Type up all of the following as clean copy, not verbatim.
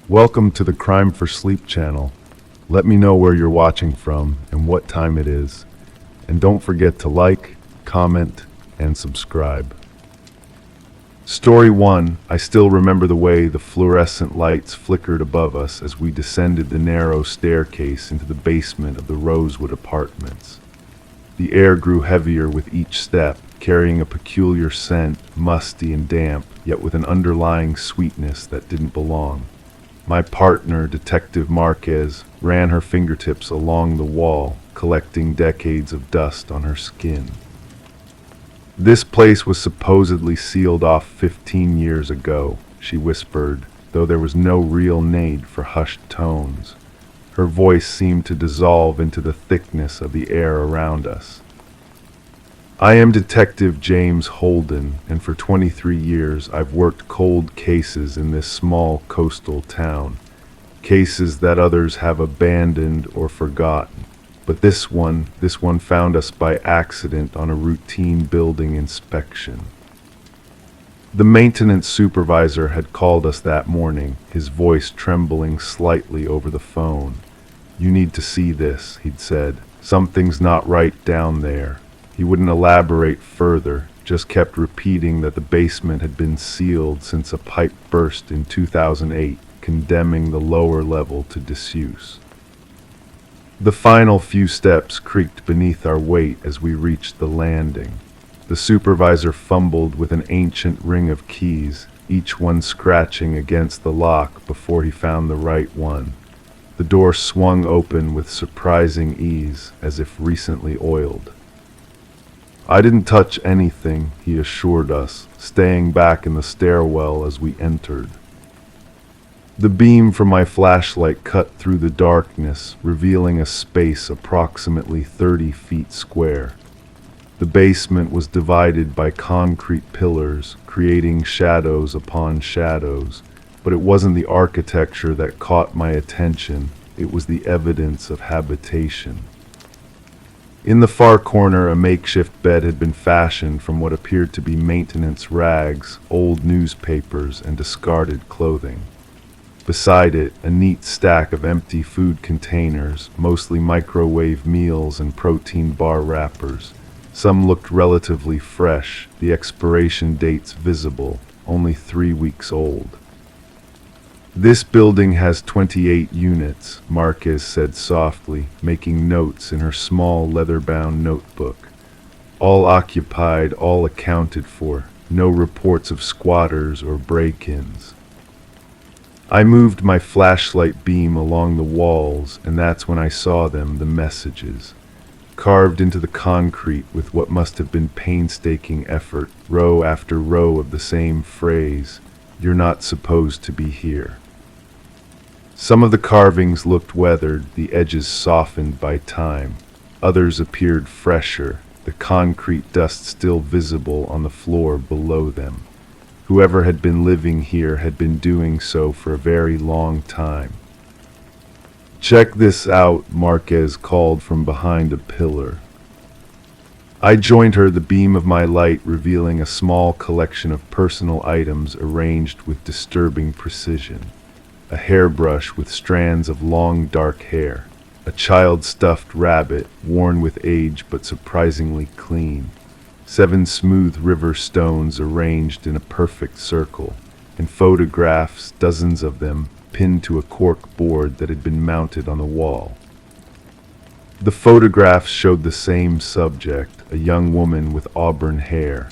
Welcome to the Crime for Sleep channel. Let me know where you're watching from and what time it is. And don't forget to like, comment, and subscribe. Story 1. I still remember the way the fluorescent lights flickered above us as we descended the narrow staircase into the basement of the Rosewood Apartments. The air grew heavier with each step, carrying a peculiar scent, musty and damp, yet with an underlying sweetness that didn't belong. My partner, Detective Marquez, ran her fingertips along the wall, collecting decades of dust on her skin. This place was supposedly sealed off 15 years ago, she whispered, though there was no real need for hushed tones. Her voice seemed to dissolve into the thickness of the air around us. I am Detective James Holden, and for 23 years I've worked cold cases in this small coastal town. Cases that others have abandoned or forgotten. But this one found us by accident on a routine building inspection. The maintenance supervisor had called us that morning, his voice trembling slightly over the phone. "You need to see this," he'd said. "Something's not right down there." He wouldn't elaborate further, just kept repeating that the basement had been sealed since a pipe burst in 2008, condemning the lower level to disuse. The final few steps creaked beneath our weight as we reached the landing. The supervisor fumbled with an ancient ring of keys, each one scratching against the lock before he found the right one. The door swung open with surprising ease, as if recently oiled. "I didn't touch anything," he assured us, staying back in the stairwell as we entered. The beam from my flashlight cut through the darkness, revealing a space approximately 30 feet square. The basement was divided by concrete pillars, creating shadows upon shadows, but it wasn't the architecture that caught my attention, it was the evidence of habitation. In the far corner, a makeshift bed had been fashioned from what appeared to be maintenance rags, old newspapers, and discarded clothing. Beside it, a neat stack of empty food containers, mostly microwave meals and protein bar wrappers. Some looked relatively fresh, the expiration dates visible, only 3 weeks old. "This building has 28 units," Marquez said softly, making notes in her small leather-bound notebook. "All occupied, all accounted for, no reports of squatters or break-ins." I moved my flashlight beam along the walls, and that's when I saw them, the messages. Carved into the concrete with what must have been painstaking effort, row after row of the same phrase, "You're not supposed to be here." Some of the carvings looked weathered, the edges softened by time. Others appeared fresher, the concrete dust still visible on the floor below them. Whoever had been living here had been doing so for a very long time. "Check this out," Marquez called from behind a pillar. I joined her, the beam of my light revealing a small collection of personal items arranged with disturbing precision. A hairbrush with strands of long dark hair, a child-stuffed rabbit, worn with age but surprisingly clean, 7 smooth river stones arranged in a perfect circle, and photographs, dozens of them, pinned to a cork board that had been mounted on the wall. The photographs showed the same subject, a young woman with auburn hair.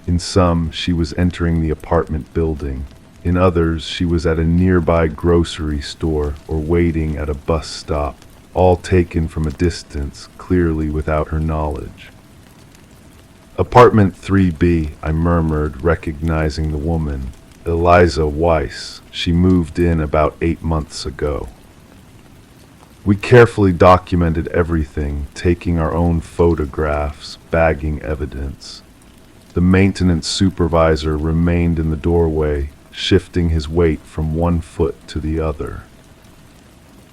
In some, she was entering the apartment building. In others, she was at a nearby grocery store or waiting at a bus stop, all taken from a distance, clearly without her knowledge. "Apartment 3B, I murmured, recognizing the woman. "Eliza Weiss. She moved in about 8 months ago." We carefully documented everything, taking our own photographs, bagging evidence. The maintenance supervisor remained in the doorway, shifting his weight from one foot to the other.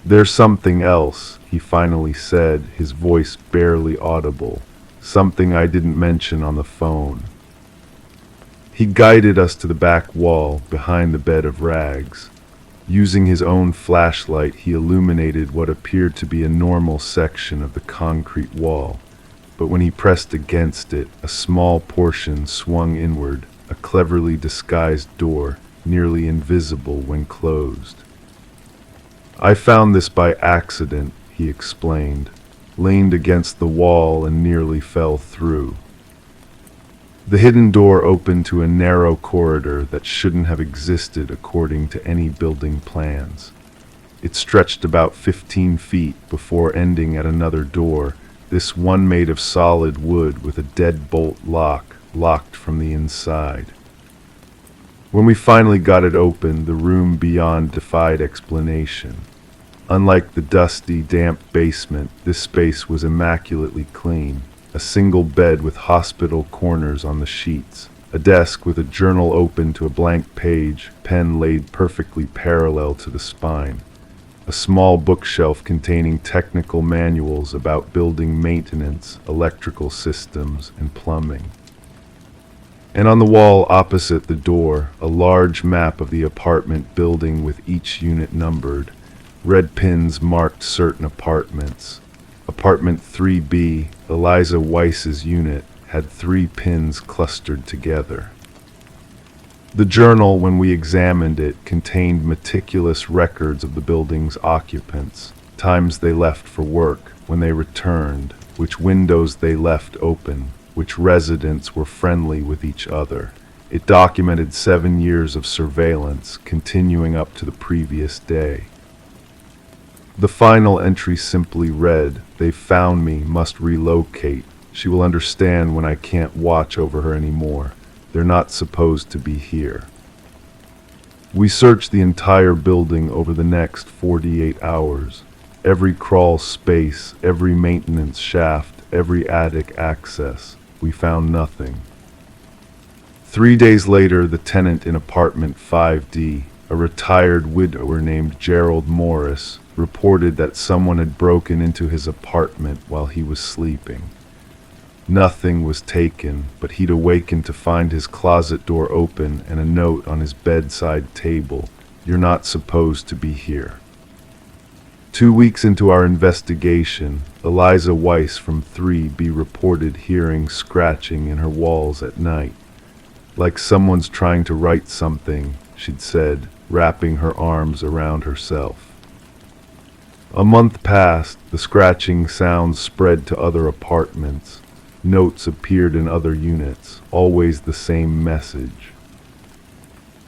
"There's something else," he finally said, his voice barely audible. "Something I didn't mention on the phone." He guided us to the back wall, behind the bed of rags. Using his own flashlight, he illuminated what appeared to be a normal section of the concrete wall. But when he pressed against it, a small portion swung inward, a cleverly disguised door, nearly invisible when closed. "I found this by accident," he explained, leaned against the wall and nearly fell through. The hidden door opened to a narrow corridor that shouldn't have existed according to any building plans. It stretched about 15 feet before ending at another door, this one made of solid wood with a deadbolt lock, locked from the inside. When we finally got it open, the room beyond defied explanation. Unlike the dusty, damp basement, this space was immaculately clean. A single bed with hospital corners on the sheets, a desk with a journal open to a blank page, pen laid perfectly parallel to the spine, a small bookshelf containing technical manuals about building maintenance, electrical systems, and plumbing. And on the wall opposite the door, a large map of the apartment building with each unit numbered. Red pins marked certain apartments. Apartment 3B, Eliza Weiss's unit, had 3 pins clustered together. The journal, when we examined it, contained meticulous records of the building's occupants, times they left for work, when they returned, which windows they left open, which residents were friendly with each other. It documented 7 years of surveillance, continuing up to the previous day. The final entry simply read, "They found me, must relocate. She will understand when I can't watch over her anymore. They're not supposed to be here." We searched the entire building over the next 48 hours. Every crawl space, every maintenance shaft, every attic access. We found nothing. 3 days later, the tenant in apartment 5D, a retired widower named Gerald Morris, reported that someone had broken into his apartment while he was sleeping. Nothing was taken, but he'd awakened to find his closet door open and a note on his bedside table, "You're not supposed to be here." 2 weeks into our investigation, Eliza Weiss from 3B reported hearing scratching in her walls at night. "Like someone's trying to write something," she'd said, wrapping her arms around herself. A month passed, the scratching sounds spread to other apartments. Notes appeared in other units, always the same message.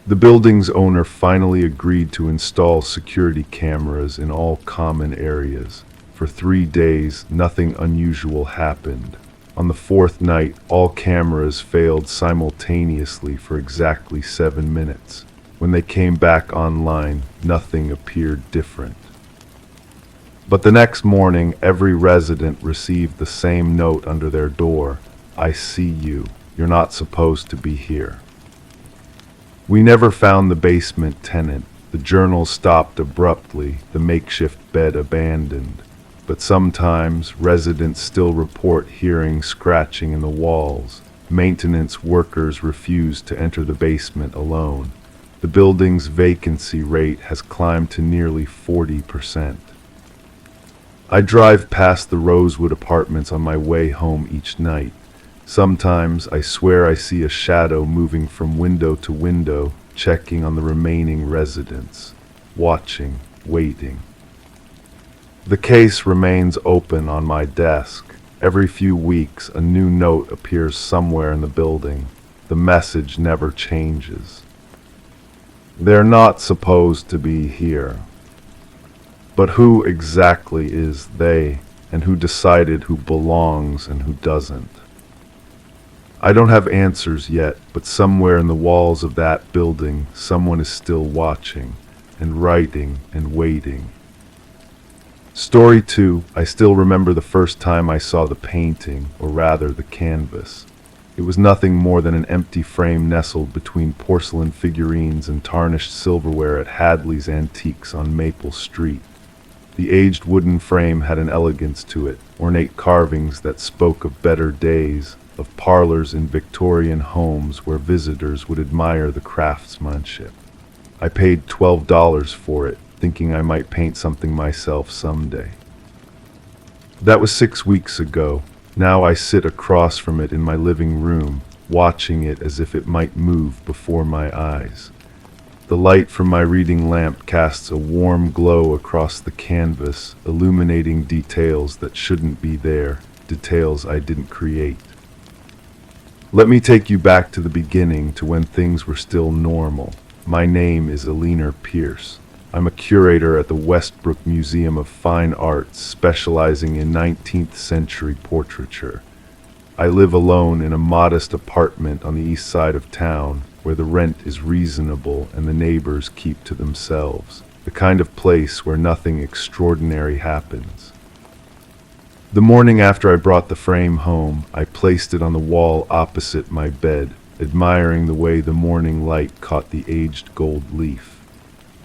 The building's owner finally agreed to install security cameras in all common areas. For 3 days, nothing unusual happened. On the 4th night, all cameras failed simultaneously for exactly 7 minutes. When they came back online, nothing appeared different. But the next morning, every resident received the same note under their door, "I see you. You're not supposed to be here." We never found the basement tenant. The journal stopped abruptly, the makeshift bed abandoned. But sometimes, residents still report hearing scratching in the walls. Maintenance workers refuse to enter the basement alone. The building's vacancy rate has climbed to nearly 40%. I drive past the Rosewood apartments on my way home each night. Sometimes I swear I see a shadow moving from window to window, checking on the remaining residents, watching, waiting. The case remains open on my desk. Every few weeks, a new note appears somewhere in the building. The message never changes. They're not supposed to be here. But who exactly is they, and who decided who belongs and who doesn't? I don't have answers yet, but somewhere in the walls of that building, someone is still watching, and writing, and waiting. Story 2, I still remember the first time I saw the painting, or rather the canvas. It was nothing more than an empty frame nestled between porcelain figurines and tarnished silverware at Hadley's Antiques on Maple Street. The aged wooden frame had an elegance to it, ornate carvings that spoke of better days, of parlors in Victorian homes where visitors would admire the craftsmanship. I paid $12 for it, thinking I might paint something myself someday. That was 6 weeks ago. Now I sit across from it in my living room, watching it as if it might move before my eyes. The light from my reading lamp casts a warm glow across the canvas, illuminating details that shouldn't be there, details I didn't create. Let me take you back to the beginning, to when things were still normal. My name is Alina Pierce. I'm a curator at the Westbrook Museum of Fine Arts, specializing in 19th century portraiture. I live alone in a modest apartment on the east side of town, where the rent is reasonable and the neighbors keep to themselves, the kind of place where nothing extraordinary happens. The morning after I brought the frame home, I placed it on the wall opposite my bed, admiring the way the morning light caught the aged gold leaf.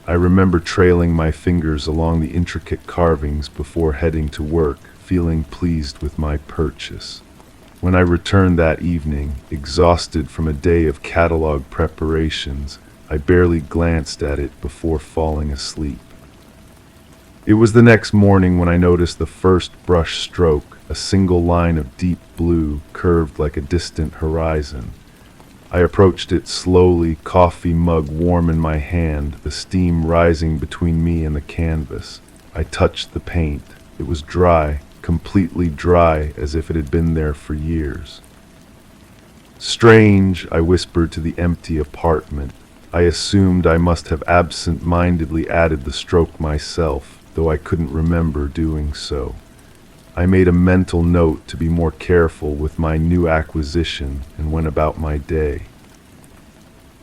I remember trailing my fingers along the intricate carvings before heading to work, feeling pleased with my purchase. When I returned that evening, exhausted from a day of catalog preparations, I barely glanced at it before falling asleep. It was the next morning when I noticed the first brush stroke, a single line of deep blue curved like a distant horizon. I approached it slowly, coffee mug warm in my hand, the steam rising between me and the canvas. I touched the paint. It was dry, completely dry, as if it had been there for years. Strange, I whispered to the empty apartment. I assumed I must have absent-mindedly added the stroke myself, though I couldn't remember doing so. I made a mental note to be more careful with my new acquisition and went about my day.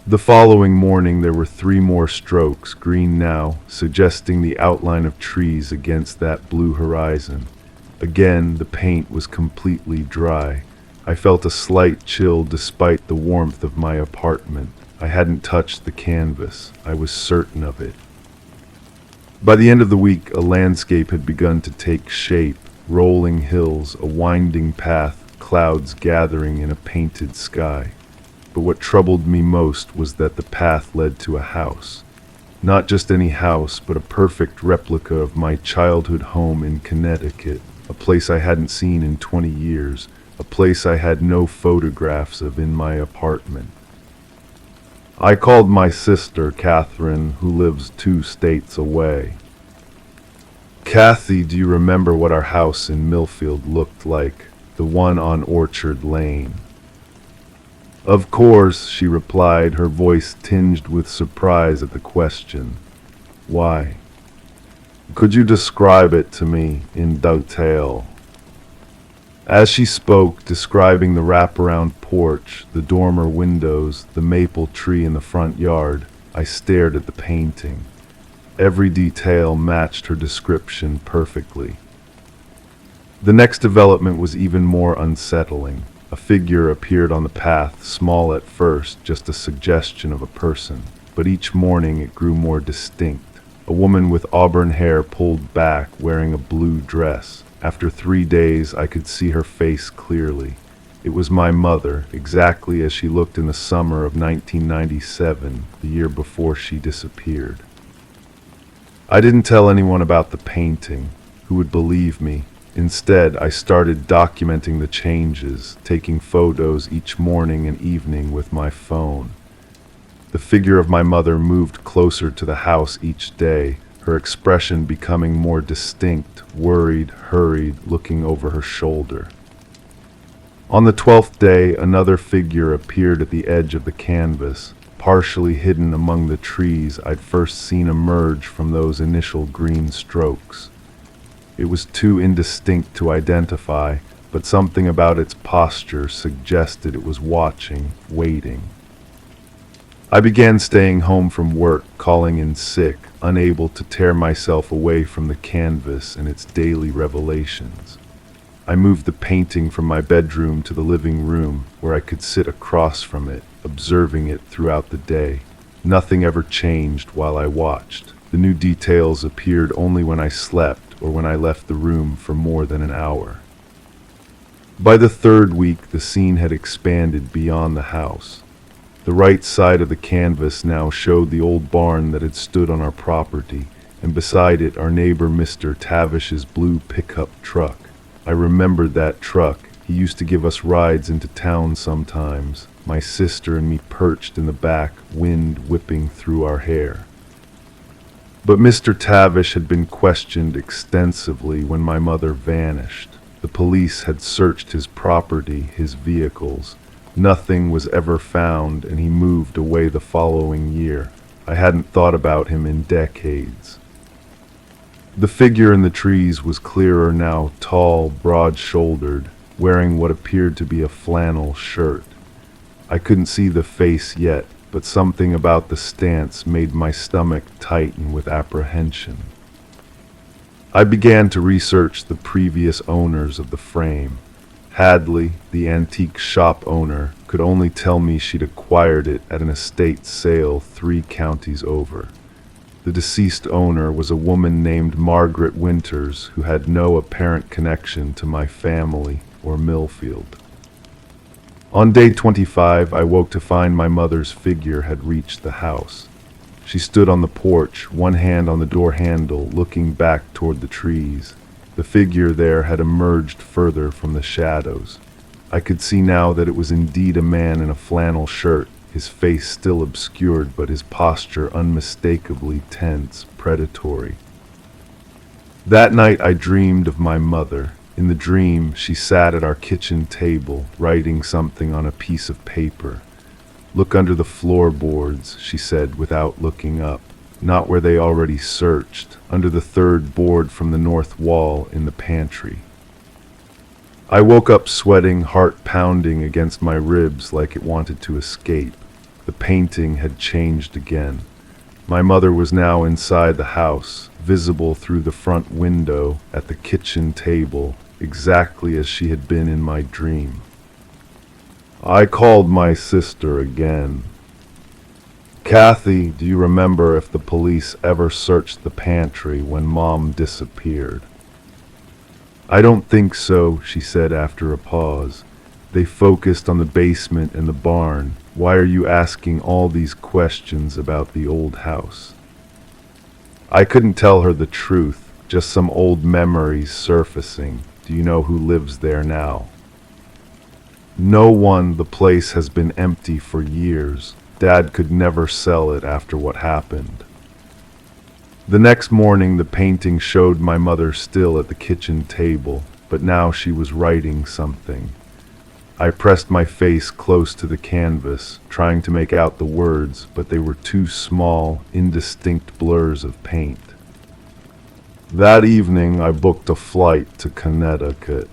The following morning there were 3 more strokes, green now, suggesting the outline of trees against that blue horizon. Again, the paint was completely dry. I felt a slight chill despite the warmth of my apartment. I hadn't touched the canvas. I was certain of it. By the end of the week, a landscape had begun to take shape. Rolling hills, a winding path, clouds gathering in a painted sky. But what troubled me most was that the path led to a house. Not just any house, but a perfect replica of my childhood home in Connecticut, a place I hadn't seen in 20 years, a place I had no photographs of in my apartment. I called my sister, Catherine, who lives 2 states away. Kathy, do you remember what our house in Millfield looked like, the one on Orchard Lane? Of course, she replied, her voice tinged with surprise at the question. Why? Could you describe it to me in detail? As she spoke, describing the wraparound porch, the dormer windows, the maple tree in the front yard, I stared at the painting. Every detail matched her description perfectly. The next development was even more unsettling. A figure appeared on the path, small at first, just a suggestion of a person. But each morning it grew more distinct. A woman with auburn hair pulled back, wearing a blue dress. After 3 days, I could see her face clearly. It was my mother, exactly as she looked in the summer of 1997, the year before she disappeared. I didn't tell anyone about the painting. Who would believe me? Instead, I started documenting the changes, taking photos each morning and evening with my phone. The figure of my mother moved closer to the house each day, her expression becoming more distinct, worried, hurried, looking over her shoulder. On the 12th day, another figure appeared at the edge of the canvas, partially hidden among the trees I'd first seen emerge from those initial green strokes. It was too indistinct to identify, but something about its posture suggested it was watching, waiting. I began staying home from work, calling in sick, unable to tear myself away from the canvas and its daily revelations. I moved the painting from my bedroom to the living room, where I could sit across from it, observing it throughout the day. Nothing ever changed while I watched. The new details appeared only when I slept or when I left the room for more than an hour. By the 3rd week, the scene had expanded beyond the house. The right side of the canvas now showed the old barn that had stood on our property, and beside it our neighbor Mr. Tavish's blue pickup truck. I remembered that truck. He used to give us rides into town sometimes, my sister and me perched in the back, wind whipping through our hair. But Mr. Tavish had been questioned extensively when my mother vanished. The police had searched his property, his vehicles. Nothing was ever found, and he moved away the following year. I hadn't thought about him in decades. The figure in the trees was clearer now, tall, broad-shouldered, wearing what appeared to be a flannel shirt. I couldn't see the face yet, but something about the stance made my stomach tighten with apprehension. I began to research the previous owners of the frame. Hadley, the antique shop owner, could only tell me she'd acquired it at an estate sale 3 counties over. The deceased owner was a woman named Margaret Winters, who had no apparent connection to my family or Millfield. On day 25, I woke to find my mother's figure had reached the house. She stood on the porch, one hand on the door handle, looking back toward the trees. The figure there had emerged further from the shadows. I could see now that it was indeed a man in a flannel shirt, his face still obscured, but his posture unmistakably tense, predatory. That night I dreamed of my mother. In the dream, she sat at our kitchen table, writing something on a piece of paper. "Look under the floorboards," she said without looking up. Not where they already searched, under the 3rd board from the north wall in the pantry. I woke up sweating, heart pounding against my ribs like it wanted to escape. The painting had changed again. My mother was now inside the house, visible through the front window at the kitchen table, exactly as she had been in my dream. I called my sister again. "Kathy, do you remember if the police ever searched the pantry when Mom disappeared?" "I don't think so," she said after a pause. "They focused on the basement and the barn. Why are you asking all these questions about the old house?" I couldn't tell her the truth, just some old memories surfacing. "Do you know who lives there now?" "No one. The place has been empty for years. Dad could never sell it after what happened." The next morning the painting showed my mother still at the kitchen table, but now she was writing something. I pressed my face close to the canvas, trying to make out the words, but they were too small, indistinct blurs of paint. "That evening I booked a flight to Connecticut."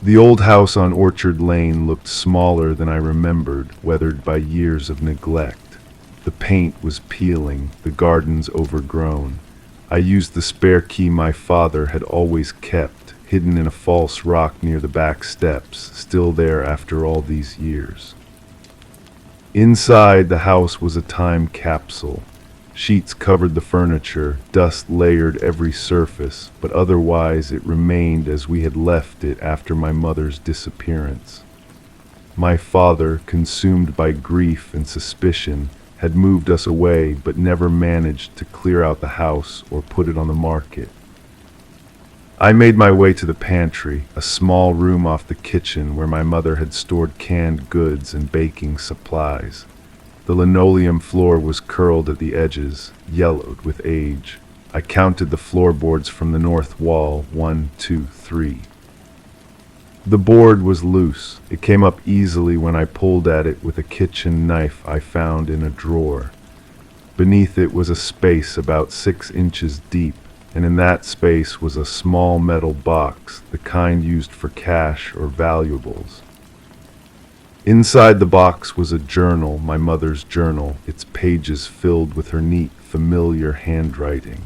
The old house on Orchard Lane looked smaller than I remembered, weathered by years of neglect. The paint was peeling, the gardens overgrown. I used the spare key my father had always kept, hidden in a false rock near the back steps, still there after all these years. Inside, the house was a time capsule. Sheets covered the furniture, dust layered every surface, but otherwise it remained as we had left it after my mother's disappearance. My father, consumed by grief and suspicion, had moved us away but never managed to clear out the house or put it on the market. I made my way to the pantry, a small room off the kitchen where my mother had stored canned goods and baking supplies. The linoleum floor was curled at the edges, yellowed with age. I counted the floorboards from the north wall, 1, 2, 3. The board was loose. It came up easily when I pulled at it with a kitchen knife I found in a drawer. Beneath it was a space about 6 inches deep, and in that space was a small metal box, the kind used for cash or valuables. Inside the box was a journal, my mother's journal, its pages filled with her neat, familiar handwriting.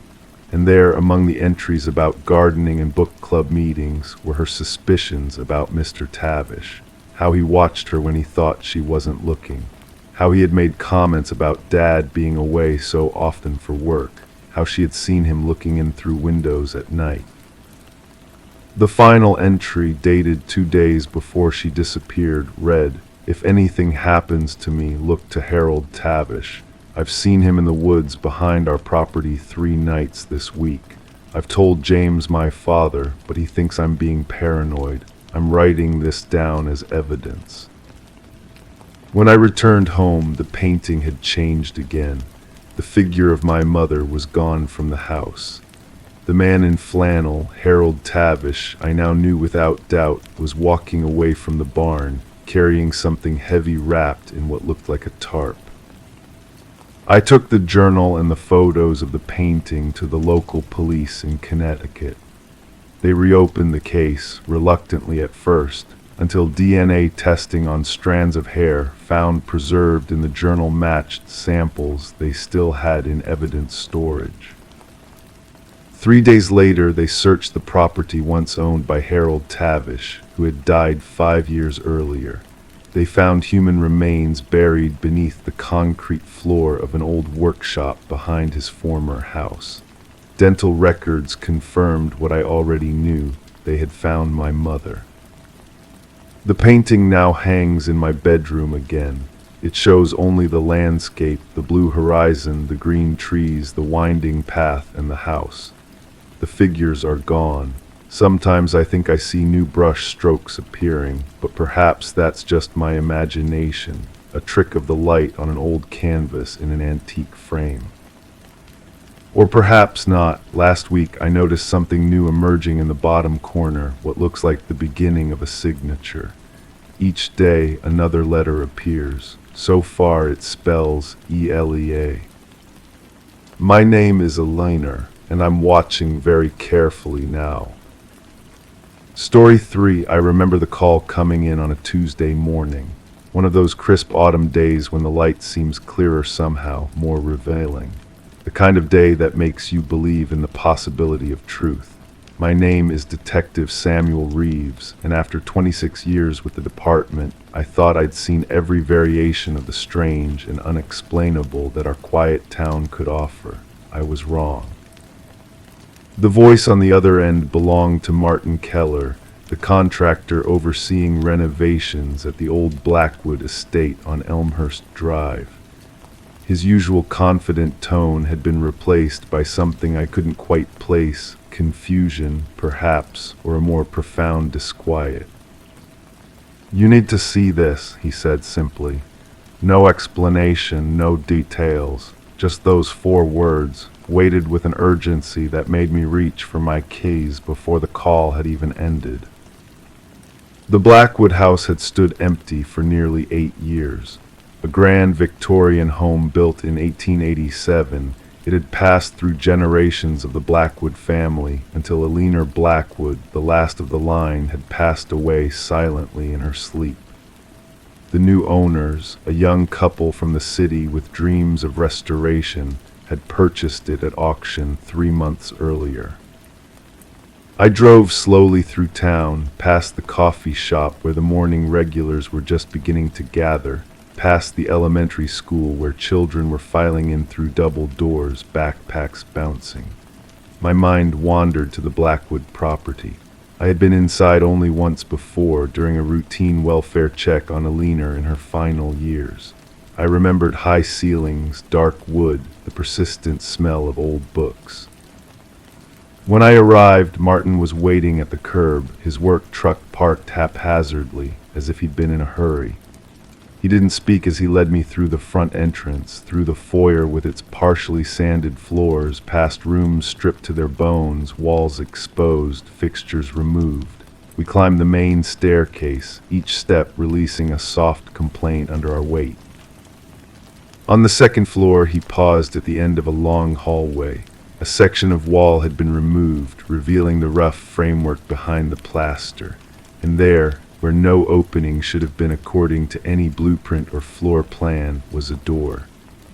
And there, among the entries about gardening and book club meetings, were her suspicions about Mr. Tavish, how he watched her when he thought she wasn't looking, how he had made comments about Dad being away so often for work, how she had seen him looking in through windows at night. The final entry, dated 2 days before she disappeared, read, If anything happens to me, look to Harold Tavish. I've seen him in the woods behind our property 3 nights this week. I've told James, my father, but he thinks I'm being paranoid. I'm writing this down as evidence. When I returned home, the painting had changed again. The figure of my mother was gone from the house. The man in flannel, Harold Tavish, I now knew without doubt, was walking away from the barn, carrying something heavy wrapped in what looked like a tarp. I took the journal and the photos of the painting to the local police in Connecticut. They reopened the case, reluctantly at first, until DNA testing on strands of hair found preserved in the journal matched samples they still had in evidence storage. 3 days later, they searched the property once owned by Harold Tavish, who had died 5 years earlier. They found human remains buried beneath the concrete floor of an old workshop behind his former house. Dental records confirmed what I already knew. They had found my mother. The painting now hangs in my bedroom again. It shows only the landscape, the blue horizon, the green trees, the winding path, and the house. The figures are gone. Sometimes I think I see new brush strokes appearing, but perhaps that's just my imagination, a trick of the light on an old canvas in an antique frame. Or perhaps not. Last week I noticed something new emerging in the bottom corner, what looks like the beginning of a signature. Each day another letter appears. So far it spells ELEA. My name is Elena, and I'm watching very carefully now. Story 3, I remember the call coming in on a Tuesday morning. One of those crisp autumn days when the light seems clearer somehow, more revealing. The kind of day that makes you believe in the possibility of truth. My name is Detective Samuel Reeves, and after 26 years with the department, I thought I'd seen every variation of the strange and unexplainable that our quiet town could offer. I was wrong. The voice on the other end belonged to Martin Keller, the contractor overseeing renovations at the old Blackwood estate on Elmhurst Drive. His usual confident tone had been replaced by something I couldn't quite place, confusion, perhaps, or a more profound disquiet. "You need to see this," he said simply. No explanation, no details, just those 4 words, weighted with an urgency that made me reach for my keys before the call had even ended. The Blackwood house had stood empty for nearly 8 years. A grand Victorian home built in 1887, it had passed through generations of the Blackwood family until Elena Blackwood, the last of the line, had passed away silently in her sleep. The new owners, a young couple from the city with dreams of restoration, had purchased it at auction 3 months earlier. I drove slowly through town, past the coffee shop where the morning regulars were just beginning to gather, past the elementary school where children were filing in through double doors, backpacks bouncing. My mind wandered to the Blackwood property. I had been inside only once before, during a routine welfare check on Elena in her final years. I remembered high ceilings, dark wood, the persistent smell of old books. When I arrived, Martin was waiting at the curb, his work truck parked haphazardly, as if he'd been in a hurry. He didn't speak as he led me through the front entrance, through the foyer with its partially sanded floors, past rooms stripped to their bones, walls exposed, fixtures removed. We climbed the main staircase, each step releasing a soft complaint under our weight. On the second floor, he paused at the end of a long hallway. A section of wall had been removed, revealing the rough framework behind the plaster. And there, where no opening should have been according to any blueprint or floor plan, was a door.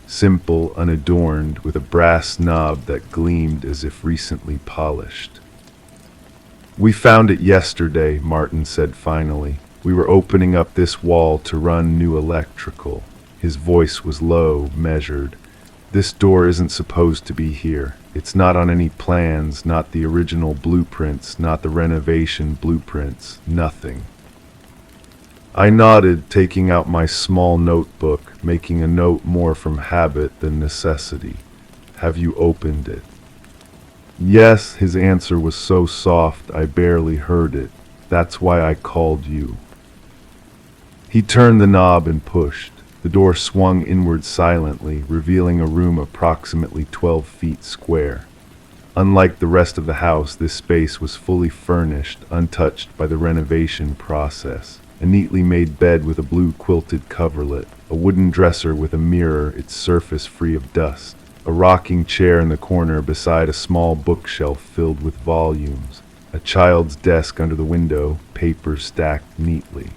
Simple, unadorned, with a brass knob that gleamed as if recently polished. "We found it yesterday," Martin said finally. "We were opening up this wall to run new electrical." His voice was low, measured. "This door isn't supposed to be here. It's not on any plans, not the original blueprints, not the renovation blueprints, nothing." I nodded, taking out my small notebook, making a note more from habit than necessity. Have you opened it? Yes, his answer was so soft I barely heard it. That's why I called you. He turned the knob and pushed. The door swung inward silently, revealing a room approximately 12 feet square. Unlike the rest of the house, this space was fully furnished, untouched by the renovation process. A neatly made bed with a blue quilted coverlet, a wooden dresser with a mirror, its surface free of dust, a rocking chair in the corner beside a small bookshelf filled with volumes, a child's desk under the window, papers stacked neatly.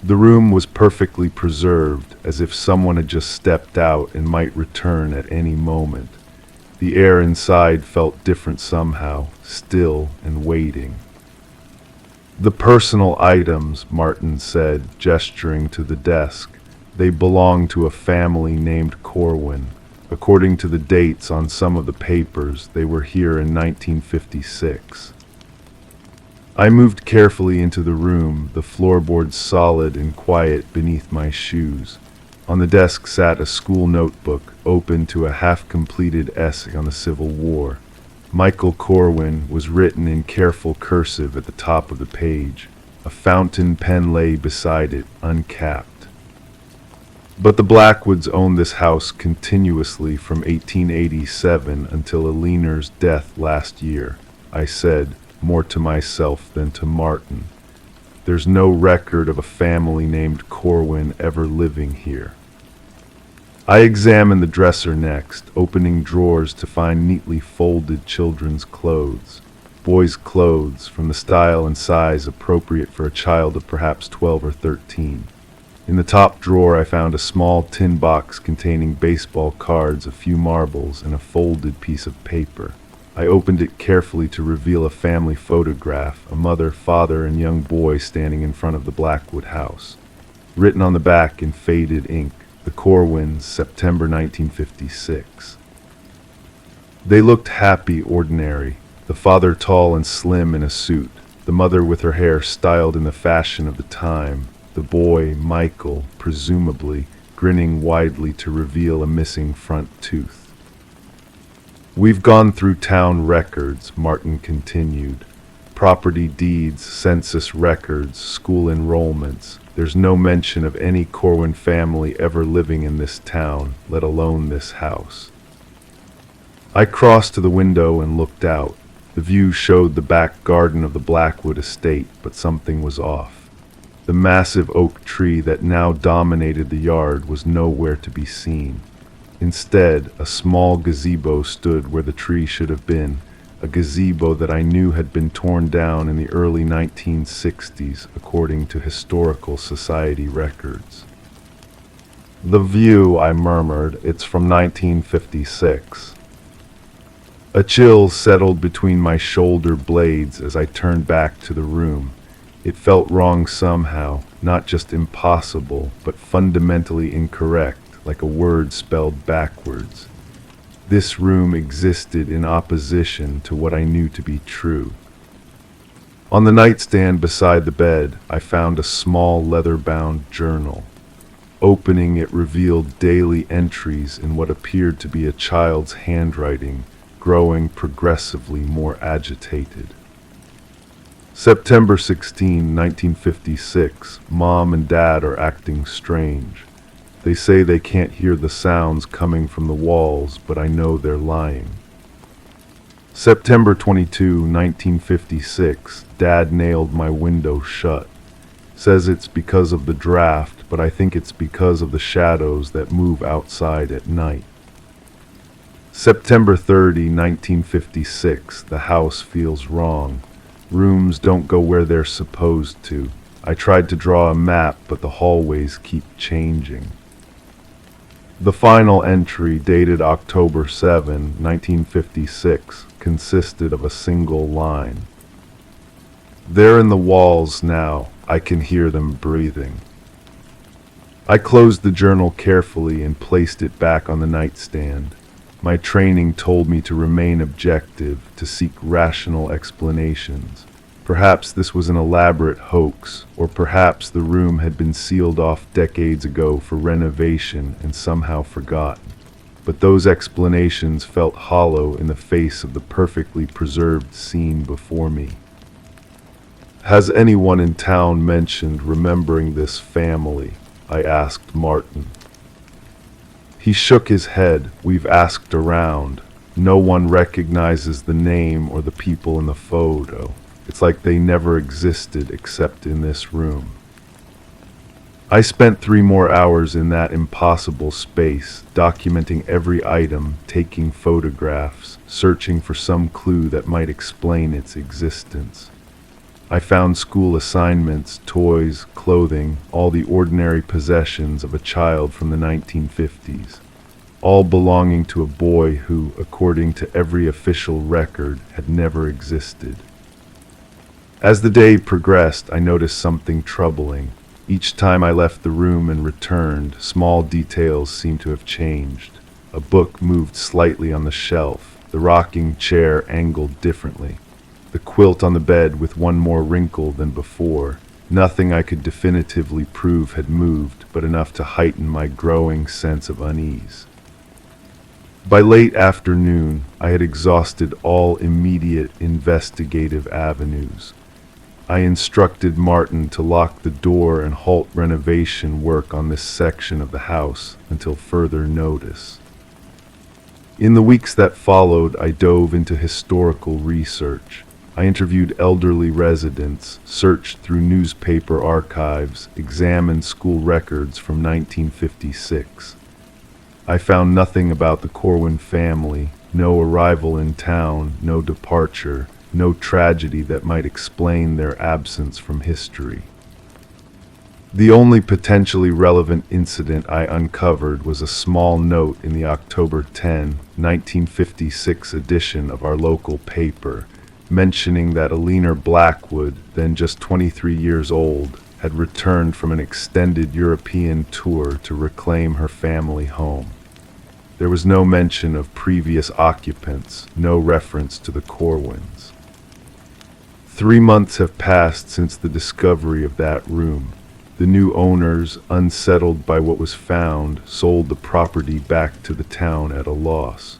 The room was perfectly preserved, as if someone had just stepped out and might return at any moment. The air inside felt different somehow, still and waiting. The personal items, Martin said, gesturing to the desk. They belong to a family named Corwin. According to the dates on some of the papers, they were here in 1956. I moved carefully into the room, the floorboards solid and quiet beneath my shoes. On the desk sat a school notebook, open to a half-completed essay on the Civil War. Michael Corwin was written in careful cursive at the top of the page. A fountain pen lay beside it, uncapped. But the Blackwoods owned this house continuously from 1887 until Aliner's death last year, I said, more to myself than to Martin. There's no record of a family named Corwin ever living here. I examined the dresser next, opening drawers to find neatly folded children's clothes. Boys' clothes, from the style and size appropriate for a child of perhaps 12 or 13. In the top drawer I found a small tin box containing baseball cards, a few marbles, and a folded piece of paper. I opened it carefully to reveal a family photograph, a mother, father, and young boy standing in front of the Blackwood house. Written on the back in faded ink, the Corwins, September 1956. They looked happy, ordinary, the father tall and slim in a suit, the mother with her hair styled in the fashion of the time, the boy, Michael, presumably, grinning widely to reveal a missing front tooth. We've gone through town records, Martin continued. Property deeds, census records, school enrollments. There's no mention of any Corwin family ever living in this town, let alone this house. I crossed to the window and looked out. The view showed the back garden of the Blackwood estate, but something was off. The massive oak tree that now dominated the yard was nowhere to be seen. Instead, a small gazebo stood where the tree should have been, a gazebo that I knew had been torn down in the early 1960s, according to Historical Society records. The view, I murmured, it's from 1956. A chill settled between my shoulder blades as I turned back to the room. It felt wrong somehow, not just impossible, but fundamentally incorrect, like a word spelled backwards. This room existed in opposition to what I knew to be true. On the nightstand beside the bed, I found a small leather-bound journal. Opening it revealed daily entries in what appeared to be a child's handwriting, growing progressively more agitated. September 16, 1956. Mom and Dad are acting strange. They say they can't hear the sounds coming from the walls, but I know they're lying. September 22, 1956. Dad nailed my window shut. Says it's because of the draft, but I think it's because of the shadows that move outside at night. September 30, 1956. The house feels wrong. Rooms don't go where they're supposed to. I tried to draw a map, but the hallways keep changing. The final entry, dated October 7, 1956, consisted of a single line. They're in the walls now. I can hear them breathing. I closed the journal carefully and placed it back on the nightstand. My training told me to remain objective, to seek rational explanations. Perhaps this was an elaborate hoax, or perhaps the room had been sealed off decades ago for renovation and somehow forgotten. But those explanations felt hollow in the face of the perfectly preserved scene before me. "Has anyone in town mentioned remembering this family?" I asked Martin. He shook his head. "We've asked around. No one recognizes the name or the people in the photo. It's like they never existed except in this room." I spent 3 more hours in that impossible space, documenting every item, taking photographs, searching for some clue that might explain its existence. I found school assignments, toys, clothing, all the ordinary possessions of a child from the 1950s, all belonging to a boy who, according to every official record, had never existed. As the day progressed, I noticed something troubling. Each time I left the room and returned, small details seemed to have changed. A book moved slightly on the shelf, the rocking chair angled differently, the quilt on the bed with one more wrinkle than before. Nothing I could definitively prove had moved, but enough to heighten my growing sense of unease. By late afternoon, I had exhausted all immediate investigative avenues. I instructed Martin to lock the door and halt renovation work on this section of the house until further notice. In the weeks that followed, I dove into historical research. I interviewed elderly residents, searched through newspaper archives, examined school records from 1956. I found nothing about the Corwin family, no arrival in town, no departure, no tragedy that might explain their absence from history. The only potentially relevant incident I uncovered was a small note in the October 10, 1956 edition of our local paper, mentioning that Eleanor Blackwood, then just 23 years old, had returned from an extended European tour to reclaim her family home. There was no mention of previous occupants, no reference to the Corwins. 3 months have passed since the discovery of that room. The new owners, unsettled by what was found, sold the property back to the town at a loss.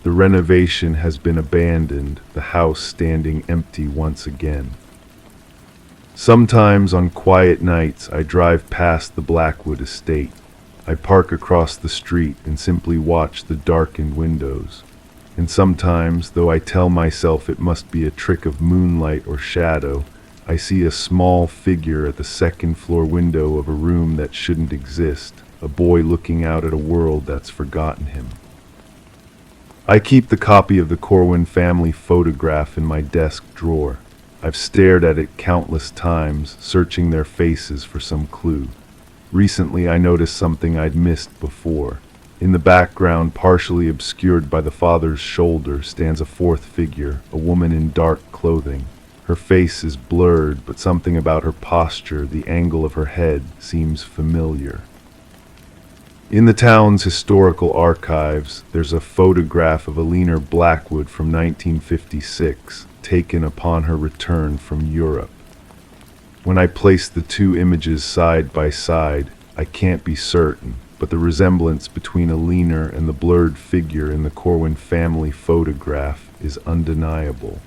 The renovation has been abandoned, the house standing empty once again. Sometimes on quiet nights I drive past the Blackwood estate. I park across the street and simply watch the darkened windows. And sometimes, though I tell myself it must be a trick of moonlight or shadow, I see a small figure at the second-floor window of a room that shouldn't exist, a boy looking out at a world that's forgotten him. I keep the copy of the Corwin family photograph in my desk drawer. I've stared at it countless times, searching their faces for some clue. Recently, I noticed something I'd missed before. In the background, partially obscured by the father's shoulder, stands a fourth figure, a woman in dark clothing. Her face is blurred, but something about her posture, the angle of her head, seems familiar. In the town's historical archives, there's a photograph of Eleanor Blackwood from 1956, taken upon her return from Europe. When I place the two images side by side, I can't be certain, but the resemblance between Eleanor and the blurred figure in the Corwin family photograph is undeniable.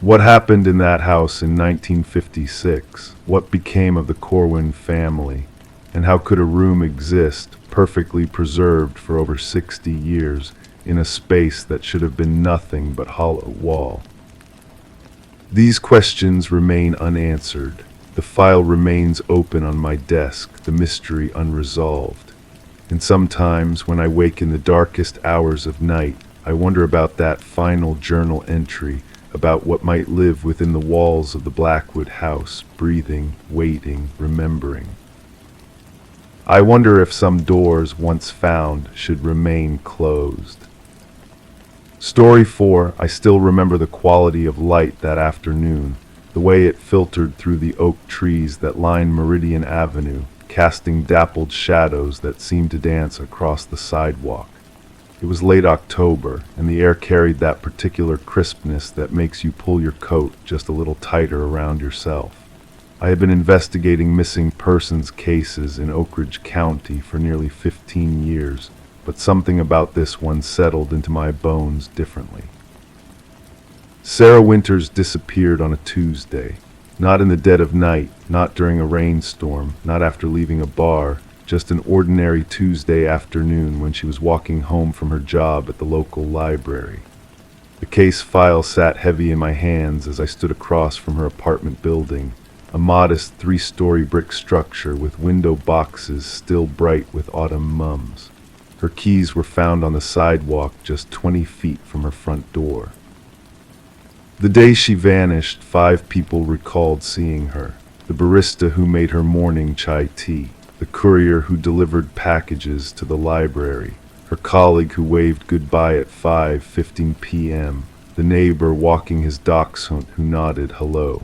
What happened in that house in 1956? What became of the Corwin family? And how could a room exist, perfectly preserved for over 60 years, in a space that should have been nothing but hollow wall? These questions remain unanswered. The file remains open on my desk, the mystery unresolved. And sometimes, when I wake in the darkest hours of night, I wonder about that final journal entry, about what might live within the walls of the Blackwood house, breathing, waiting, remembering. I wonder if some doors once found should remain closed. Story 4. I still remember the quality of light that afternoon, the way it filtered through the oak trees that lined Meridian Avenue, casting dappled shadows that seemed to dance across the sidewalk. It was late October, and the air carried that particular crispness that makes you pull your coat just a little tighter around yourself. I had been investigating missing persons cases in Oak Ridge County for nearly 15 years, but something about this one settled into my bones differently. Sarah Winters disappeared on a Tuesday. Not in the dead of night, not during a rainstorm, not after leaving a bar, just an ordinary Tuesday afternoon when she was walking home from her job at the local library. The case file sat heavy in my hands as I stood across from her apartment building, a modest 3-story brick structure with window boxes still bright with autumn mums. Her keys were found on the sidewalk just 20 feet from her front door. The day she vanished, 5 people recalled seeing her. The barista who made her morning chai tea, the courier who delivered packages to the library, her colleague who waved goodbye at 5:15 p.m., the neighbor walking his dachshund who nodded hello.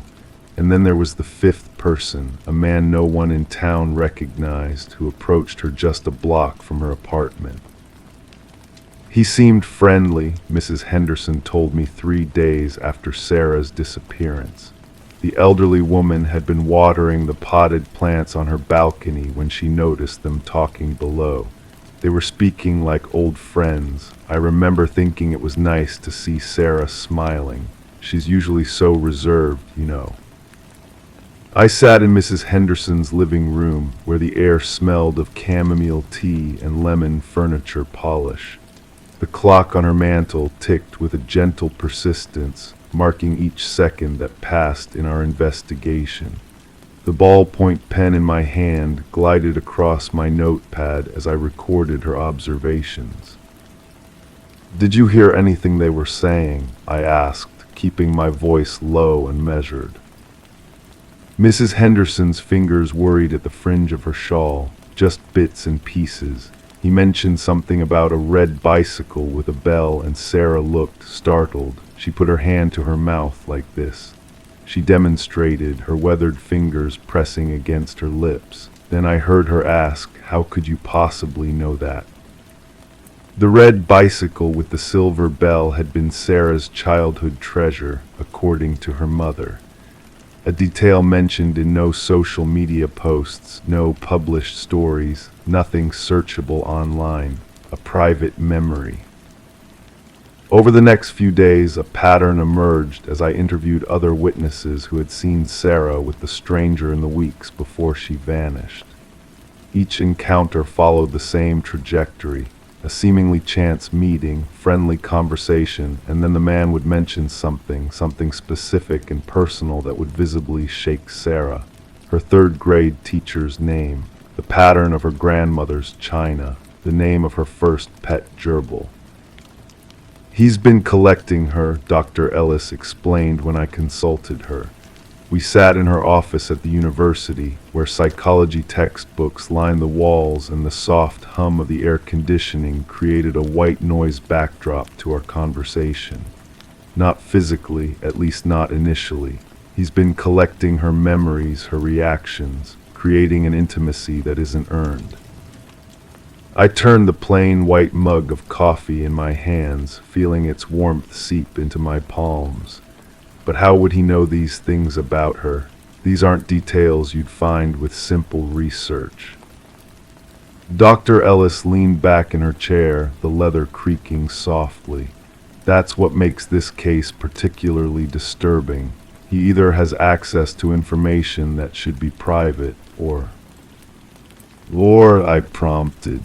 And then there was the 5th person, a man no one in town recognized, who approached her just a block from her apartment. He seemed friendly, Mrs. Henderson told me 3 days after Sarah's disappearance. The elderly woman had been watering the potted plants on her balcony when she noticed them talking below. They were speaking like old friends. I remember thinking it was nice to see Sarah smiling. She's usually so reserved, you know. I sat in Mrs. Henderson's living room, where the air smelled of chamomile tea and lemon furniture polish. The clock on her mantel ticked with a gentle persistence, marking each second that passed in our investigation. The ballpoint pen in my hand glided across my notepad as I recorded her observations. "Did you hear anything they were saying?" I asked, keeping my voice low and measured. Mrs. Henderson's fingers worried at the fringe of her shawl, just bits and pieces. He mentioned something about a red bicycle with a bell, and Sarah looked startled. She put her hand to her mouth like this. She demonstrated, her weathered fingers pressing against her lips. Then I heard her ask, "How could you possibly know that?" The red bicycle with the silver bell had been Sarah's childhood treasure, according to her mother. A detail mentioned in no social media posts, no published stories, nothing searchable online, a private memory. Over the next few days, a pattern emerged as I interviewed other witnesses who had seen Sarah with the stranger in the weeks before she vanished. Each encounter followed the same trajectory. A seemingly chance meeting, friendly conversation, and then the man would mention something specific and personal that would visibly shake Sarah. Her 3rd grade teacher's name, the pattern of her grandmother's china, the name of her first pet gerbil. "He's been collecting her," Dr. Ellis explained when I consulted her. We sat in her office at the university, where psychology textbooks lined the walls and the soft hum of the air conditioning created a white noise backdrop to our conversation. Not physically, at least not initially. He's been collecting her memories, her reactions, creating an intimacy that isn't earned. I turned the plain white mug of coffee in my hands, feeling its warmth seep into my palms. But how would he know these things about her? These aren't details you'd find with simple research. Dr. Ellis leaned back in her chair, the leather creaking softly. That's what makes this case particularly disturbing. He either has access to information that should be private, or I prompted.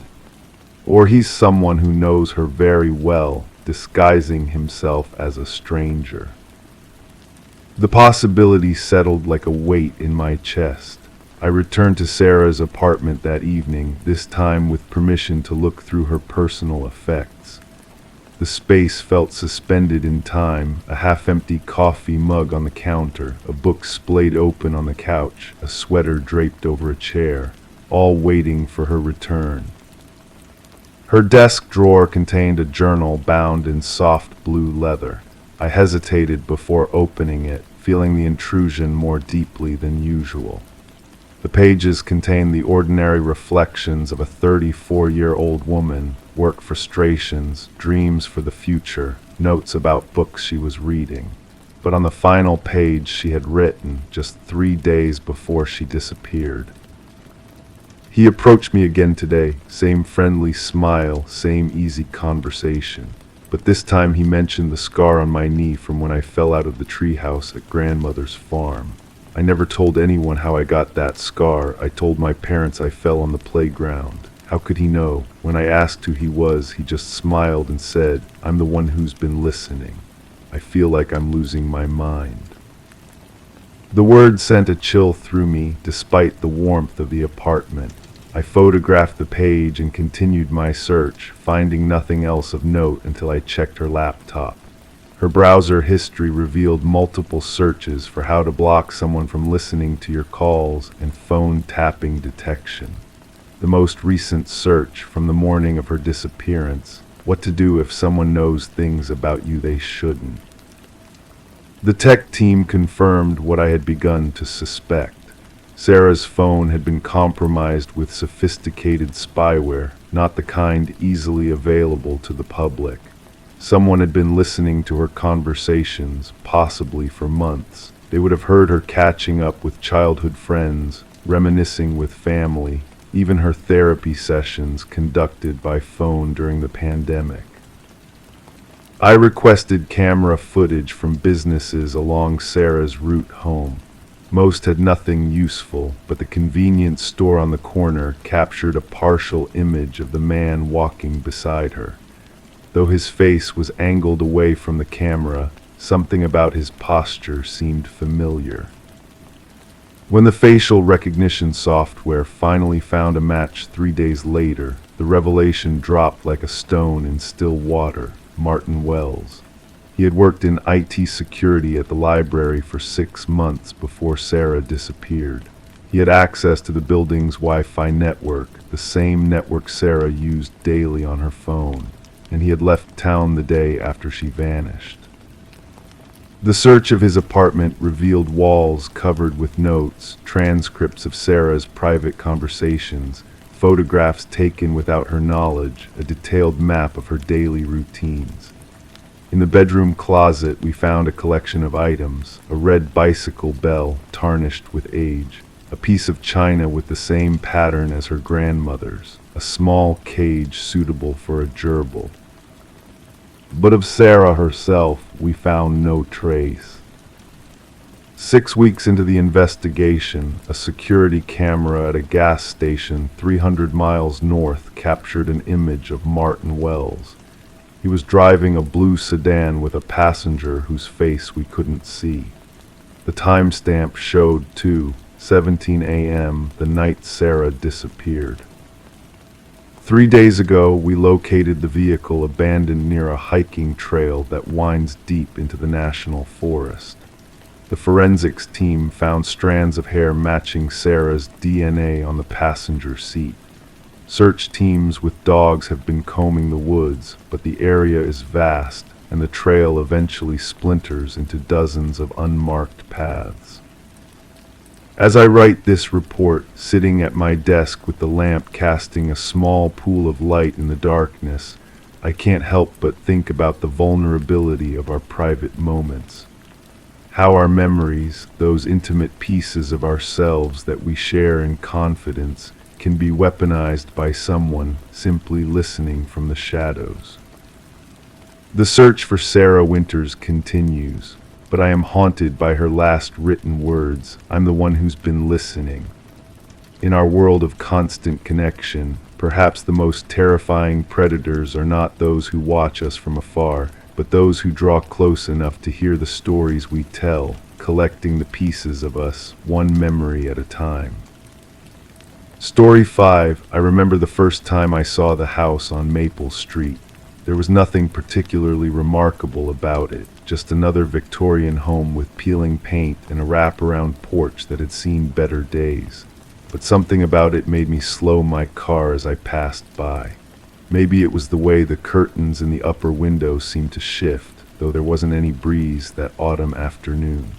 Or he's someone who knows her very well, disguising himself as a stranger. The possibility settled like a weight in my chest. I returned to Sarah's apartment that evening, this time with permission to look through her personal effects. The space felt suspended in time, a half-empty coffee mug on the counter, a book splayed open on the couch, a sweater draped over a chair, all waiting for her return. Her desk drawer contained a journal bound in soft blue leather. I hesitated before opening it, feeling the intrusion more deeply than usual. The pages contain the ordinary reflections of a 34-year-old woman, work frustrations, dreams for the future, notes about books she was reading. But on the final page she had written, just 3 days before she disappeared. He approached me again today, same friendly smile, same easy conversation. But this time he mentioned the scar on my knee from when I fell out of the treehouse at grandmother's farm. I never told anyone how I got that scar. I told my parents I fell on the playground. How could he know? When I asked who he was, he just smiled and said, "I'm the one who's been listening." I feel like I'm losing my mind. The word sent a chill through me, despite the warmth of the apartment. I photographed the page and continued my search, finding nothing else of note until I checked her laptop. Her browser history revealed multiple searches for how to block someone from listening to your calls and phone tapping detection. The most recent search from the morning of her disappearance: what to do if someone knows things about you they shouldn't. The tech team confirmed what I had begun to suspect. Sarah's phone had been compromised with sophisticated spyware, not the kind easily available to the public. Someone had been listening to her conversations, possibly for months. They would have heard her catching up with childhood friends, reminiscing with family, even her therapy sessions conducted by phone during the pandemic. I requested camera footage from businesses along Sarah's route home. Most had nothing useful, but the convenience store on the corner captured a partial image of the man walking beside her. Though his face was angled away from the camera, something about his posture seemed familiar. When the facial recognition software finally found a match 3 days later, the revelation dropped like a stone in still water: Martin Wells. He had worked in IT security at the library for 6 months before Sarah disappeared. He had access to the building's Wi-Fi network, the same network Sarah used daily on her phone, and he had left town the day after she vanished. The search of his apartment revealed walls covered with notes, transcripts of Sarah's private conversations, photographs taken without her knowledge, a detailed map of her daily routines. In the bedroom closet, we found a collection of items: a red bicycle bell, tarnished with age, a piece of china with the same pattern as her grandmother's, a small cage suitable for a gerbil. But of Sarah herself, we found no trace. 6 weeks into the investigation, a security camera at a gas station 300 miles north captured an image of Martin Wells. He was driving a blue sedan with a passenger whose face we couldn't see. The timestamp showed 2:17 a.m., the night Sarah disappeared. 3 days ago, we located the vehicle abandoned near a hiking trail that winds deep into the national forest. The forensics team found strands of hair matching Sarah's DNA on the passenger seat. Search teams with dogs have been combing the woods, but the area is vast, and the trail eventually splinters into dozens of unmarked paths. As I write this report, sitting at my desk with the lamp casting a small pool of light in the darkness, I can't help but think about the vulnerability of our private moments. How our memories, those intimate pieces of ourselves that we share in confidence, can be weaponized by someone simply listening from the shadows. The search for Sarah Winters continues, but I am haunted by her last written words: "I'm the one who's been listening." In our world of constant connection, perhaps the most terrifying predators are not those who watch us from afar, but those who draw close enough to hear the stories we tell, collecting the pieces of us, one memory at a time. Story 5. I remember the first time I saw the house on Maple Street. There was nothing particularly remarkable about it, just another Victorian home with peeling paint and a wraparound porch that had seen better days. But something about it made me slow my car as I passed by. Maybe it was the way the curtains in the upper window seemed to shift, though there wasn't any breeze that autumn afternoon.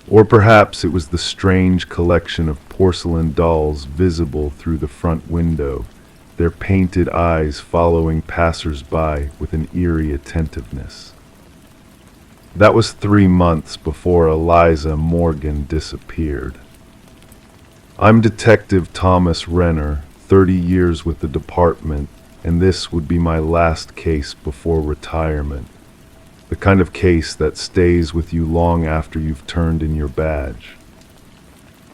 Or perhaps it was the strange collection of porcelain dolls visible through the front window, their painted eyes following passers-by with an eerie attentiveness. That was 3 months before Eliza Morgan disappeared. I'm Detective Thomas Renner, 30 years with the department, and this would be my last case before retirement. The kind of case that stays with you long after you've turned in your badge.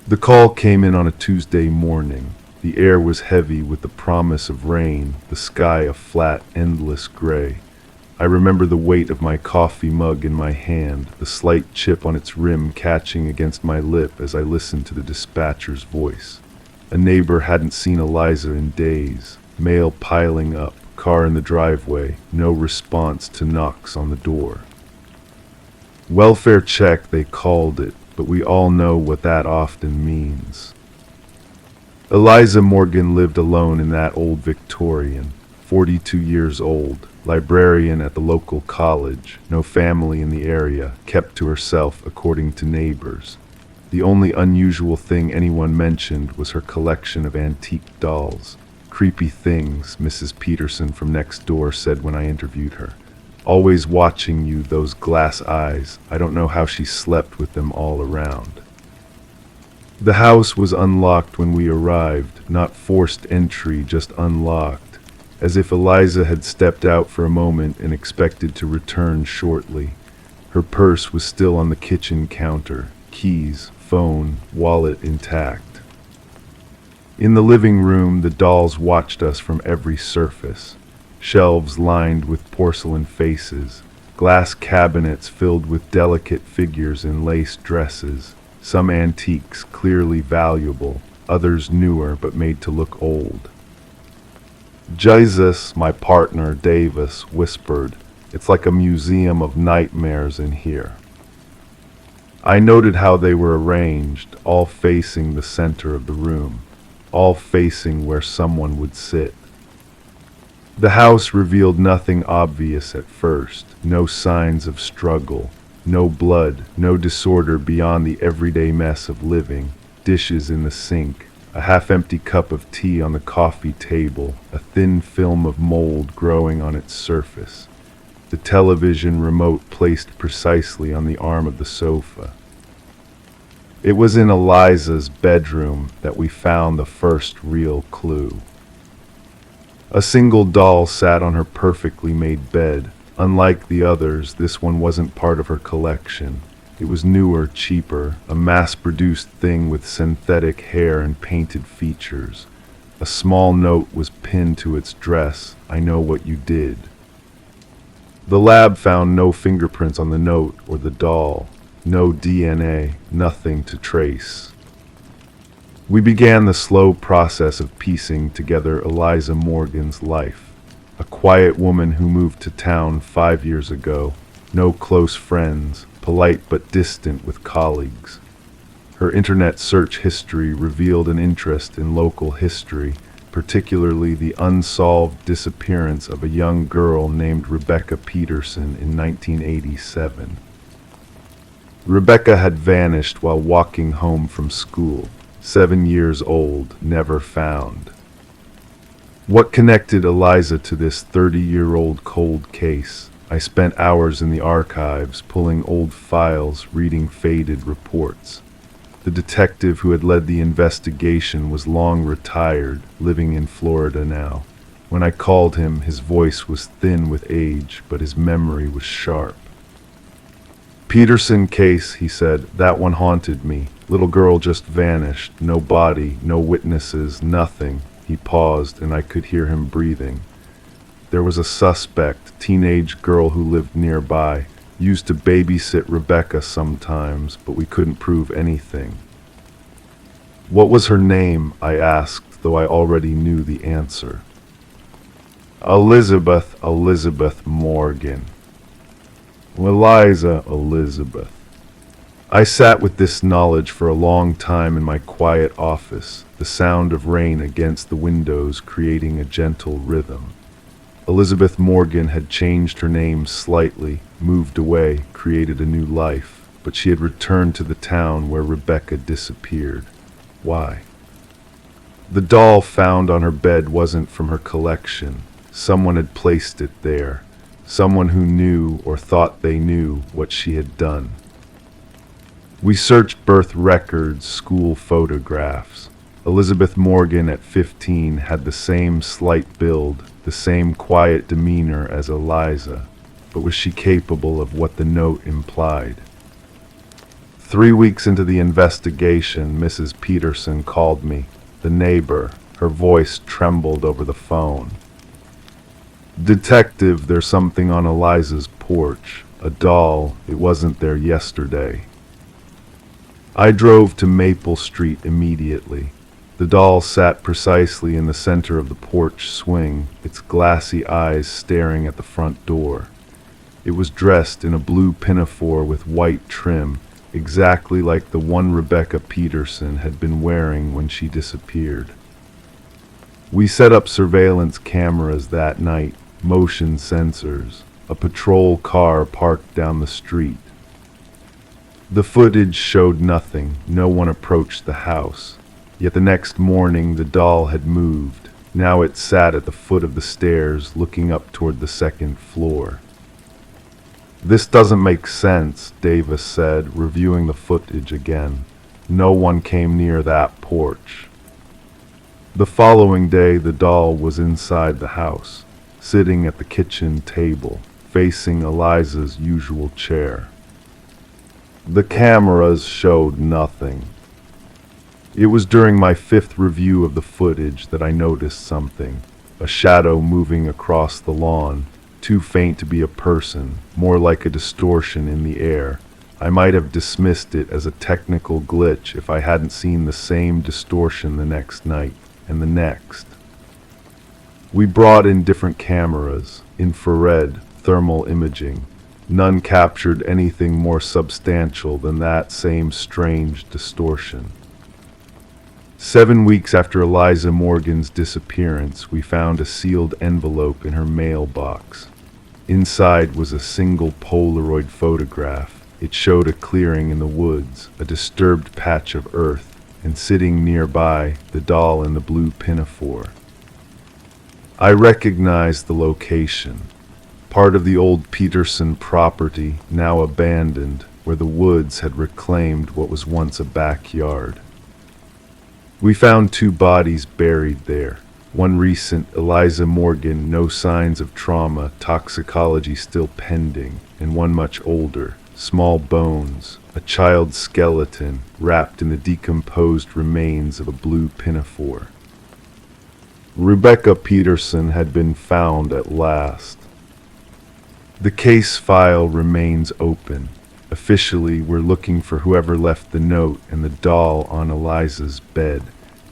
The call came in on a Tuesday morning. The air was heavy with the promise of rain, the sky a flat, endless gray. I remember the weight of my coffee mug in my hand, the slight chip on its rim catching against my lip as I listened to the dispatcher's voice. A neighbor hadn't seen Eliza in days. Mail piling up, car in the driveway, no response to knocks on the door. Welfare check, they called it, but we all know what that often means. Eliza Morgan lived alone in that old Victorian, 42 years old, librarian at the local college, no family in the area, kept to herself according to neighbors. The only unusual thing anyone mentioned was her collection of antique dolls. Creepy things, Mrs. Peterson from next door said when I interviewed her. Always watching you, those glass eyes. I don't know how she slept with them all around. The house was unlocked when we arrived, not forced entry, just unlocked, as if Eliza had stepped out for a moment and expected to return shortly. Her purse was still on the kitchen counter, keys, phone, wallet intact. In the living room, the dolls watched us from every surface. Shelves lined with porcelain faces, glass cabinets filled with delicate figures in lace dresses, some antiques clearly valuable, others newer but made to look old. Jesus, my partner Davis, whispered, "It's like a museum of nightmares in here." I noted how they were arranged, all facing the center of the room, all facing where someone would sit. The house revealed nothing obvious at first, no signs of struggle, no blood, no disorder beyond the everyday mess of living, dishes in the sink, a half-empty cup of tea on the coffee table, a thin film of mold growing on its surface, the television remote placed precisely on the arm of the sofa. It was in Eliza's bedroom that we found the first real clue. A single doll sat on her perfectly made bed. Unlike the others, this one wasn't part of her collection. It was newer, cheaper, a mass-produced thing with synthetic hair and painted features. A small note was pinned to its dress, "I know what you did." The lab found no fingerprints on the note or the doll. No DNA, nothing to trace. We began the slow process of piecing together Eliza Morgan's life. A quiet woman who moved to town 5 years ago, no close friends, polite but distant with colleagues. Her internet search history revealed an interest in local history, particularly the unsolved disappearance of a young girl named Rebecca Peterson in 1987. Rebecca had vanished while walking home from school, 7 years old, never found. What connected Eliza to this 30-year-old cold case? I spent hours in the archives, pulling old files, reading faded reports. The detective who had led the investigation was long retired, living in Florida now. When I called him, his voice was thin with age, but his memory was sharp. "Peterson case," he said, "that one haunted me. Little girl just vanished, no body, no witnesses, nothing." He paused, and I could hear him breathing. There was a suspect, teenage girl who lived nearby, used to babysit Rebecca sometimes, but we couldn't prove anything. "What was her name?" I asked, though I already knew the answer. Elizabeth Morgan." Eliza Elizabeth. I sat with this knowledge for a long time in my quiet office, the sound of rain against the windows creating a gentle rhythm. Elizabeth Morgan had changed her name slightly, moved away, created a new life, but she had returned to the town where Rebecca disappeared. Why? The doll found on her bed wasn't from her collection. Someone had placed it there. Someone who knew or thought they knew what she had done. We searched birth records, school photographs. Elizabeth Morgan at 15 had the same slight build, the same quiet demeanor as Eliza, but was she capable of what the note implied? 3 weeks into the investigation, Mrs. Peterson called me, the neighbor. Her voice trembled over the phone. "Detective, there's something on Eliza's porch. A doll. It wasn't there yesterday." I drove to Maple Street immediately. The doll sat precisely in the center of the porch swing, its glassy eyes staring at the front door. It was dressed in a blue pinafore with white trim, exactly like the one Rebecca Peterson had been wearing when she disappeared. We set up surveillance cameras that night, motion sensors, a patrol car parked down the street. The footage showed nothing. No one approached the house. Yet the next morning the doll had moved. Now it sat at the foot of the stairs, looking up toward the second floor. "This doesn't make sense," Davis said, reviewing the footage again. "No one came near that porch." The following day the doll was inside the house, sitting at the kitchen table, facing Eliza's usual chair. The cameras showed nothing. It was during my 5th review of the footage that I noticed something, a shadow moving across the lawn, too faint to be a person, more like a distortion in the air. I might have dismissed it as a technical glitch if I hadn't seen the same distortion the next night, and the next. We brought in different cameras, infrared, thermal imaging. None captured anything more substantial than that same strange distortion. 7 weeks after Eliza Morgan's disappearance, we found a sealed envelope in her mailbox. Inside was a single Polaroid photograph. It showed a clearing in the woods, a disturbed patch of earth, and sitting nearby, the doll in the blue pinafore. I recognized the location. Part of the old Peterson property, now abandoned, where the woods had reclaimed what was once a backyard. We found 2 bodies buried there. One recent, Eliza Morgan, no signs of trauma, toxicology still pending, and one much older, small bones, a child's skeleton wrapped in the decomposed remains of a blue pinafore. Rebecca Peterson had been found at last. The case file remains open. Officially, we're looking for whoever left the note and the doll on Eliza's bed,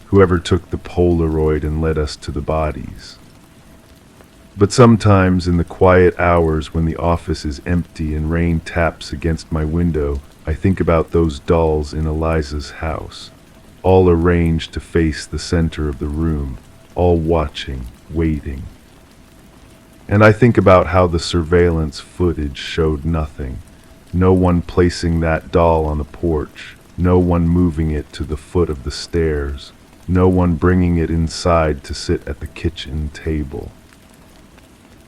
whoever took the Polaroid and led us to the bodies. But sometimes in the quiet hours when the office is empty and rain taps against my window, I think about those dolls in Eliza's house, all arranged to face the center of the room, all watching, waiting. And I think about how the surveillance footage showed nothing. No one placing that doll on the porch, no one moving it to the foot of the stairs, no one bringing it inside to sit at the kitchen table.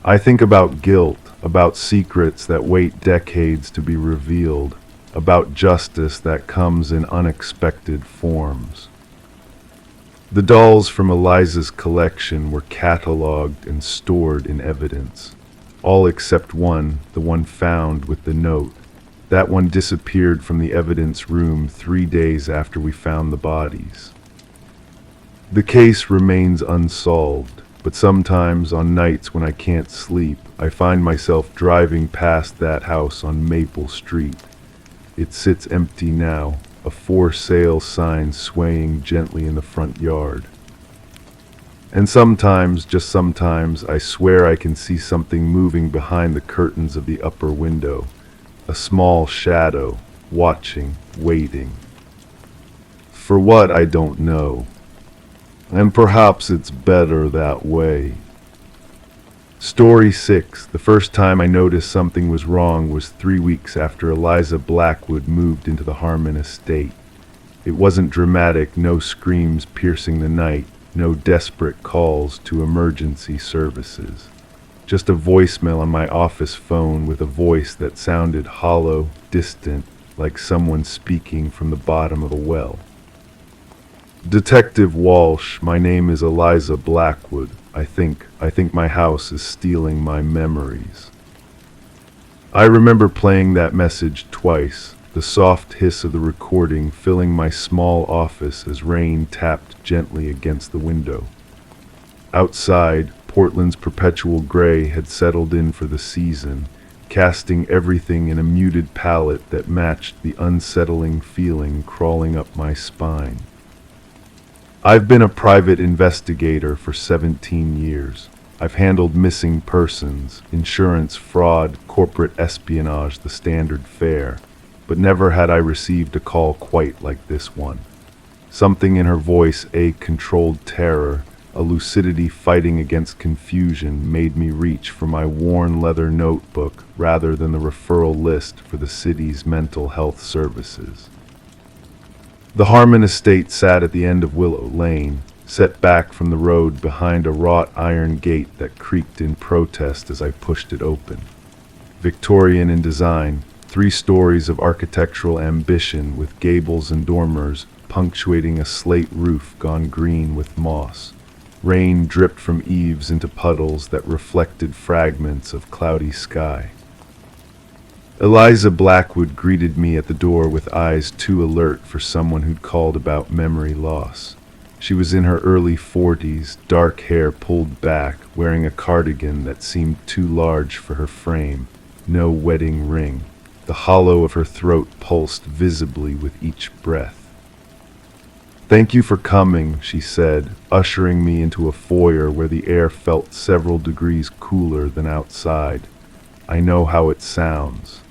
I think about guilt, about secrets that wait decades to be revealed, about justice that comes in unexpected forms. The dolls from Eliza's collection were catalogued and stored in evidence. All except one, the one found with the note. That one disappeared from the evidence room 3 days after we found the bodies. The case remains unsolved, but sometimes on nights when I can't sleep, I find myself driving past that house on Maple Street. It sits empty now, a for sale sign swaying gently in the front yard. And sometimes, just sometimes, I swear I can see something moving behind the curtains of the upper window, a small shadow, watching, waiting. For what, I don't know. And perhaps it's better that way. Story 6. The first time I noticed something was wrong was 3 weeks after Eliza Blackwood moved into the Harmon estate. It wasn't dramatic, no screams piercing the night, no desperate calls to emergency services. Just a voicemail on my office phone with a voice that sounded hollow, distant, like someone speaking from the bottom of a well. Detective Walsh, my name is Eliza Blackwood. I think my house is stealing my memories. I remember playing that message twice, the soft hiss of the recording filling my small office as rain tapped gently against the window. Outside, Portland's perpetual gray had settled in for the season, casting everything in a muted palette that matched the unsettling feeling crawling up my spine. I've been a private investigator for 17 years. I've handled missing persons, insurance fraud, corporate espionage, the standard fare, but never had I received a call quite like this one. Something in her voice, a controlled terror, a lucidity fighting against confusion, made me reach for my worn leather notebook rather than the referral list for the city's mental health services. The Harmon estate sat at the end of Willow Lane, set back from the road behind a wrought iron gate that creaked in protest as I pushed it open. Victorian in design, 3 stories of architectural ambition with gables and dormers punctuating a slate roof gone green with moss. Rain dripped from eaves into puddles that reflected fragments of cloudy sky. Eliza Blackwood greeted me at the door with eyes too alert for someone who'd called about memory loss. She was in her early 40s, dark hair pulled back, wearing a cardigan that seemed too large for her frame, no wedding ring. The hollow of her throat pulsed visibly with each breath. "Thank you for coming," she said, ushering me into a foyer where the air felt several degrees cooler than outside. "I know how it sounds."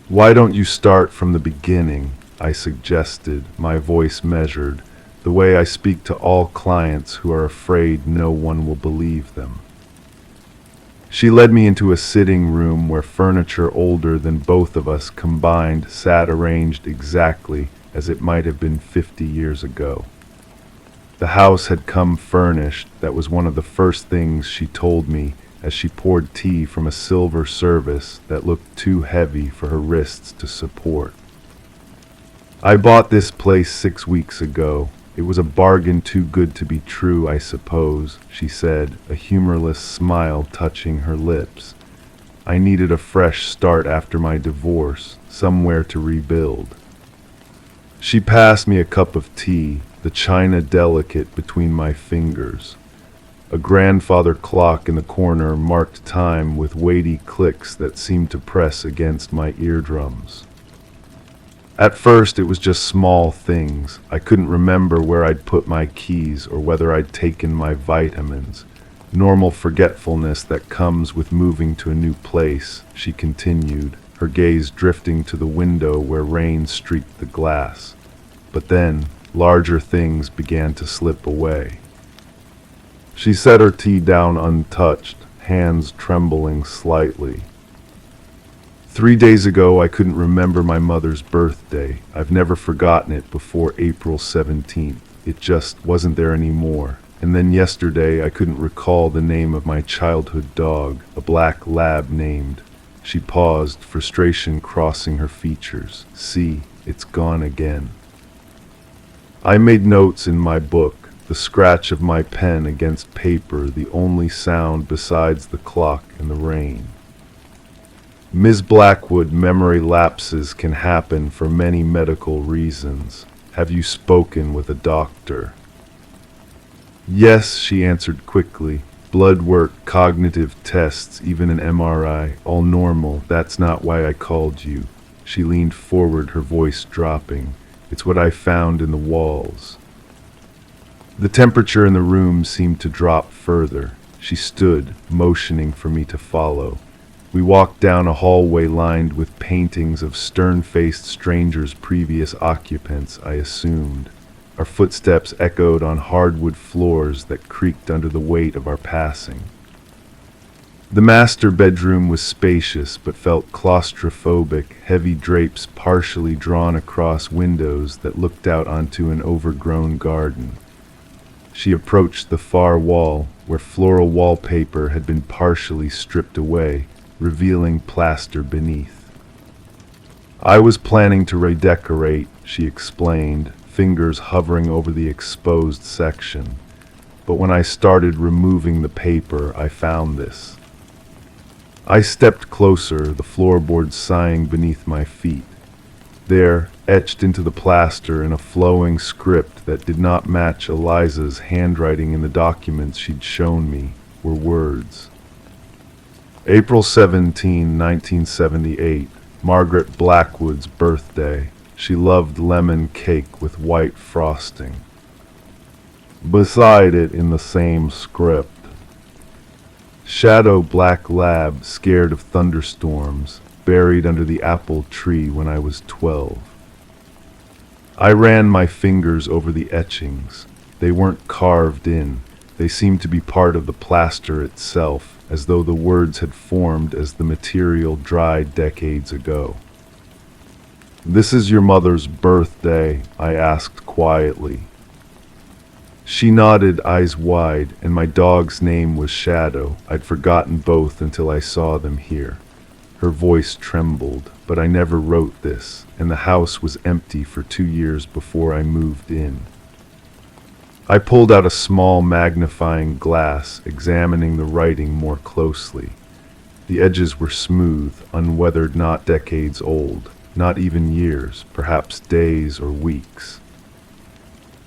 "Why don't you start from the beginning?" I suggested, my voice measured, the way I speak to all clients who are afraid no one will believe them. She led me into a sitting room where furniture older than both of us combined sat arranged exactly as it might have been 50 years ago. The house had come furnished. That was one of the first things she told me as she poured tea from a silver service that looked too heavy for her wrists to support. "I bought this place 6 weeks ago. It was a bargain too good to be true, I suppose," she said, a humorless smile touching her lips. "I needed a fresh start after my divorce, somewhere to rebuild." She passed me a cup of tea, the china delicate between my fingers. A grandfather clock in the corner marked time with weighty clicks that seemed to press against my eardrums. At first it was just small things. I couldn't remember where I'd put my keys or whether I'd taken my vitamins. Normal forgetfulness that comes with moving to a new place, she continued, her gaze drifting to the window where rain streaked the glass. But then, larger things began to slip away. She set her tea down untouched, hands trembling slightly. 3 days ago, I couldn't remember my mother's birthday. I've never forgotten it before April 17th. It just wasn't there anymore. And then yesterday, I couldn't recall the name of my childhood dog, a black lab named. She paused, frustration crossing her features. "See, it's gone again." I made notes in my book. The scratch of my pen against paper, the only sound besides the clock and the rain. "Ms. Blackwood, memory lapses can happen for many medical reasons. Have you spoken with a doctor?" "Yes," she answered quickly. "Blood work, cognitive tests, even an MRI, all normal. That's not why I called you." She leaned forward, her voice dropping. "It's what I found in the walls." The temperature in the room seemed to drop further. She stood, motioning for me to follow. We walked down a hallway lined with paintings of stern-faced strangers, previous occupants, I assumed. Our footsteps echoed on hardwood floors that creaked under the weight of our passing. The master bedroom was spacious but felt claustrophobic, heavy drapes partially drawn across windows that looked out onto an overgrown garden. She approached the far wall, where floral wallpaper had been partially stripped away, revealing plaster beneath. "I was planning to redecorate," she explained, fingers hovering over the exposed section. "But when I started removing the paper, I found this." I stepped closer, the floorboards sighing beneath my feet. There, etched into the plaster in a flowing script that did not match Eliza's handwriting in the documents she'd shown me, were words. April 17, 1978, Margaret Blackwood's birthday. She loved lemon cake with white frosting. Beside it, in the same script, "Shadow black lab scared of thunderstorms, buried under the apple tree when I was 12. I ran my fingers over the etchings. They weren't carved in. They seemed to be part of the plaster itself, as though the words had formed as the material dried decades ago. "This is your mother's birthday?" I asked quietly. She nodded, eyes wide, and my dog's name was Shadow. I'd forgotten both until I saw them here. Her voice trembled, but I never wrote this, and the house was empty for 2 years before I moved in. I pulled out a small magnifying glass, examining the writing more closely. The edges were smooth, unweathered, not decades old, not even years, perhaps days or weeks.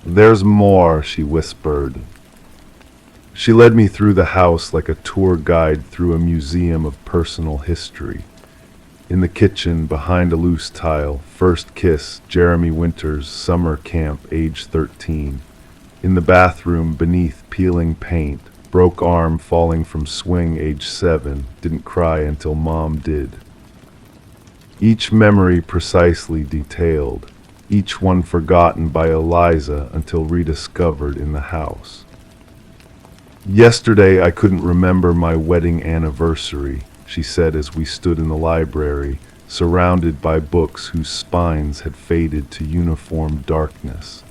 "There's more," she whispered. She led me through the house like a tour guide through a museum of personal history. In the kitchen, behind a loose tile, first kiss, Jeremy Winters, summer camp, age 13. In the bathroom, beneath peeling paint, broke arm falling from swing, age 7, didn't cry until mom did. Each memory precisely detailed, each one forgotten by Eliza until rediscovered in the house. "Yesterday I couldn't remember my wedding anniversary," she said as we stood in the library, surrounded by books whose spines had faded to uniform darkness.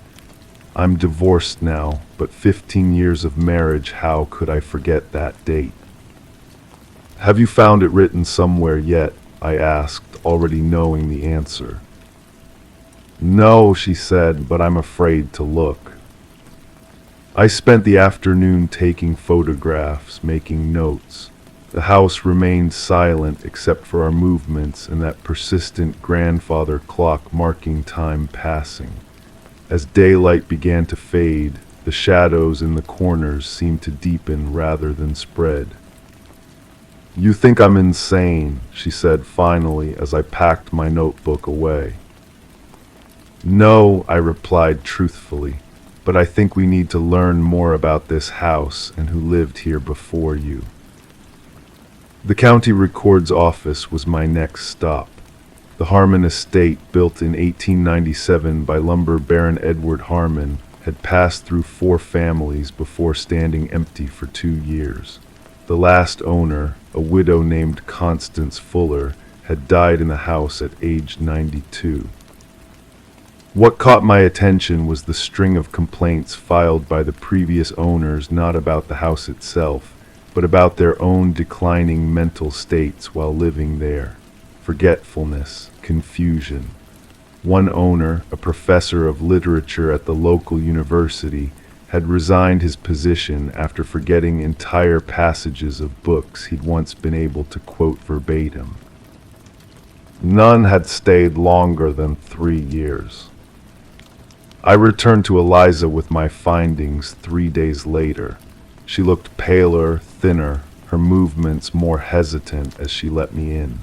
"I'm divorced now, but 15 years of marriage, how could I forget that date?" "Have you found it written somewhere yet?" I asked, already knowing the answer. "No," she said, "but I'm afraid to look." I spent the afternoon taking photographs, making notes. The house remained silent except for our movements and that persistent grandfather clock marking time passing. As daylight began to fade, the shadows in the corners seemed to deepen rather than spread. "You think I'm insane," she said finally as I packed my notebook away. "No," I replied truthfully, "but I think we need to learn more about this house and who lived here before you." The county records office was my next stop. The Harmon estate, built in 1897 by lumber baron Edward Harmon, had passed through 4 families before standing empty for 2 years. The last owner, a widow named Constance Fuller, had died in the house at age 92. What caught my attention was the string of complaints filed by the previous owners, not about the house itself, but about their own declining mental states while living there. Forgetfulness, confusion. One owner, a professor of literature at the local university, had resigned his position after forgetting entire passages of books he'd once been able to quote verbatim. None had stayed longer than 3 years. I returned to Eliza with my findings 3 days later. She looked paler, thinner, her movements more hesitant as she let me in.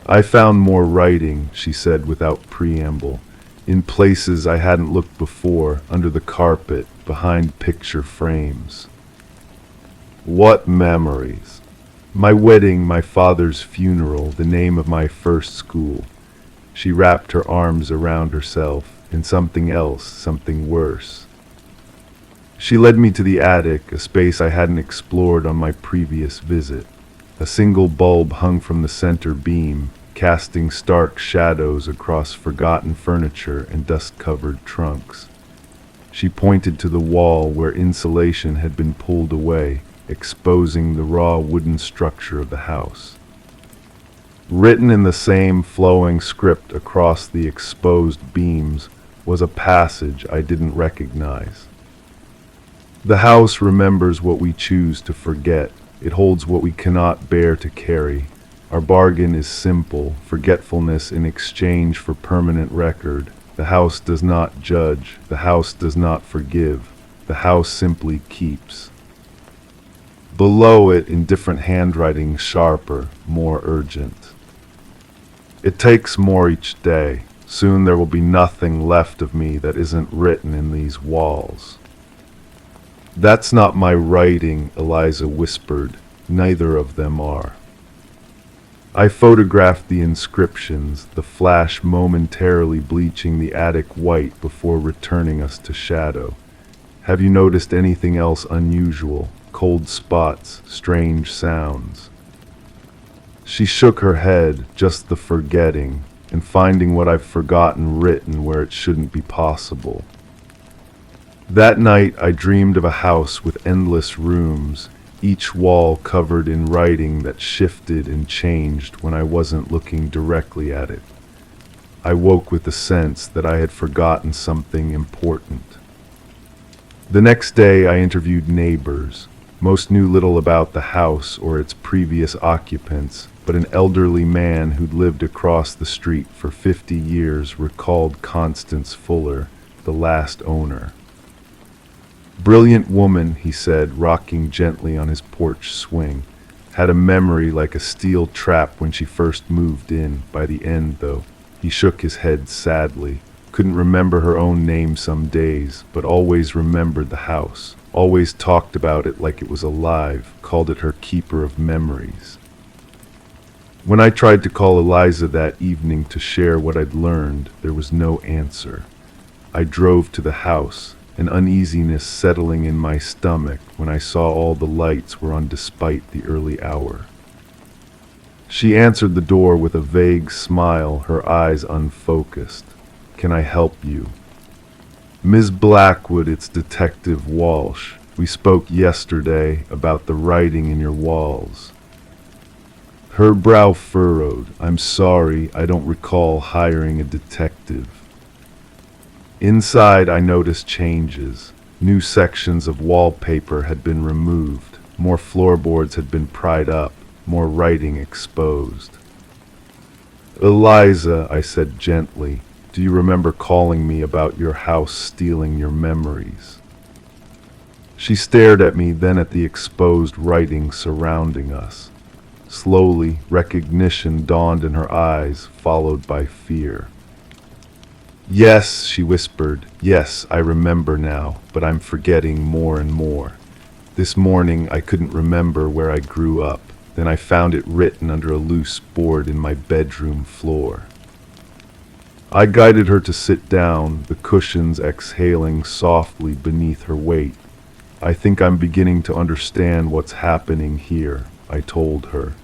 "I found more writing," she said without preamble, "in places I hadn't looked before, under the carpet, behind picture frames." "What memories?" "My wedding, my father's funeral, the name of my first school." She wrapped her arms around herself, and something else, something worse. She led me to the attic, a space I hadn't explored on my previous visit. A single bulb hung from the center beam, casting stark shadows across forgotten furniture and dust-covered trunks. She pointed to the wall where insulation had been pulled away, exposing the raw wooden structure of the house. Written in the same flowing script across the exposed beams was a passage I didn't recognize. The house remembers what we choose to forget. It holds what we cannot bear to carry. Our bargain is simple, forgetfulness in exchange for permanent record. The house does not judge. The house does not forgive. The house simply keeps. Below it, in different handwriting, sharper, more urgent. It takes more each day. Soon there will be nothing left of me that isn't written in these walls. That's not my writing, Eliza whispered. Neither of them are. I photographed the inscriptions, the flash momentarily bleaching the attic white before returning us to shadow. Have you noticed anything else unusual? Cold spots, strange sounds? She shook her head, just the forgetting, and finding what I've forgotten written where it shouldn't be possible. That night I dreamed of a house with endless rooms, each wall covered in writing that shifted and changed when I wasn't looking directly at it. I woke with the sense that I had forgotten something important. The next day I interviewed neighbors. Most knew little about the house or its previous occupants, but an elderly man who'd lived across the street for 50 years recalled Constance Fuller, the last owner. Brilliant woman, he said, rocking gently on his porch swing. Had a memory like a steel trap when she first moved in. By the end, though, he shook his head sadly. Couldn't remember her own name some days, but always remembered the house. Always talked about it like it was alive, called it her keeper of memories. When I tried to call Eliza that evening to share what I'd learned, there was no answer. I drove to the house, an uneasiness settling in my stomach when I saw all the lights were on despite the early hour. She answered the door with a vague smile, her eyes unfocused. "Can I help you?" "Ms. Blackwood, it's Detective Walsh. We spoke yesterday about the writing in your walls." Her brow furrowed. "I'm sorry, I don't recall hiring a detective." Inside, I noticed changes. New sections of wallpaper had been removed. More floorboards had been pried up. More writing exposed. "Eliza," I said gently, "do you remember calling me about your house stealing your memories?" She stared at me, then at the exposed writing surrounding us. Slowly, recognition dawned in her eyes, followed by fear. "Yes," she whispered, "yes, I remember now, but I'm forgetting more and more. This morning I couldn't remember where I grew up. Then I found it written under a loose board in my bedroom floor." I guided her to sit down, the cushions exhaling softly beneath her weight. "I think I'm beginning to understand what's happening here," I told her.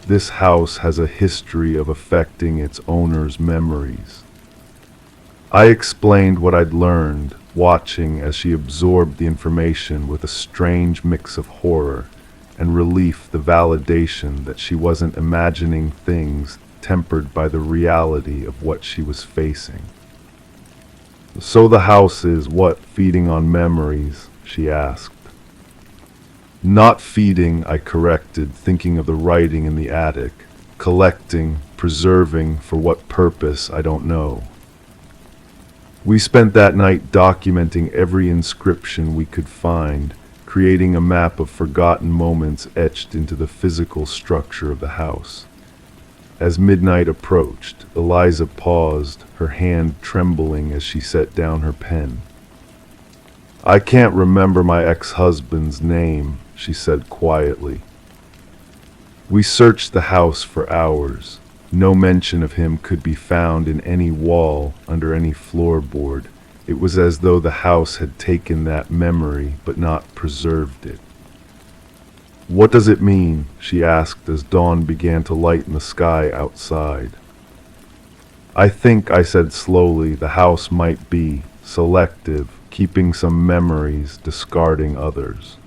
"This house has a history of affecting its owner's memories." I explained what I'd learned, watching as she absorbed the information with a strange mix of horror and relief, the validation that she wasn't imagining things, tempered by the reality of what she was facing. "So the house is, what, feeding on memories?" she asked. "Not feeding," I corrected, thinking of the writing in the attic. "Collecting, preserving, for what purpose, I don't know." We spent that night documenting every inscription we could find, creating a map of forgotten moments etched into the physical structure of the house. As midnight approached, Eliza paused, her hand trembling as she set down her pen. "I can't remember my ex-husband's name," she said quietly. We searched the house for hours. No mention of him could be found in any wall, under any floorboard. It was as though the house had taken that memory but not preserved it. "What does it mean?" she asked as dawn began to lighten the sky outside. "I think," I said slowly, "the house might be selective, keeping some memories, discarding others."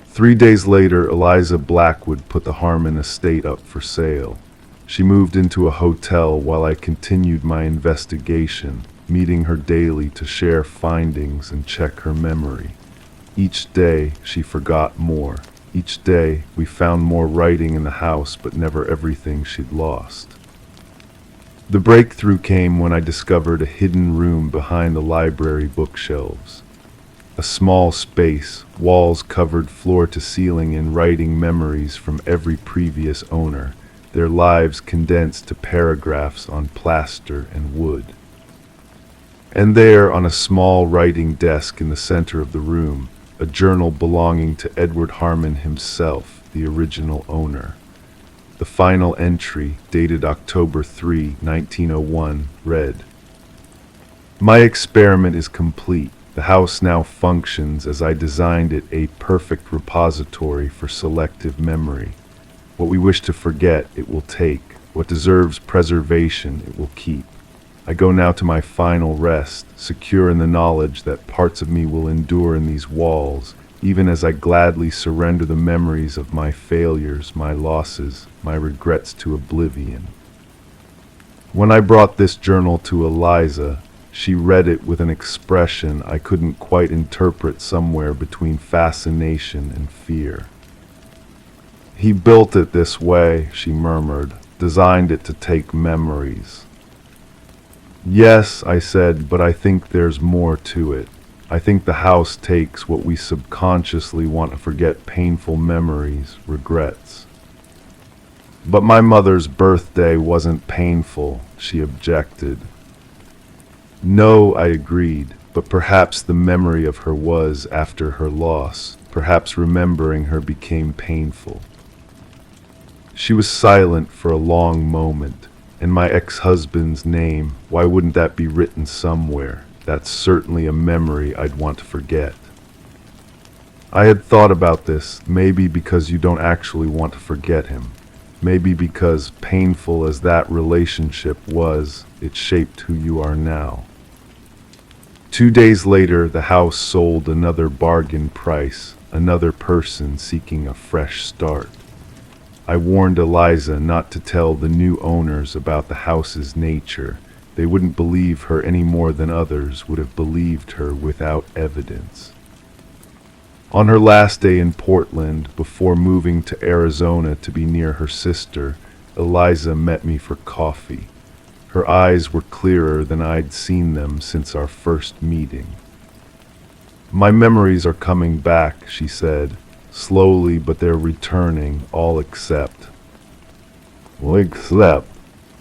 3 days later, Eliza Blackwood put the Harmon estate up for sale. She moved into a hotel while I continued my investigation, meeting her daily to share findings and check her memory. Each day, she forgot more. Each day, we found more writing in the house, but never everything she'd lost. The breakthrough came when I discovered a hidden room behind the library bookshelves. A small space, walls covered floor to ceiling in writing memories from every previous owner, their lives condensed to paragraphs on plaster and wood. And there, on a small writing desk in the center of the room, a journal belonging to Edward Harmon himself, the original owner. The final entry, dated October 3, 1901, read, "My experiment is complete. The house now functions as I designed it, a perfect repository for selective memory. What we wish to forget, it will take. What deserves preservation, it will keep. I go now to my final rest, secure in the knowledge that parts of me will endure in these walls, even as I gladly surrender the memories of my failures, my losses, my regrets to oblivion." When I brought this journal to Eliza, she read it with an expression I couldn't quite interpret, somewhere between fascination and fear. "He built it this way," she murmured, "designed it to take memories." "Yes," I said, "but I think there's more to it. I think the house takes what we subconsciously want to forget, painful memories, regrets." "But my mother's birthday wasn't painful," she objected. "No," I agreed, "but perhaps the memory of her was after her loss. Perhaps remembering her became painful." She was silent for a long moment. "And my ex-husband's name, why wouldn't that be written somewhere? That's certainly a memory I'd want to forget." I had thought about this, maybe because you don't actually want to forget him. Maybe because, painful as that relationship was, it shaped who you are now. 2 days later, the house sold, another bargain price, another person seeking a fresh start. I warned Eliza not to tell the new owners about the house's nature. They wouldn't believe her any more than others would have believed her without evidence. On her last day in Portland, before moving to Arizona to be near her sister, Eliza met me for coffee. Her eyes were clearer than I'd seen them since our first meeting. "My memories are coming back," she said. "Slowly, but they're returning, all except." "Well, except?"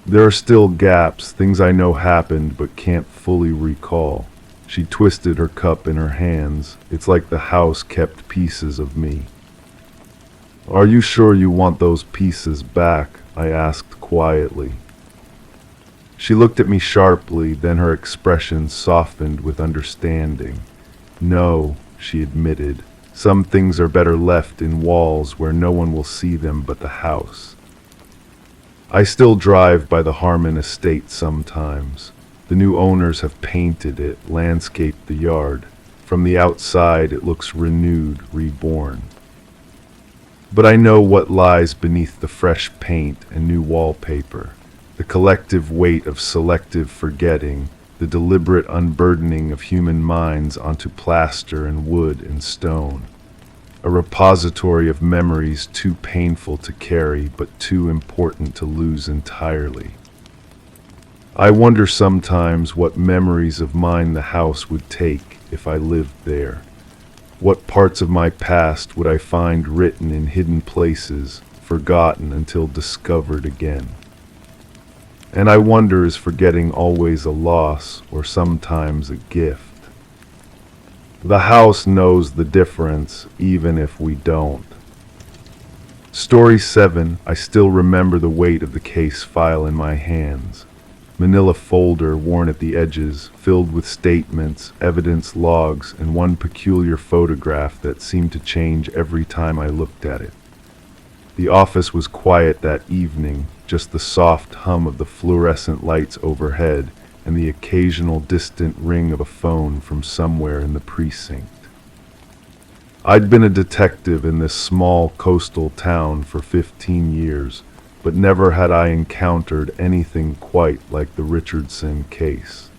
"There are still gaps, things I know happened but can't fully recall." She twisted her cup in her hands. "It's like the house kept pieces of me." "Are you sure you want those pieces back?" I asked quietly. She looked at me sharply, then her expression softened with understanding. "No," she admitted. "Some things are better left in walls where no one will see them but the house." I still drive by the Harmon estate sometimes. The new owners have painted it, landscaped the yard. From the outside it looks renewed, reborn. But I know what lies beneath the fresh paint and new wallpaper. The collective weight of selective forgetting, the deliberate unburdening of human minds onto plaster and wood and stone. A repository of memories too painful to carry, but too important to lose entirely. I wonder sometimes what memories of mine the house would take if I lived there. What parts of my past would I find written in hidden places, forgotten until discovered again? And I wonder, is forgetting always a loss or sometimes a gift? The house knows the difference, even if we don't. Story 7. I still remember the weight of the case file in my hands. manila folder worn at the edges, filled with statements, evidence logs, and one peculiar photograph that seemed to change every time I looked at it. The office was quiet that evening, just the soft hum of the fluorescent lights overhead and the occasional distant ring of a phone from somewhere in the precinct. I'd been a detective in this small coastal town for 15 years, but never had I encountered anything quite like the Richardson case.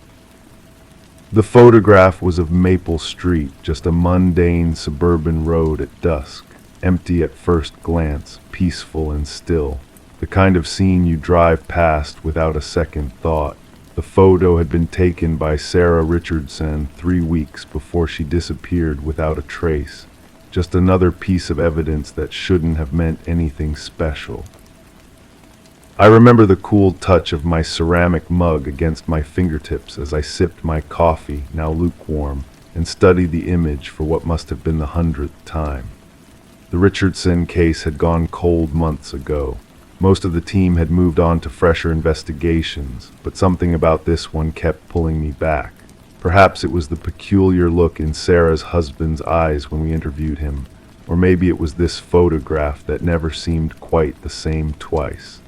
The photograph was of Maple Street, just a mundane suburban road at dusk, empty at first glance, peaceful and still, the kind of scene you drive past without a second thought. The photo had been taken by Sarah Richardson 3 weeks before she disappeared without a trace, just another piece of evidence that shouldn't have meant anything special. I remember the cool touch of my ceramic mug against my fingertips as I sipped my coffee, now lukewarm, and studied the image for what must have been the 100th time. The Richardson case had gone cold months ago. Most of the team had moved on to fresher investigations, but something about this one kept pulling me back. Perhaps it was the peculiar look in Sarah's husband's eyes when we interviewed him, or maybe it was this photograph that never seemed quite the same twice.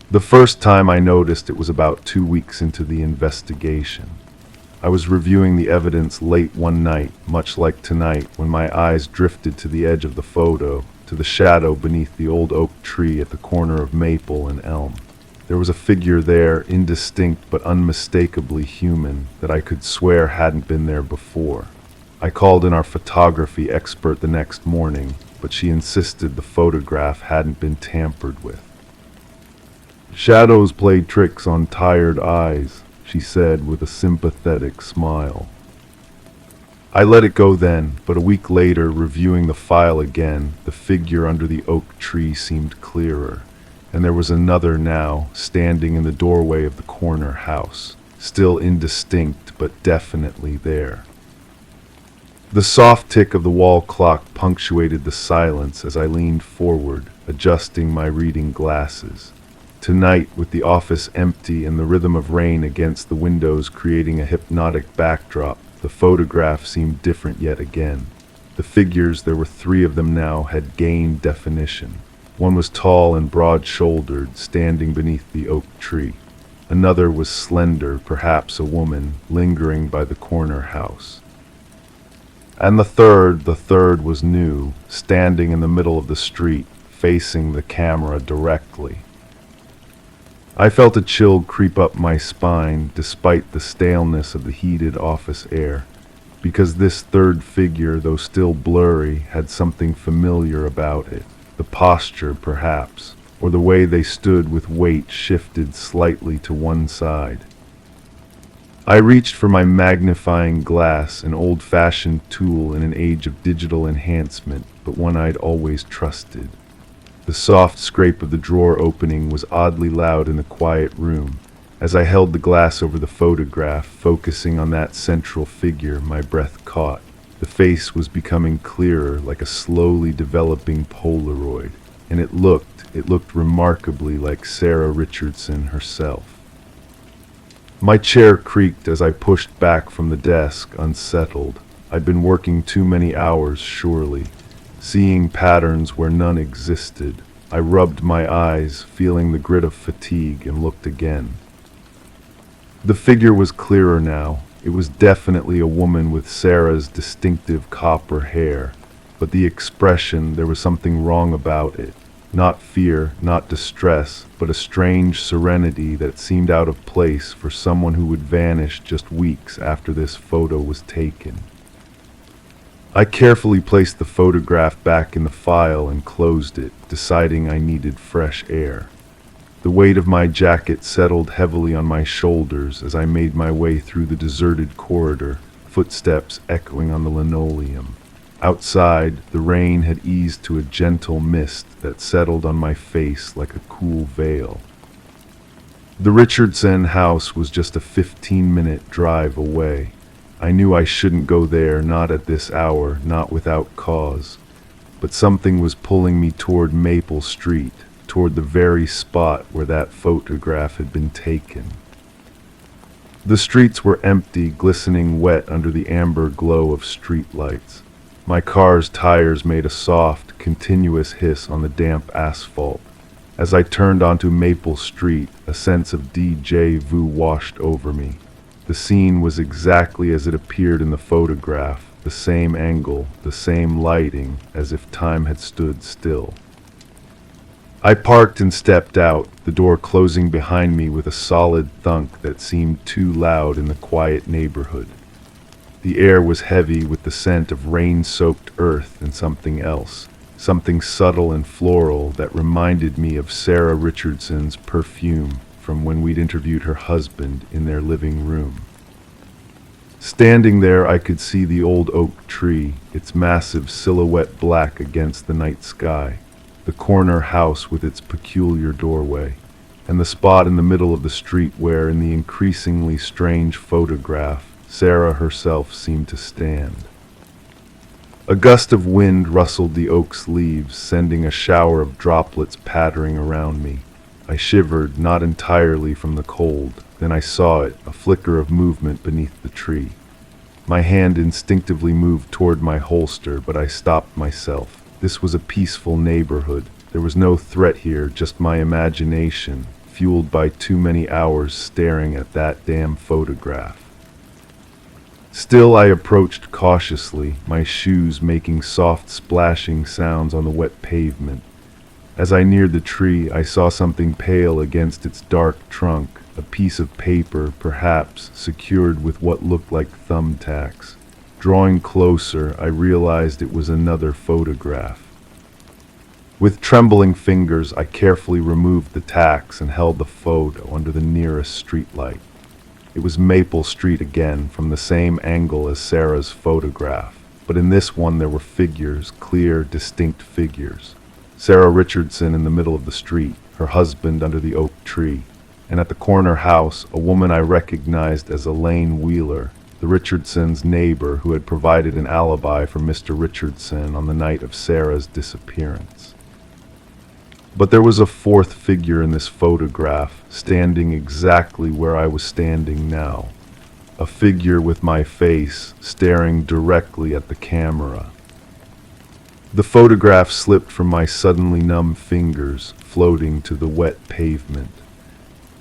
The first time I noticed it was about 2 weeks into the investigation. I was reviewing the evidence late one night, much like tonight, when my eyes drifted to the edge of the photo, to the shadow beneath the old oak tree at the corner of Maple and Elm. There was a figure there, indistinct but unmistakably human, that I could swear hadn't been there before. I called in our photography expert the next morning, but she insisted the photograph hadn't been tampered with. "Shadows play tricks on tired eyes," she said with a sympathetic smile. I let it go then, but a week later, reviewing the file again, the figure under the oak tree seemed clearer, and there was another now, standing in the doorway of the corner house, still indistinct but definitely there. The soft tick of the wall clock punctuated the silence as I leaned forward, adjusting my reading glasses. Tonight, with the office empty and the rhythm of rain against the windows creating a hypnotic backdrop, the photograph seemed different yet again. The figures, there were 3 of them now, had gained definition. One was tall and broad-shouldered, standing beneath the oak tree. Another was slender, perhaps a woman, lingering by the corner house. And the third was new, standing in the middle of the street, facing the camera directly. I felt a chill creep up my spine, despite the staleness of the heated office air, because this third figure, though still blurry, had something familiar about it. The posture, perhaps, or the way they stood with weight shifted slightly to one side. I reached for my magnifying glass, an old-fashioned tool in an age of digital enhancement, but one I'd always trusted. The soft scrape of the drawer opening was oddly loud in the quiet room. As I held the glass over the photograph, focusing on that central figure, my breath caught. The face was becoming clearer, like a slowly developing Polaroid, and it looked remarkably like Sarah Richardson herself. My chair creaked as I pushed back from the desk, unsettled. I'd been working too many hours, surely, seeing patterns where none existed. I rubbed my eyes, feeling the grit of fatigue, and looked again. The figure was clearer now. It was definitely a woman with Sarah's distinctive copper hair, but the expression, there was something wrong about it. Not fear, not distress, but a strange serenity that seemed out of place for someone who would vanish just weeks after this photo was taken. I carefully placed the photograph back in the file and closed it, deciding I needed fresh air. The weight of my jacket settled heavily on my shoulders as I made my way through the deserted corridor, footsteps echoing on the linoleum. Outside, the rain had eased to a gentle mist that settled on my face like a cool veil. The Richardson house was just a 15-minute drive away. I knew I shouldn't go there, not at this hour, not without cause. But something was pulling me toward Maple Street, toward the very spot where that photograph had been taken. The streets were empty, glistening wet under the amber glow of streetlights. My car's tires made a soft, continuous hiss on the damp asphalt. As I turned onto Maple Street, a sense of déjà vu washed over me. The scene was exactly as it appeared in the photograph, the same angle, the same lighting, as if time had stood still. I parked and stepped out, the door closing behind me with a solid thunk that seemed too loud in the quiet neighborhood. The air was heavy with the scent of rain-soaked earth and something else, something subtle and floral that reminded me of Sarah Richardson's perfume from when we'd interviewed her husband in their living room. Standing there, I could see the old oak tree, its massive silhouette black against the night sky, the corner house with its peculiar doorway, and the spot in the middle of the street where, in the increasingly strange photograph, Sarah herself seemed to stand. A gust of wind rustled the oak's leaves, sending a shower of droplets pattering around me. I shivered, not entirely from the cold. Then I saw it, a flicker of movement beneath the tree. My hand instinctively moved toward my holster, but I stopped myself. This was a peaceful neighborhood. There was no threat here, just my imagination, fueled by too many hours staring at that damn photograph. Still, I approached cautiously, my shoes making soft splashing sounds on the wet pavement. As I neared the tree, I saw something pale against its dark trunk, a piece of paper, perhaps, secured with what looked like thumbtacks. Drawing closer, I realized it was another photograph. With trembling fingers, I carefully removed the tacks and held the photo under the nearest streetlight. It was Maple Street again, from the same angle as Sarah's photograph, but in this one there were figures, clear, distinct figures. Sarah Richardson in the middle of the street, her husband under the oak tree, and at the corner house, a woman I recognized as Elaine Wheeler, the Richardsons' neighbor who had provided an alibi for Mr. Richardson on the night of Sarah's disappearance. But there was a fourth figure in this photograph, standing exactly where I was standing now. A figure with my face staring directly at the camera. The photograph slipped from my suddenly numb fingers, floating to the wet pavement.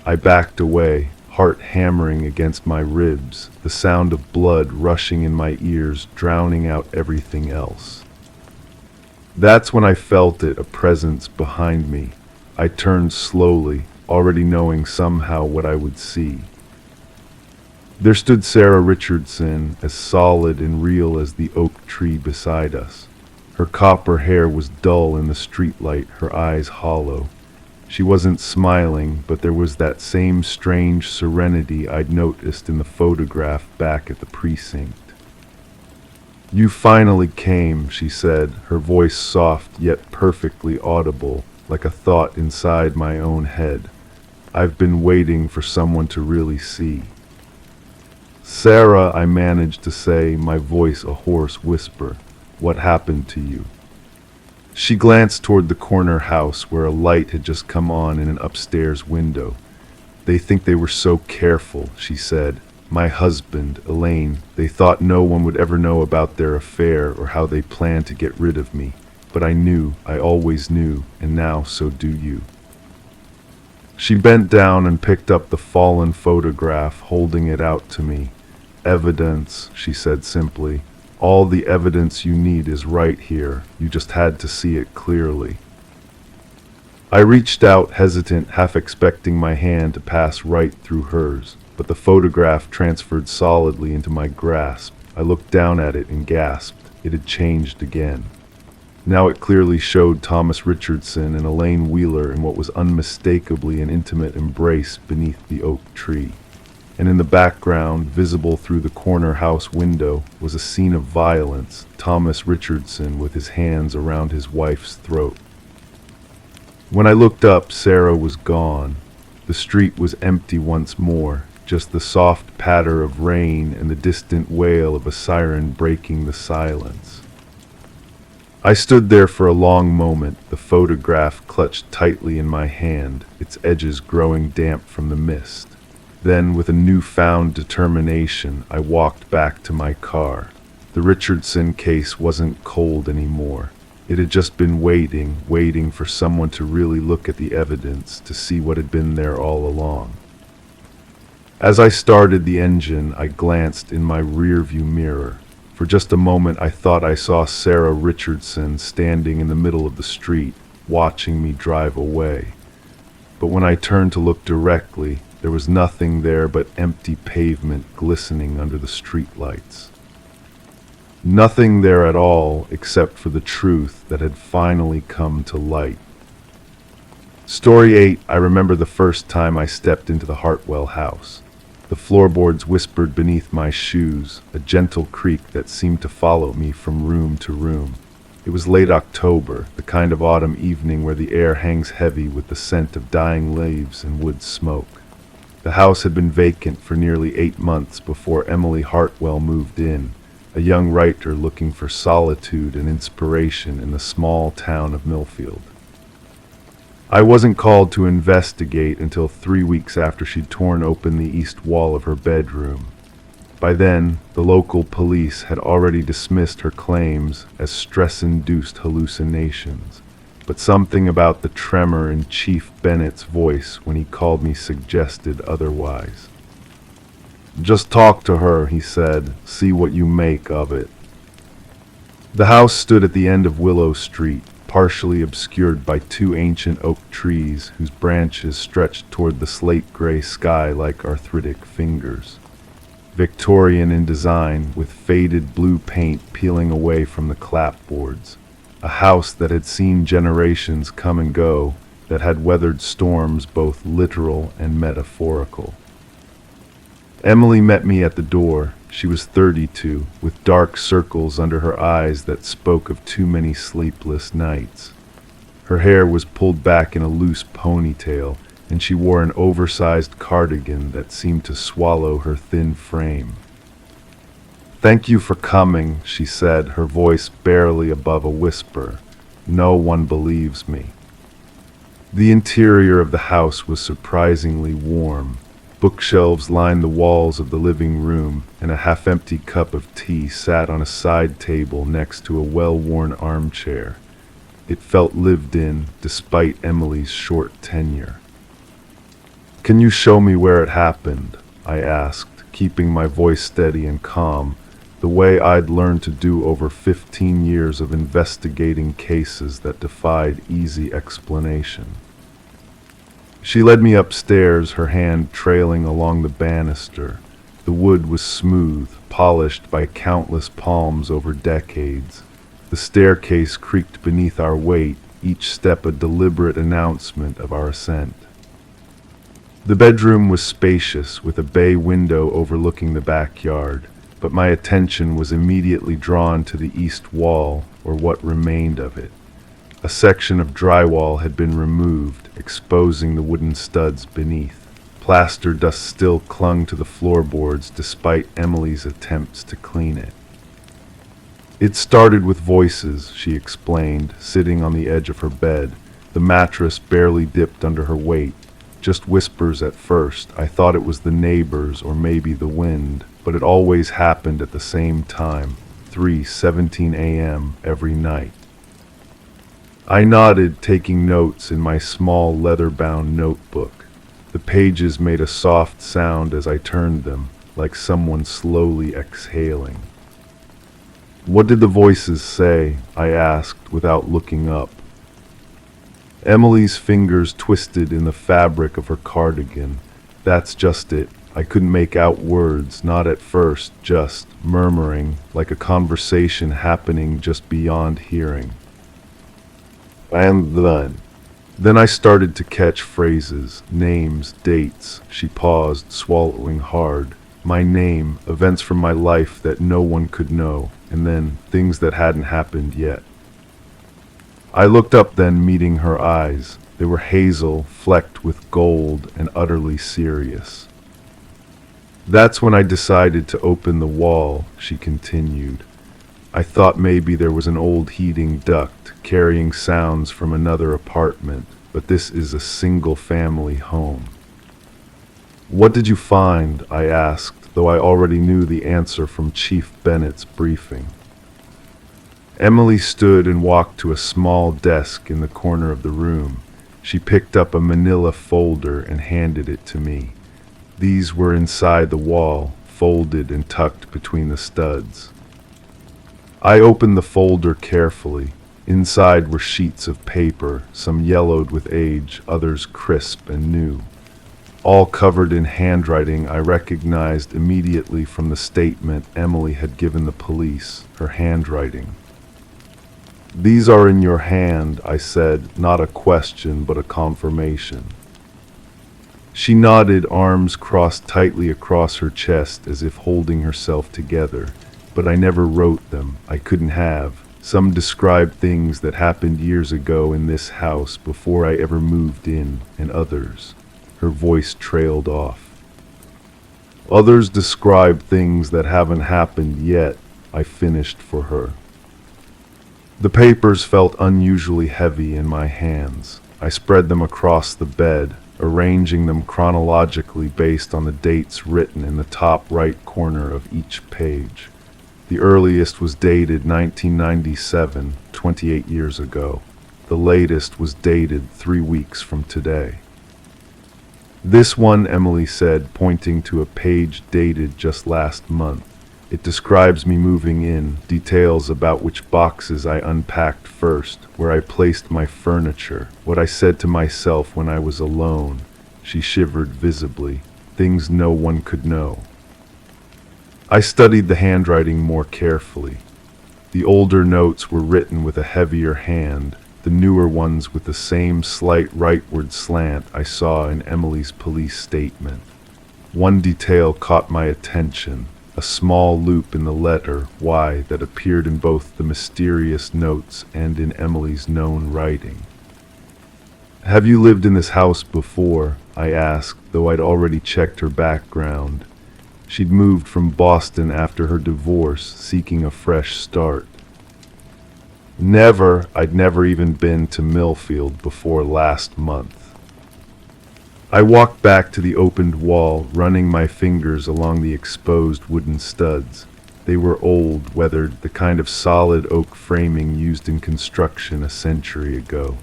I backed away, heart hammering against my ribs, the sound of blood rushing in my ears, drowning out everything else. That's when I felt it, a presence behind me. I turned slowly, already knowing somehow what I would see. There stood Sarah Richardson, as solid and real as the oak tree beside us. Her copper hair was dull in the streetlight, her eyes hollow. She wasn't smiling, but there was that same strange serenity I'd noticed in the photograph back at the precinct. "You finally came," she said, her voice soft yet perfectly audible, like a thought inside my own head. "I've been waiting for someone to really see." "Sarah," I managed to say, my voice a hoarse whisper, "what happened to you?" She glanced toward the corner house where a light had just come on in an upstairs window. "They think they were so careful," she said. "My husband, Elaine, they thought no one would ever know about their affair or how they planned to get rid of me. But I knew, I always knew, and now so do you." She bent down and picked up the fallen photograph, holding it out to me. "Evidence," she said simply. "All the evidence you need is right here. You just had to see it clearly." I reached out, hesitant, half expecting my hand to pass right through hers, but the photograph transferred solidly into my grasp. I looked down at it and gasped. It had changed again. Now it clearly showed Thomas Richardson and Elaine Wheeler in what was unmistakably an intimate embrace beneath the oak tree. And in the background, visible through the corner house window, was a scene of violence, Thomas Richardson with his hands around his wife's throat. When I looked up, Sarah was gone. The street was empty once more, just the soft patter of rain and the distant wail of a siren breaking the silence. I stood there for a long moment, the photograph clutched tightly in my hand, its edges growing damp from the mist. Then, with a newfound determination, I walked back to my car. The Richardson case wasn't cold anymore. It had just been waiting for someone to really look at the evidence, to see what had been there all along. As I started the engine, I glanced in my rearview mirror. For just a moment, I thought I saw Sarah Richardson standing in the middle of the street, watching me drive away. But when I turned to look directly, there was nothing there but empty pavement glistening under the streetlights. Nothing there at all except for the truth that had finally come to light. Story 8. I remember the first time I stepped into the Hartwell house. The floorboards whispered beneath my shoes, a gentle creak that seemed to follow me from room to room. It was late October, the kind of autumn evening where the air hangs heavy with the scent of dying leaves and wood smoke. The house had been vacant for nearly 8 months before Emily Hartwell moved in, a young writer looking for solitude and inspiration in the small town of Millfield. I wasn't called to investigate until 3 weeks after she'd torn open the east wall of her bedroom. By then, the local police had already dismissed her claims as stress-induced hallucinations, but something about the tremor in Chief Bennett's voice when he called me suggested otherwise. "Just talk to her," he said, "see what you make of it." The house stood at the end of Willow Street, partially obscured by 2 ancient oak trees whose branches stretched toward the slate-gray sky like arthritic fingers. Victorian in design, with faded blue paint peeling away from the clapboards. A house that had seen generations come and go, that had weathered storms both literal and metaphorical. Emily met me at the door. She was 32, with dark circles under her eyes that spoke of too many sleepless nights. Her hair was pulled back in a loose ponytail, and she wore an oversized cardigan that seemed to swallow her thin frame. "Thank you for coming," she said, her voice barely above a whisper. "No one believes me." The interior of the house was surprisingly warm. Bookshelves lined the walls of the living room, and a half-empty cup of tea sat on a side table next to a well-worn armchair. It felt lived in, despite Emily's short tenure. "Can you show me where it happened?" I asked, keeping my voice steady and calm, the way I'd learned to do over 15 years of investigating cases that defied easy explanation. She led me upstairs, her hand trailing along the banister. The wood was smooth, polished by countless palms over decades. The staircase creaked beneath our weight, each step a deliberate announcement of our ascent. The bedroom was spacious, with a bay window overlooking the backyard, but my attention was immediately drawn to the east wall, or what remained of it. A section of drywall had been removed, exposing the wooden studs beneath. Plaster dust still clung to the floorboards despite Emily's attempts to clean it. "It started with voices," she explained, sitting on the edge of her bed. The mattress barely dipped under her weight. "Just whispers at first. I thought it was the neighbors or maybe the wind, but it always happened at the same time, 3:17 a.m. every night." I nodded, taking notes in my small leather-bound notebook. The pages made a soft sound as I turned them, like someone slowly exhaling. "What did the voices say?" I asked without looking up. Emily's fingers twisted in the fabric of her cardigan. "That's just it. I couldn't make out words, not at first, just murmuring, like a conversation happening just beyond hearing. And then I started to catch phrases, names, dates." She paused, swallowing hard. "My name, events from my life that no one could know, and then things that hadn't happened yet." I looked up then, meeting her eyes. They were hazel, flecked with gold, and utterly serious. "That's when I decided to open the wall," she continued. I thought maybe there was an old heating duct carrying sounds from another apartment, but this is a single-family home. "What did you find?" I asked, though I already knew the answer from Chief Bennett's briefing. Emily stood and walked to a small desk in the corner of the room. She picked up a manila folder and handed it to me. These were inside the wall, folded and tucked between the studs. I opened the folder carefully. Inside were sheets of paper, some yellowed with age, others crisp and new. All covered in handwriting I recognized immediately from the statement Emily had given the police, her handwriting. "These are in your hand," I said, not a question but a confirmation. She nodded, arms crossed tightly across her chest as if holding herself together. "But I never wrote them. I couldn't have. Some described things that happened years ago in this house before I ever moved in, and others." Her voice trailed off. "Others describe things that haven't happened yet," I finished for her. The papers felt unusually heavy in my hands. I spread them across the bed, arranging them chronologically based on the dates written in the top right corner of each page. The earliest was dated 1997, 28 years ago. The latest was dated 3 weeks from today. "This one," Emily said, pointing to a page dated just last month. "It describes me moving in, details about which boxes I unpacked first, where I placed my furniture, what I said to myself when I was alone." She shivered visibly. "Things no one could know." I studied the handwriting more carefully. The older notes were written with a heavier hand, the newer ones with the same slight rightward slant I saw in Emily's police statement. One detail caught my attention. A small loop in the letter Y that appeared in both the mysterious notes and in Emily's known writing. "Have you lived in this house before?" I asked, though I'd already checked her background. She'd moved from Boston after her divorce, seeking a fresh start. "Never. I'd never even been to Millfield before last month." I walked back to the opened wall, running my fingers along the exposed wooden studs. They were old, weathered, the kind of solid oak framing used in construction a century ago.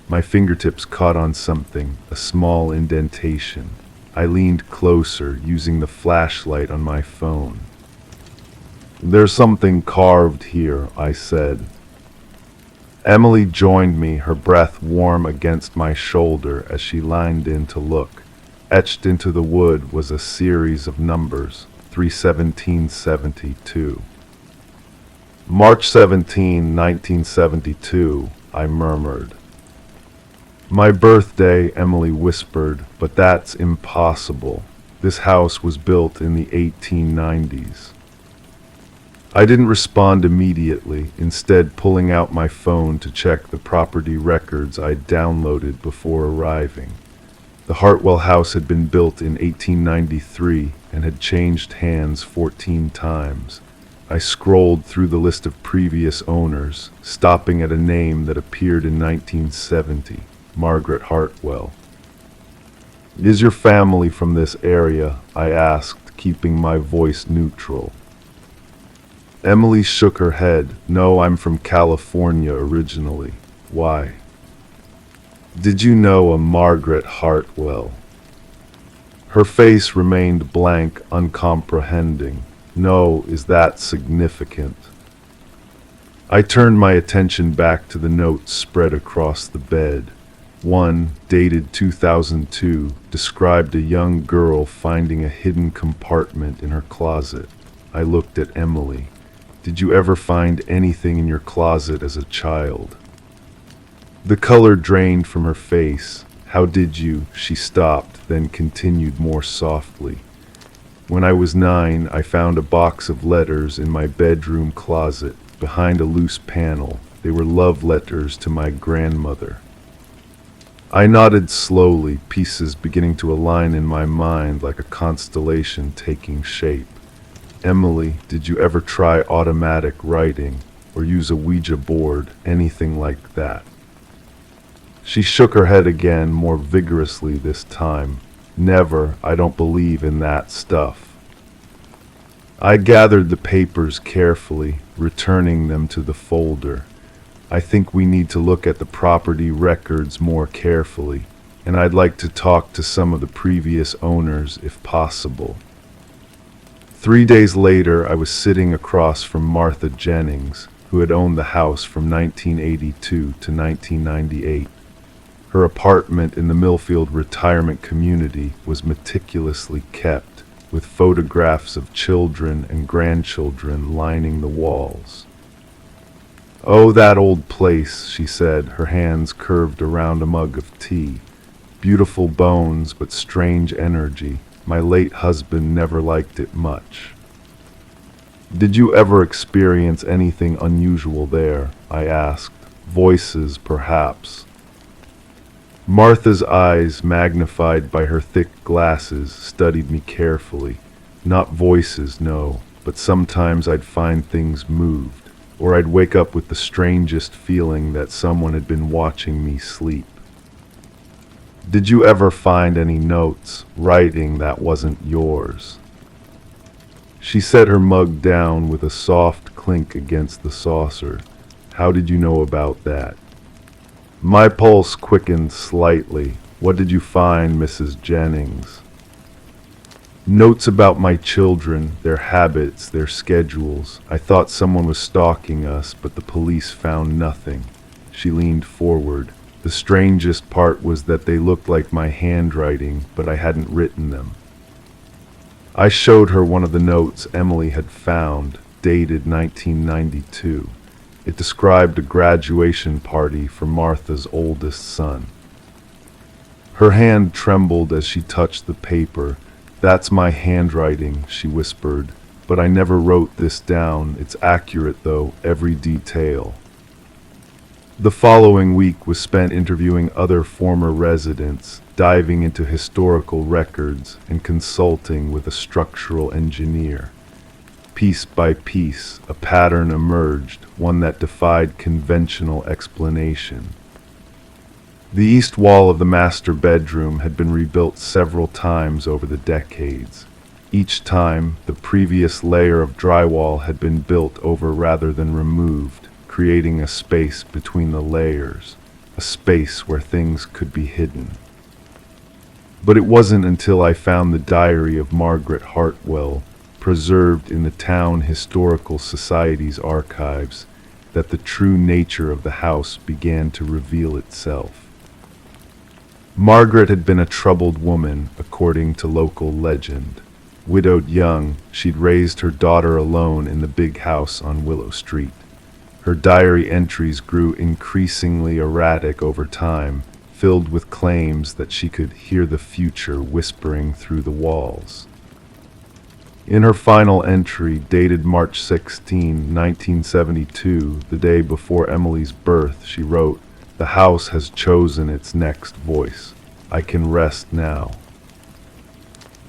My fingertips caught on something, a small indentation. I leaned closer, using the flashlight on my phone. "There's something carved here," I said. Emily joined me, her breath warm against my shoulder as she leaned in to look. Etched into the wood was a series of numbers, 31772. "March 17, 1972, I murmured. "My birthday," Emily whispered, "but that's impossible. This house was built in the 1890s. I didn't respond immediately, instead pulling out my phone to check the property records I'd downloaded before arriving. The Hartwell house had been built in 1893 and had changed hands 14 times. I scrolled through the list of previous owners, stopping at a name that appeared in 1970, Margaret Hartwell. "Is your family from this area?" I asked, keeping my voice neutral. Emily shook her head. "No, I'm from California originally." "Why?" "Did you know a Margaret Hartwell?" Her face remained blank, uncomprehending. "No, is that significant?" I turned my attention back to the notes spread across the bed. One, dated 2002, described a young girl finding a hidden compartment in her closet. I looked at Emily. "Did you ever find anything in your closet as a child?" The color drained from her face. "How did you?" She stopped, then continued more softly. "When I was 9, I found a box of letters in my bedroom closet, behind a loose panel. They were love letters to my grandmother." I nodded slowly, pieces beginning to align in my mind like a constellation taking shape. Emily, did you ever try automatic writing or use a Ouija board, anything like that? She shook her head again, more vigorously this time. Never, I don't believe in that stuff. I gathered the papers carefully, returning them to the folder. I think we need to look at the property records more carefully, and I'd like to talk to some of the previous owners if possible. 3 days later, I was sitting across from Martha Jennings, who had owned the house from 1982 to 1998. Her apartment in the Millfield retirement community was meticulously kept, with photographs of children and grandchildren lining the walls. "Oh, that old place," she said, her hands curved around a mug of tea. "Beautiful bones, but strange energy. My late husband never liked it much." "Did you ever experience anything unusual there?" I asked. "Voices, perhaps?" Martha's eyes, magnified by her thick glasses, studied me carefully. "Not voices, no, but sometimes I'd find things moved, or I'd wake up with the strangest feeling that someone had been watching me sleep." "Did you ever find any notes, writing that wasn't yours?" She set her mug down with a soft clink against the saucer. "How did you know about that?" My pulse quickened slightly. "What did you find, Mrs. Jennings?" "Notes about my children, their habits, their schedules. I thought someone was stalking us, but the police found nothing." She leaned forward. "The strangest part was that they looked like my handwriting, but I hadn't written them." I showed her one of the notes Emily had found, dated 1992. It described a graduation party for Martha's oldest son. Her hand trembled as she touched the paper. "That's my handwriting," she whispered, "but I never wrote this down. It's accurate, though, every detail." The following week was spent interviewing other former residents, diving into historical records, and consulting with a structural engineer. Piece by piece, a pattern emerged, one that defied conventional explanation. The east wall of the master bedroom had been rebuilt several times over the decades. Each time, the previous layer of drywall had been built over rather than removed, creating a space between the layers, a space where things could be hidden. But it wasn't until I found the diary of Margaret Hartwell, preserved in the Town Historical Society's archives, that the true nature of the house began to reveal itself. Margaret had been a troubled woman, according to local legend. Widowed young, she'd raised her daughter alone in the big house on Willow Street. Her diary entries grew increasingly erratic over time, filled with claims that she could hear the future whispering through the walls. In her final entry, dated March 16, 1972, the day before Emily's birth, she wrote, "The house has chosen its next voice. I can rest now."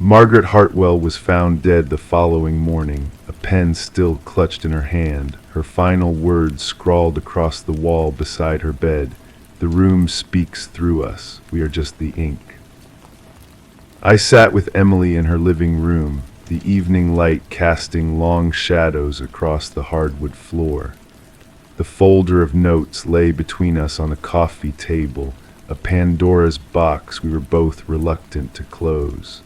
Margaret Hartwell was found dead the following morning, a pen still clutched in her hand, her final words scrawled across the wall beside her bed. "The room speaks through us. We are just the ink." I sat with Emily in her living room, the evening light casting long shadows across the hardwood floor. The folder of notes lay between us on the coffee table, a Pandora's box we were both reluctant to close.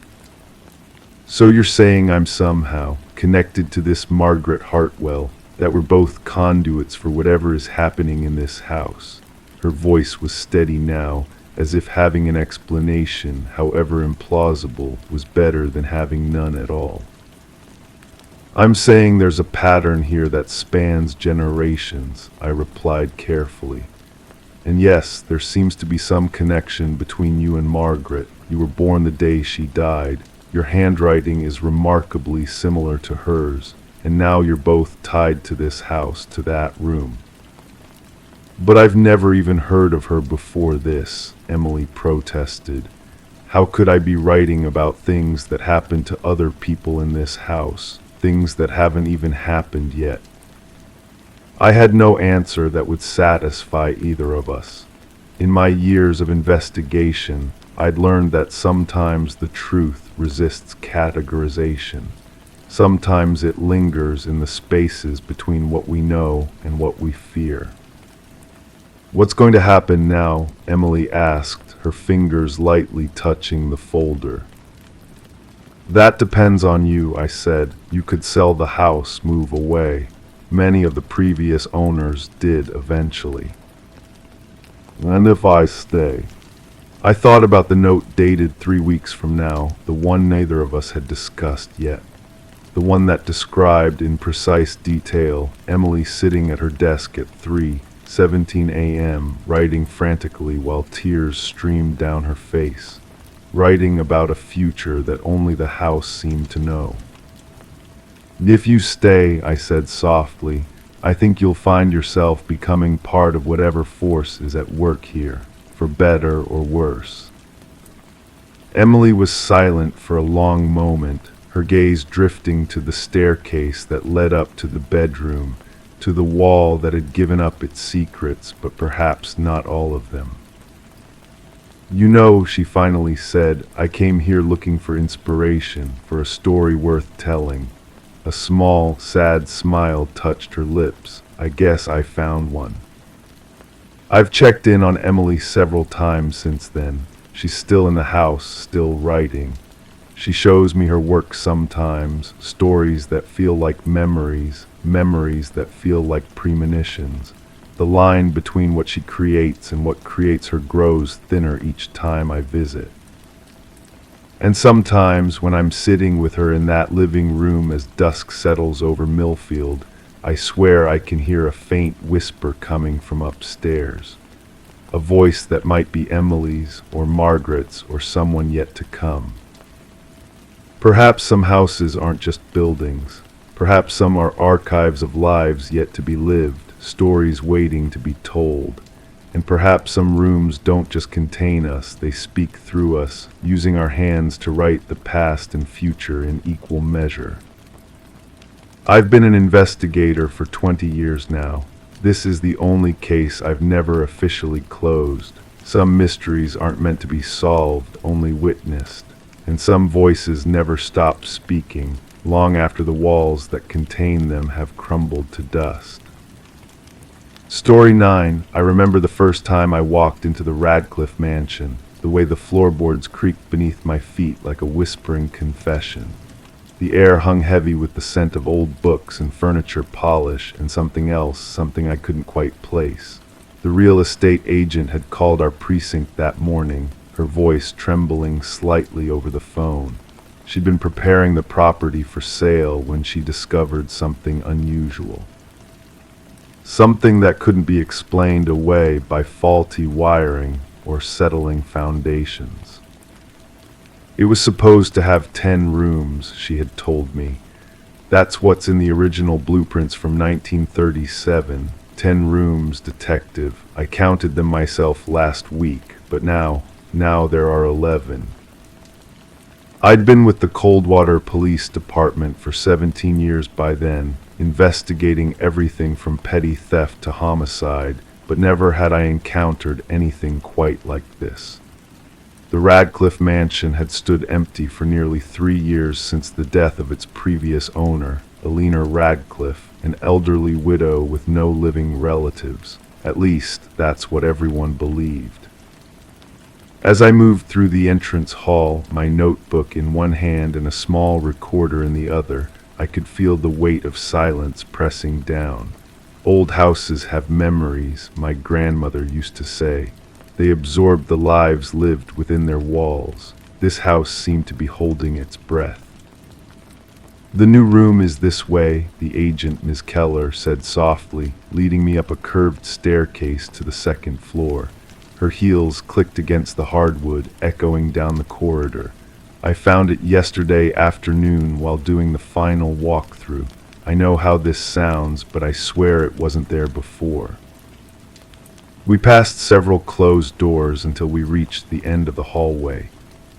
"So you're saying I'm somehow connected to this Margaret Hartwell, that we're both conduits for whatever is happening in this house?" Her voice was steady now, as if having an explanation, however implausible, was better than having none at all. "I'm saying there's a pattern here that spans generations," I replied carefully. "And yes, there seems to be some connection between you and Margaret. You were born the day she died. Your handwriting is remarkably similar to hers, and now you're both tied to this house, to that room." "But I've never even heard of her before this," Emily protested. "How could I be writing about things that happened to other people in this house? things that haven't even happened yet. I had no answer that would satisfy either of us. In my years of investigation, I'd learned that sometimes the truth resists categorization. Sometimes it lingers in the spaces between what we know and what we fear. "What's going to happen now?" Emily asked, her fingers lightly touching the folder. "That depends on you," I said. "You could sell the house, move away. Many of the previous owners did eventually." "And if I stay?" I thought about the note dated 3 weeks from now, the one neither of us had discussed yet. The one that described in precise detail Emily sitting at her desk at 3:17 a.m., writing frantically while tears streamed down her face, writing about a future that only the house seemed to know. "If you stay," I said softly, "I think you'll find yourself becoming part of whatever force is at work here, for better or worse." Emily was silent for a long moment, her gaze drifting to the staircase that led up to the bedroom, to the wall that had given up its secrets, but perhaps not all of them. "You know," she finally said, "I came here looking for inspiration, for a story worth telling." A small, sad smile touched her lips. "I guess I found one." I've checked in on Emily several times since then. She's still in the house, still writing. She shows me her work sometimes, stories that feel like memories, memories that feel like premonitions. The line between what she creates and what creates her grows thinner each time I visit. And sometimes, when I'm sitting with her in that living room as dusk settles over Millfield, I swear I can hear a faint whisper coming from upstairs. A voice that might be Emily's, or Margaret's, or someone yet to come. Perhaps some houses aren't just buildings. Perhaps some are archives of lives yet to be lived, stories waiting to be told. And perhaps some rooms don't just contain us, they speak through us, using our hands to write the past and future in equal measure. I've been an investigator for 20 years now. This is the only case I've never officially closed. Some mysteries aren't meant to be solved, only witnessed. And some voices never stop speaking, long after the walls that contain them have crumbled to dust. Story 9. I remember the first time I walked into the Radcliffe mansion, the way the floorboards creaked beneath my feet like a whispering confession. The air hung heavy with the scent of old books and furniture polish and something else, something I couldn't quite place. The real estate agent had called our precinct that morning, her voice trembling slightly over the phone. She'd been preparing the property for sale when she discovered something unusual. Something that couldn't be explained away by faulty wiring or settling foundations. It was supposed to have 10 rooms, she had told me. That's what's in the original blueprints from 1937. 10 rooms, detective. I counted them myself last week, but now there are 11. I'd been with the Coldwater Police Department for 17 years by then, investigating everything from petty theft to homicide, but never had I encountered anything quite like this. The Radcliffe mansion had stood empty for nearly 3 years since the death of its previous owner, Eleanor Radcliffe, an elderly widow with no living relatives. At least, that's what everyone believed. As I moved through the entrance hall, my notebook in one hand and a small recorder in the other, I could feel the weight of silence pressing down. Old houses have memories, my grandmother used to say. They absorb the lives lived within their walls. This house seemed to be holding its breath. "The new room is this way," the agent, Ms. Keller, said softly, leading me up a curved staircase to the second floor. Her heels clicked against the hardwood, echoing down the corridor. I found it yesterday afternoon while doing the final walkthrough. I know how this sounds, but I swear it wasn't there before. We passed several closed doors until we reached the end of the hallway.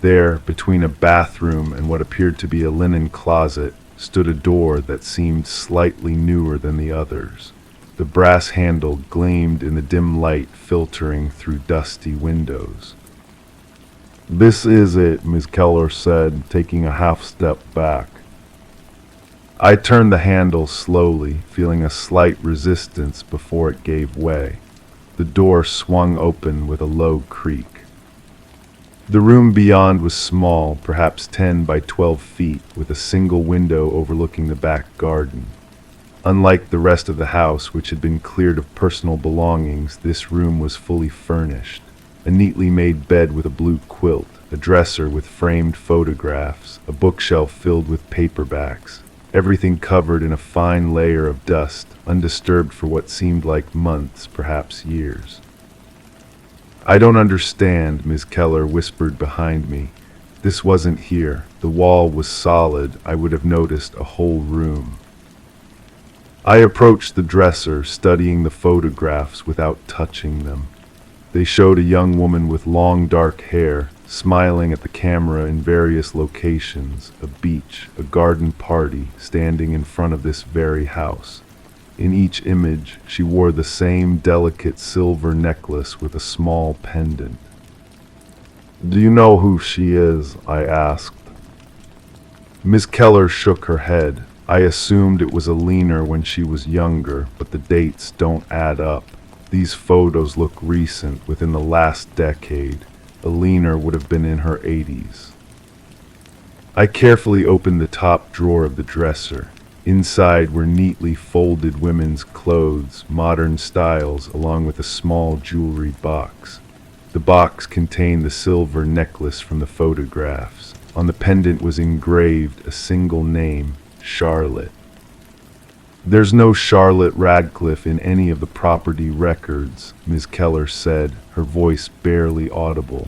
There, between a bathroom and what appeared to be a linen closet, stood a door that seemed slightly newer than the others. The brass handle gleamed in the dim light filtering through dusty windows. "This is it," Ms. Keller said, taking a half step back. I turned the handle slowly, feeling a slight resistance before it gave way. The door swung open with a low creak. The room beyond was small, perhaps 10 by 12 feet, with a single window overlooking the back garden. Unlike the rest of the house, which had been cleared of personal belongings, this room was fully furnished. A neatly made bed with a blue quilt, a dresser with framed photographs, a bookshelf filled with paperbacks, everything covered in a fine layer of dust, undisturbed for what seemed like months, perhaps years. "I don't understand," Ms. Keller whispered behind me. "This wasn't here. The wall was solid. I would have noticed a whole room." I approached the dresser, studying the photographs without touching them. They showed a young woman with long dark hair, smiling at the camera in various locations, a beach, a garden party, standing in front of this very house. In each image, she wore the same delicate silver necklace with a small pendant. "Do you know who she is?" I asked. Ms. Keller shook her head. "I assumed it was a leaner when she was younger, but the dates don't add up. These photos look recent, within the last decade. A leaner would have been in her 80s. I carefully opened the top drawer of the dresser. Inside were neatly folded women's clothes, modern styles, along with a small jewelry box. The box contained the silver necklace from the photographs. On the pendant was engraved a single name, Charlotte. "There's no Charlotte Radcliffe in any of the property records," Ms. Keller said, her voice barely audible.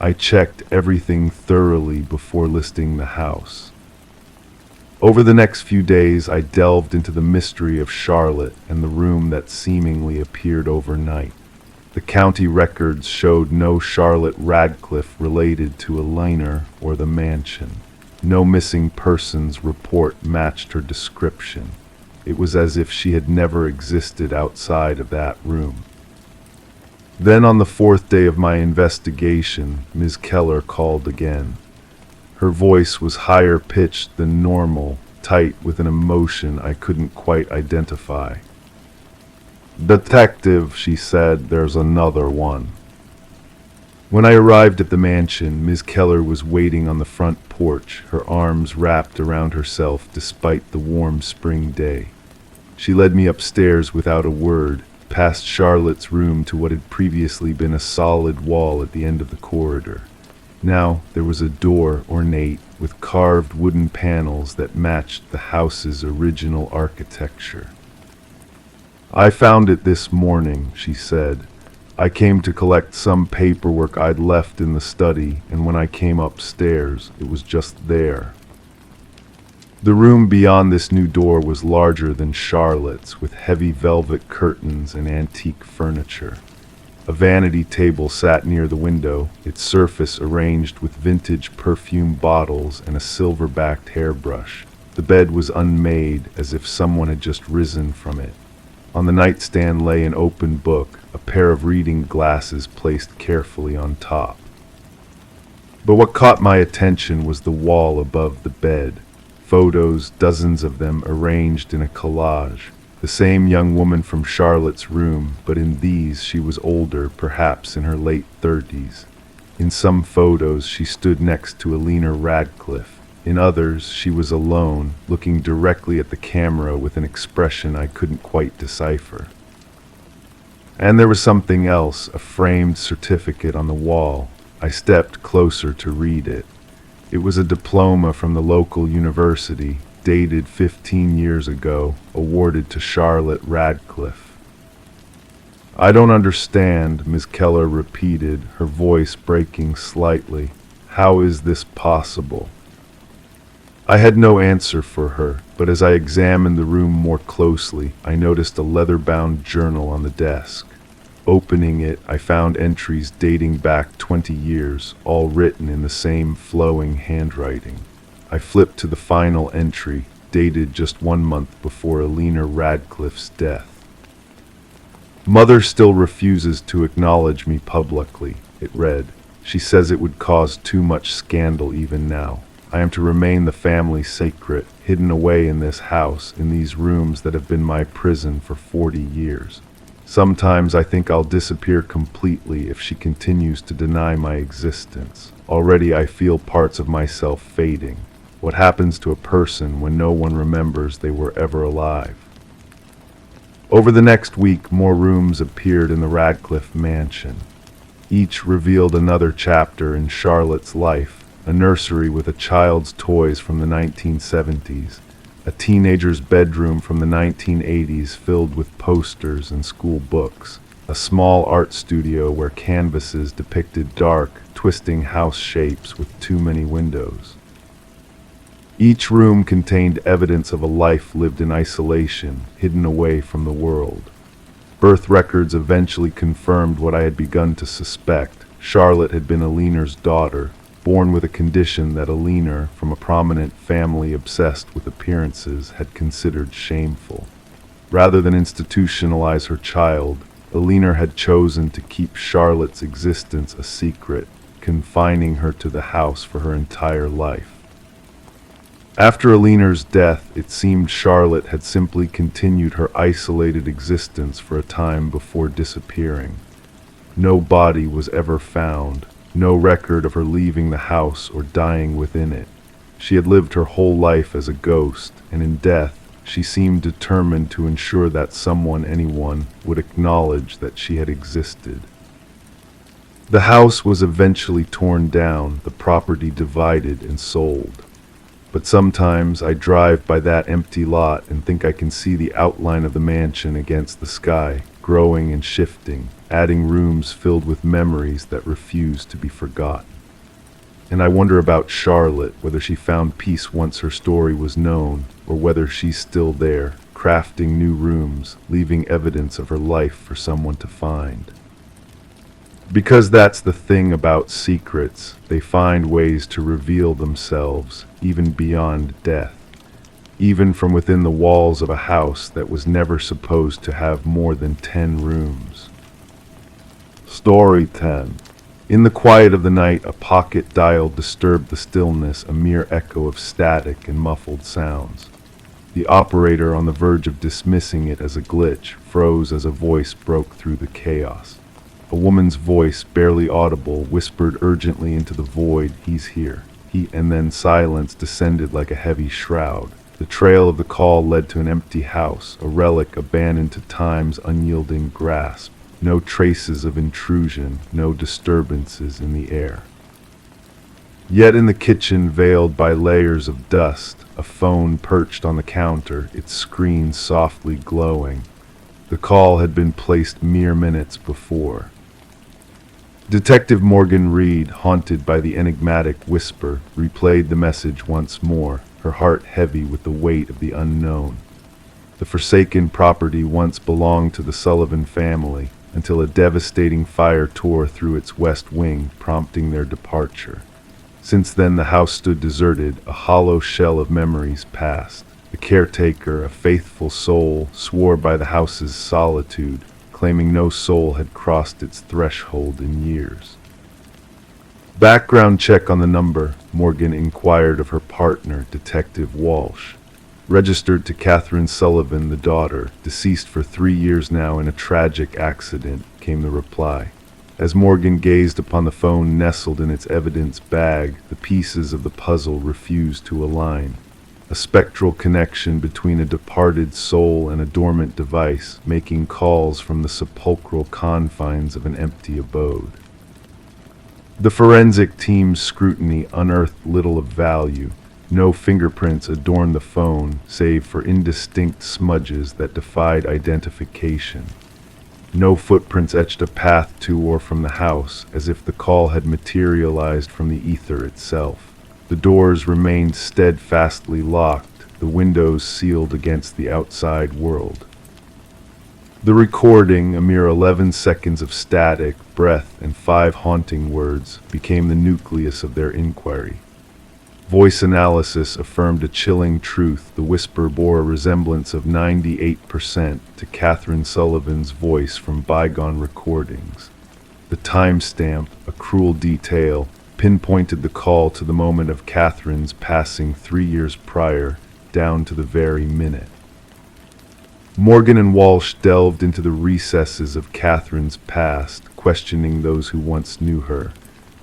"I checked everything thoroughly before listing the house." Over the next few days, I delved into the mystery of Charlotte and the room that seemingly appeared overnight. The county records showed no Charlotte Radcliffe related to a liner or the mansion. No missing persons report matched her description. It was as if she had never existed outside of that room. Then on the fourth day of my investigation, Ms. Keller called again. Her voice was higher pitched than normal, tight with an emotion I couldn't quite identify. "Detective," she said, "there's another one." When I arrived at the mansion, Ms. Keller was waiting on the front porch, her arms wrapped around herself despite the warm spring day. She led me upstairs without a word, past Charlotte's room to what had previously been a solid wall at the end of the corridor. Now there was a door, ornate, with carved wooden panels that matched the house's original architecture. "I found it this morning," she said. "I came to collect some paperwork I'd left in the study, and when I came upstairs, it was just there." The room beyond this new door was larger than Charlotte's, with heavy velvet curtains and antique furniture. A vanity table sat near the window, its surface arranged with vintage perfume bottles and a silver-backed hairbrush. The bed was unmade, as if someone had just risen from it. On the nightstand lay an open book, a pair of reading glasses placed carefully on top. But what caught my attention was the wall above the bed. Photos, dozens of them arranged in a collage. The same young woman from Charlotte's room, but in these she was older, perhaps in her late 30s. In some photos she stood next to a leaner Radcliffe. In others she was alone, looking directly at the camera with an expression I couldn't quite decipher. And there was something else, a framed certificate on the wall. I stepped closer to read it. It was a diploma from the local university, dated 15 years ago, awarded to Charlotte Radcliffe. "I don't understand," Ms. Keller repeated, her voice breaking slightly. "How is this possible?" I had no answer for her, but as I examined the room more closely, I noticed a leather-bound journal on the desk. Opening it, I found entries dating back 20 years, all written in the same flowing handwriting. I flipped to the final entry, dated just 1 month before Alina Radcliffe's death. Mother still refuses to acknowledge me publicly, it read. She says it would cause too much scandal even now. I am to remain the family secret, hidden away in this house, in these rooms that have been my prison for 40 years. Sometimes I think I'll disappear completely if she continues to deny my existence. Already I feel parts of myself fading. What happens to a person when no one remembers they were ever alive? Over the next week, more rooms appeared in the Radcliffe mansion. Each revealed another chapter in Charlotte's life, a nursery with a child's toys from the 1970s, a teenager's bedroom from the 1980s filled with posters and school books, a small art studio where canvases depicted dark, twisting house shapes with too many windows. Each room contained evidence of a life lived in isolation, hidden away from the world. Birth records eventually confirmed what I had begun to suspect. Charlotte had been Alina's daughter, born with a condition that Alina, from a prominent family obsessed with appearances, had considered shameful. Rather than institutionalize her child, Alina had chosen to keep Charlotte's existence a secret, confining her to the house for her entire life. After Alina's death, it seemed Charlotte had simply continued her isolated existence for a time before disappearing. No body was ever found, no record of her leaving the house or dying within it. She had lived her whole life as a ghost, and in death, she seemed determined to ensure that anyone, would acknowledge that she had existed. The house was eventually torn down, the property divided and sold. But sometimes I drive by that empty lot and think I can see the outline of the mansion against the sky, growing and shifting, adding rooms filled with memories that refuse to be forgotten. And I wonder about Charlotte, whether she found peace once her story was known, or whether she's still there, crafting new rooms, leaving evidence of her life for someone to find. Because that's the thing about secrets, they find ways to reveal themselves, even beyond death, even from within the walls of a house that was never supposed to have more than 10 rooms. Story 10. In the quiet of the night, a pocket dial disturbed the stillness, a mere echo of static and muffled sounds. The operator, on the verge of dismissing it as a glitch, froze as a voice broke through the chaos. A woman's voice, barely audible, whispered urgently into the void, "He's here." And then silence descended like a heavy shroud. The trail of the call led to an empty house, a relic abandoned to time's unyielding grasp. No traces of intrusion, no disturbances in the air. Yet in the kitchen, veiled by layers of dust, a phone perched on the counter, its screen softly glowing. The call had been placed mere minutes before. Detective Morgan Reed, haunted by the enigmatic whisper, replayed the message once more, her heart heavy with the weight of the unknown. The forsaken property once belonged to the Sullivan family, until a devastating fire tore through its west wing, prompting their departure. Since then, the house stood deserted, a hollow shell of memories past. The caretaker, a faithful soul, swore by the house's solitude, claiming no soul had crossed its threshold in years. Background check on the number, Morgan inquired of her partner, Detective Walsh. Registered to Catherine Sullivan, the daughter, deceased for 3 years now in a tragic accident, came the reply. As Morgan gazed upon the phone nestled in its evidence bag, the pieces of the puzzle refused to align. A spectral connection between a departed soul and a dormant device, making calls from the sepulchral confines of an empty abode. The forensic team's scrutiny unearthed little of value. No fingerprints adorned the phone, save for indistinct smudges that defied identification. No footprints etched a path to or from the house, as if the call had materialized from the ether itself. The doors remained steadfastly locked, the windows sealed against the outside world. The recording, a mere 11 seconds of static, breath, and 5 haunting words, became the nucleus of their inquiry. Voice analysis affirmed a chilling truth. The whisper bore a resemblance of 98% to Catherine Sullivan's voice from bygone recordings. The timestamp, a cruel detail, pinpointed the call to the moment of Catherine's passing 3 years prior, down to the very minute. Morgan and Walsh delved into the recesses of Catherine's past, questioning those who once knew her.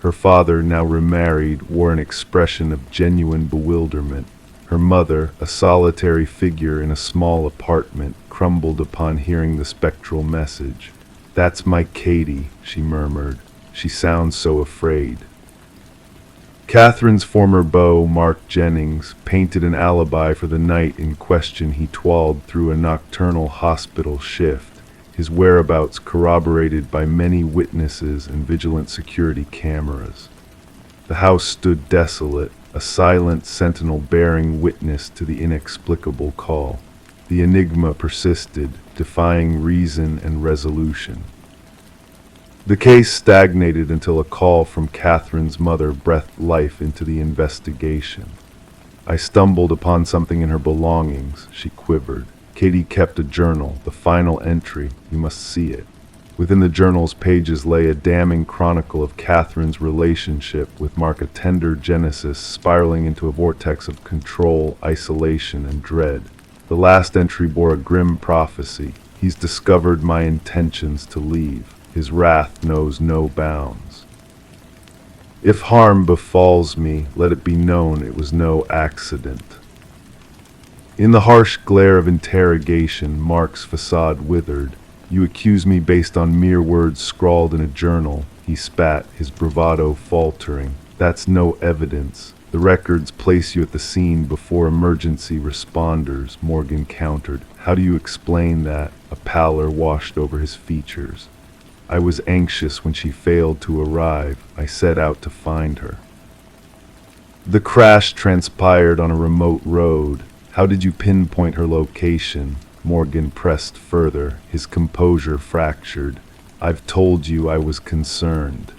Her father, now remarried, wore an expression of genuine bewilderment. Her mother, a solitary figure in a small apartment, crumbled upon hearing the spectral message. "That's my Katie," she murmured. "She sounds so afraid." Catherine's former beau, Mark Jennings, painted an alibi for the night in question. He toiled through a nocturnal hospital shift, his whereabouts corroborated by many witnesses and vigilant security cameras. The house stood desolate, a silent sentinel bearing witness to the inexplicable call. The enigma persisted, defying reason and resolution. The case stagnated until a call from Catherine's mother breathed life into the investigation. "I stumbled upon something in her belongings," she quivered. "Katie kept a journal, the final entry. You must see it." Within the journal's pages lay a damning chronicle of Catherine's relationship with Mark, a tender genesis spiraling into a vortex of control, isolation, and dread. The last entry bore a grim prophecy. "He's discovered my intentions to leave. His wrath knows no bounds. If harm befalls me, let it be known it was no accident." In the harsh glare of interrogation, Mark's facade withered. "You accuse me based on mere words scrawled in a journal," he spat, his bravado faltering. "That's no evidence. The records place you at the scene before emergency responders," Morgan countered. "How do you explain that?" A pallor washed over his features. "I was anxious when she failed to arrive. I set out to find her." "The crash transpired on a remote road. How did you pinpoint her location?" Morgan pressed further, his composure fractured. "I've told you I was concerned."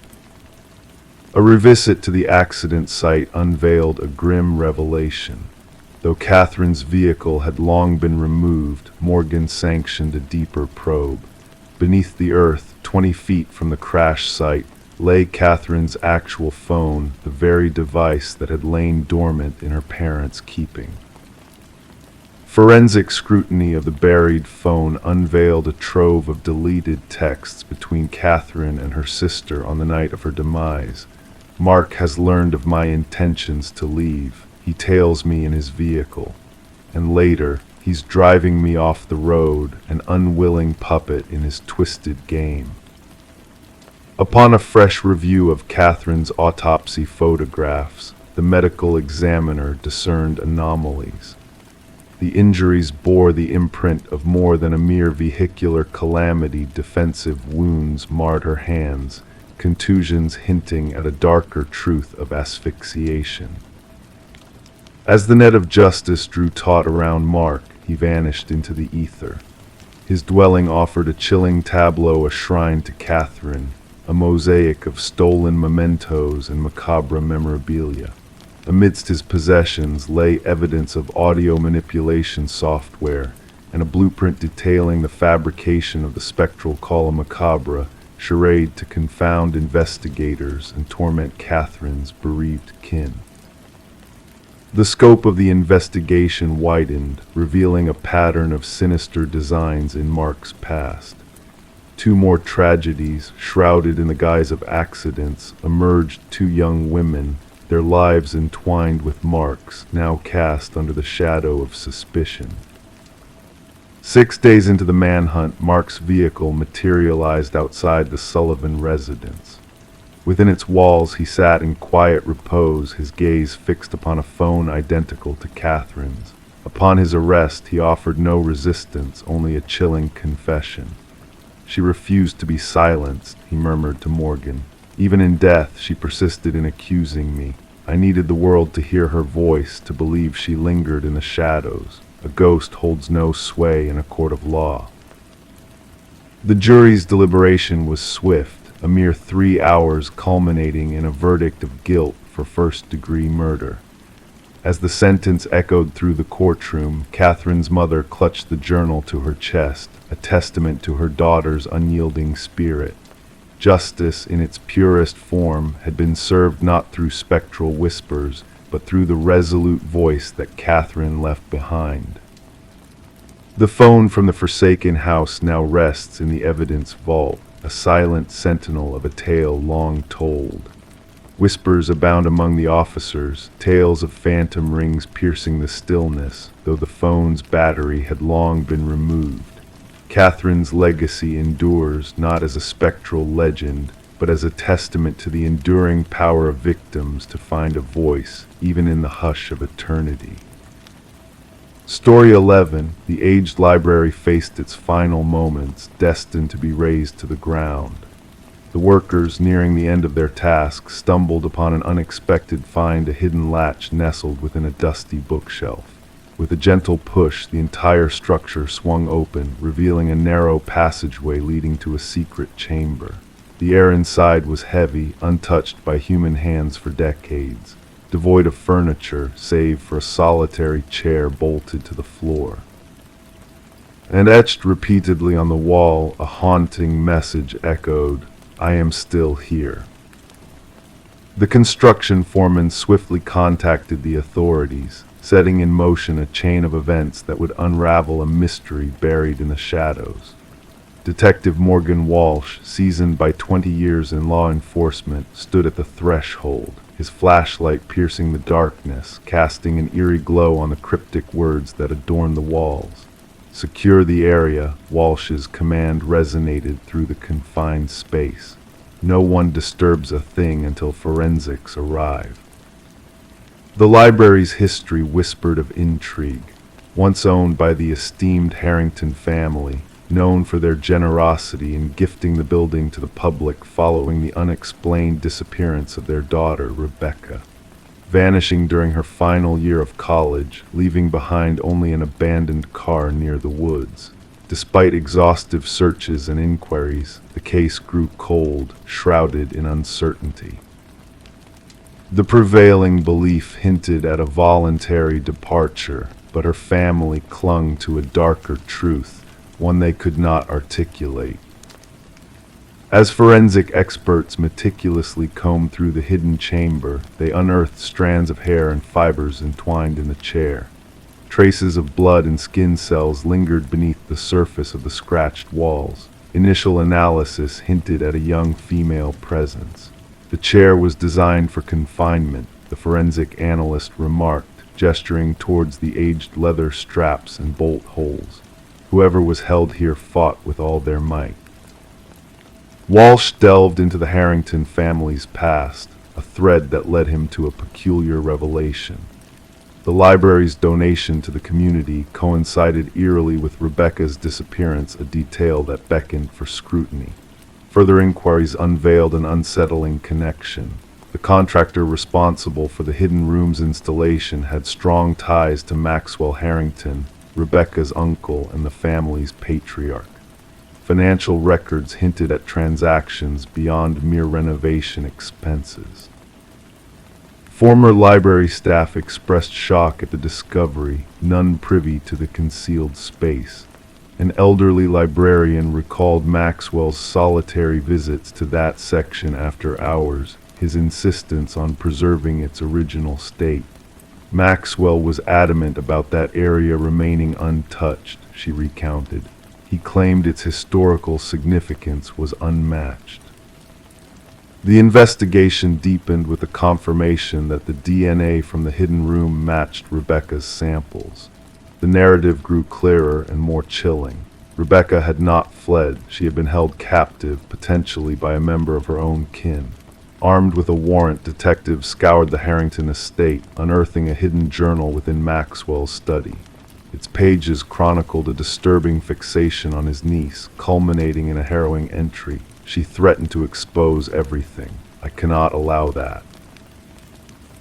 A revisit to the accident site unveiled a grim revelation. Though Catherine's vehicle had long been removed, Morgan sanctioned a deeper probe. Beneath the earth, 20 feet from the crash site, lay Catherine's actual phone, the very device that had lain dormant in her parents' keeping. Forensic scrutiny of the buried phone unveiled a trove of deleted texts between Catherine and her sister on the night of her demise. "Mark has learned of my intentions to leave. He tails me in his vehicle. And later, he's driving me off the road, an unwilling puppet in his twisted game." Upon a fresh review of Catherine's autopsy photographs, the medical examiner discerned anomalies. The injuries bore the imprint of more than a mere vehicular calamity. Defensive wounds marred her hands, contusions hinting at a darker truth of asphyxiation. As the net of justice drew taut around Mark, he vanished into the ether. His dwelling offered a chilling tableau, a shrine to Catherine, a mosaic of stolen mementos and macabre memorabilia. Amidst his possessions lay evidence of audio manipulation software and a blueprint detailing the fabrication of the spectral call macabre, charade to confound investigators and torment Catherine's bereaved kin. The scope of the investigation widened, revealing a pattern of sinister designs in Mark's past. 2 more tragedies, shrouded in the guise of accidents, emerged. 2 young women, their lives entwined with Mark's, now cast under the shadow of suspicion. 6 days into the manhunt, Mark's vehicle materialized outside the Sullivan residence. Within its walls he sat in quiet repose, his gaze fixed upon a phone identical to Catherine's. Upon his arrest he offered no resistance, only a chilling confession. "She refused to be silenced," he murmured to Morgan. "Even in death she persisted in accusing me. I needed the world to hear her voice, to believe she lingered in the shadows. A ghost holds no sway in a court of law." The jury's deliberation was swift, a mere 3 hours culminating in a verdict of guilt for first-degree murder. As the sentence echoed through the courtroom, Catherine's mother clutched the journal to her chest, a testament to her daughter's unyielding spirit. Justice, in its purest form, had been served not through spectral whispers, but through the resolute voice that Catherine left behind. The phone from the forsaken house now rests in the evidence vault, a silent sentinel of a tale long told. Whispers abound among the officers, tales of phantom rings piercing the stillness, though the phone's battery had long been removed. Catherine's legacy endures not as a spectral legend, but as a testament to the enduring power of victims to find a voice, even in the hush of eternity. Story 11, the aged library faced its final moments, destined to be razed to the ground. The workers, nearing the end of their task, stumbled upon an unexpected find, a hidden latch nestled within a dusty bookshelf. With a gentle push, the entire structure swung open, revealing a narrow passageway leading to a secret chamber. The air inside was heavy, untouched by human hands for decades, devoid of furniture save for a solitary chair bolted to the floor. And etched repeatedly on the wall, a haunting message echoed, "I am still here." The construction foreman swiftly contacted the authorities, setting in motion a chain of events that would unravel a mystery buried in the shadows. Detective Morgan Walsh, seasoned by 20 years in law enforcement, stood at the threshold, his flashlight piercing the darkness, casting an eerie glow on the cryptic words that adorned the walls. Secure the area, Walsh's command resonated through the confined space. No one disturbs a thing until forensics arrive. The library's history whispered of intrigue. Once owned by the esteemed Harrington family, known for their generosity in gifting the building to the public following the unexplained disappearance of their daughter, Rebecca. Vanishing during her final year of college, leaving behind only an abandoned car near the woods. Despite exhaustive searches and inquiries, the case grew cold, shrouded in uncertainty. The prevailing belief hinted at a voluntary departure, but her family clung to a darker truth, one they could not articulate. As forensic experts meticulously combed through the hidden chamber, they unearthed strands of hair and fibers entwined in the chair. Traces of blood and skin cells lingered beneath the surface of the scratched walls. Initial analysis hinted at a young female presence. The chair was designed for confinement, the forensic analyst remarked, gesturing towards the aged leather straps and bolt holes. Whoever was held here fought with all their might. Walsh delved into the Harrington family's past, a thread that led him to a peculiar revelation. The library's donation to the community coincided eerily with Rebecca's disappearance, a detail that beckoned for scrutiny. Further inquiries unveiled an unsettling connection. The contractor responsible for the hidden room's installation had strong ties to Maxwell Harrington, Rebecca's uncle and the family's patriarch. Financial records hinted at transactions beyond mere renovation expenses. Former library staff expressed shock at the discovery, none privy to the concealed space. An elderly librarian recalled Maxwell's solitary visits to that section after hours, his insistence on preserving its original state. Maxwell was adamant about that area remaining untouched, she recounted. He claimed its historical significance was unmatched. The investigation deepened with the confirmation that the DNA from the hidden room matched Rebecca's samples. The narrative grew clearer and more chilling. Rebecca had not fled. She had been held captive, potentially by a member of her own kin. Armed with a warrant, detectives scoured the Harrington estate, unearthing a hidden journal within Maxwell's study. Its pages chronicled a disturbing fixation on his niece, culminating in a harrowing entry. She threatened to expose everything. "I cannot allow that.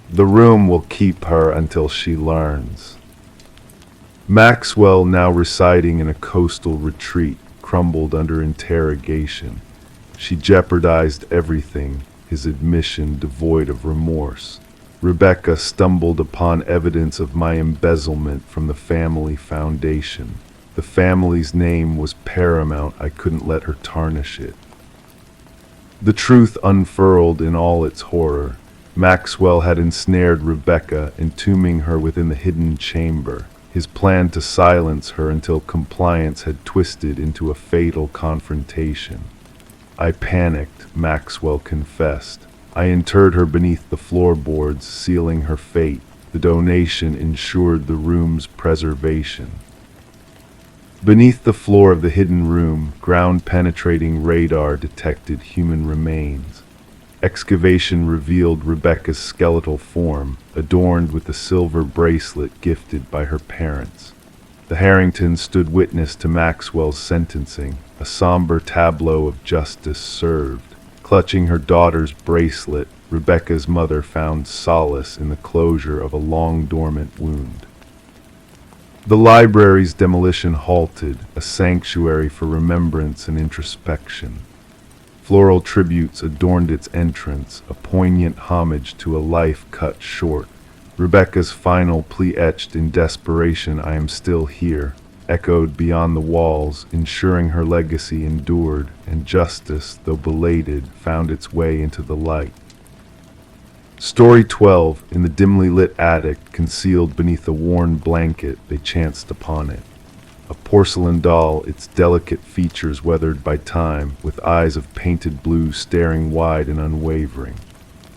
The room will keep her until she learns." Maxwell, now residing in a coastal retreat, crumbled under interrogation. She jeopardized everything, his admission devoid of remorse. Rebecca stumbled upon evidence of my embezzlement from the family foundation. The family's name was paramount. I couldn't let her tarnish it. The truth unfurled in all its horror. Maxwell had ensnared Rebecca, entombing her within the hidden chamber. His plan to silence her until compliance had twisted into a fatal confrontation. I panicked, Maxwell confessed. I interred her beneath the floorboards, sealing her fate. The donation ensured the room's preservation. Beneath the floor of the hidden room, ground-penetrating radar detected human remains. Excavation revealed Rebecca's skeletal form, adorned with a silver bracelet gifted by her parents. The Harringtons stood witness to Maxwell's sentencing, a somber tableau of justice served. Clutching her daughter's bracelet, Rebecca's mother found solace in the closure of a long-dormant wound. The library's demolition halted, a sanctuary for remembrance and introspection. Floral tributes adorned its entrance, a poignant homage to a life cut short. Rebecca's final plea, etched in desperation, "I am still here," echoed beyond the walls, ensuring her legacy endured, and justice, though belated, found its way into the light. Story 12. In the dimly lit attic, concealed beneath a worn blanket, they chanced upon it. A porcelain doll, its delicate features weathered by time, with eyes of painted blue staring wide and unwavering.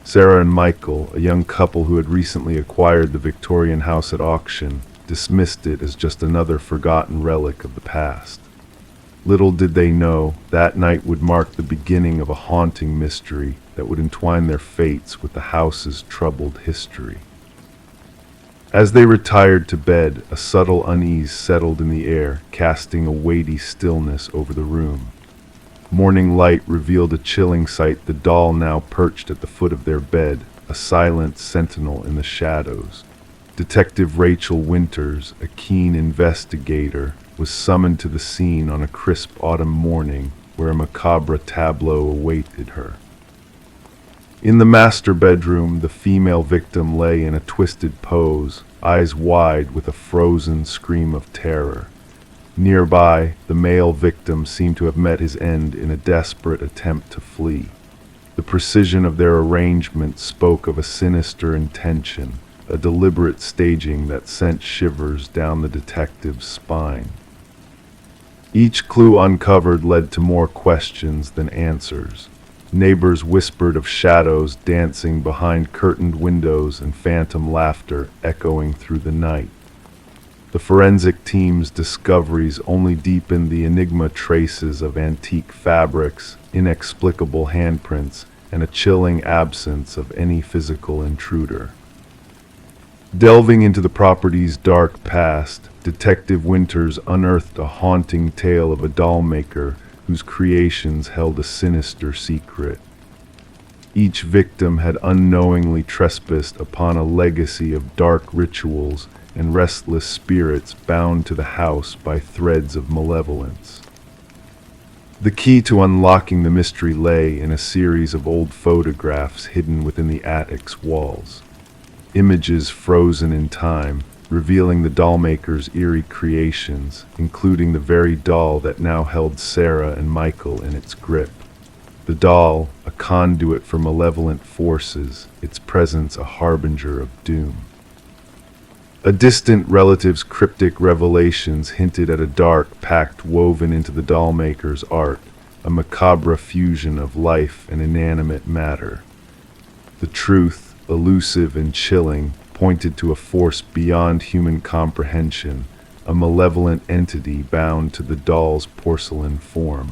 Sarah and Michael, a young couple who had recently acquired the Victorian house at auction, dismissed it as just another forgotten relic of the past. Little did they know, that night would mark the beginning of a haunting mystery that would entwine their fates with the house's troubled history. As they retired to bed, a subtle unease settled in the air, casting a weighty stillness over the room. Morning light revealed a chilling sight, the doll now perched at the foot of their bed, a silent sentinel in the shadows. Detective Rachel Winters, a keen investigator, was summoned to the scene on a crisp autumn morning where a macabre tableau awaited her. In the master bedroom, the female victim lay in a twisted pose, eyes wide with a frozen scream of terror. Nearby, the male victim seemed to have met his end in a desperate attempt to flee. The precision of their arrangement spoke of a sinister intention, a deliberate staging that sent shivers down the detective's spine. Each clue uncovered led to more questions than answers. Neighbors whispered of shadows dancing behind curtained windows and phantom laughter echoing through the night. The forensic team's discoveries only deepened the enigma, traces of antique fabrics, inexplicable handprints, and a chilling absence of any physical intruder. Delving into the property's dark past, Detective Winters unearthed a haunting tale of a doll maker whose creations held a sinister secret. Each victim had unknowingly trespassed upon a legacy of dark rituals and restless spirits bound to the house by threads of malevolence. The key to unlocking the mystery lay in a series of old photographs hidden within the attic's walls. Images frozen in time, revealing the dollmaker's eerie creations, including the very doll that now held Sarah and Michael in its grip. The doll, a conduit for malevolent forces, its presence a harbinger of doom. A distant relative's cryptic revelations hinted at a dark pact woven into the dollmaker's art, a macabre fusion of life and inanimate matter. The truth, elusive and chilling, pointed to a force beyond human comprehension, a malevolent entity bound to the doll's porcelain form.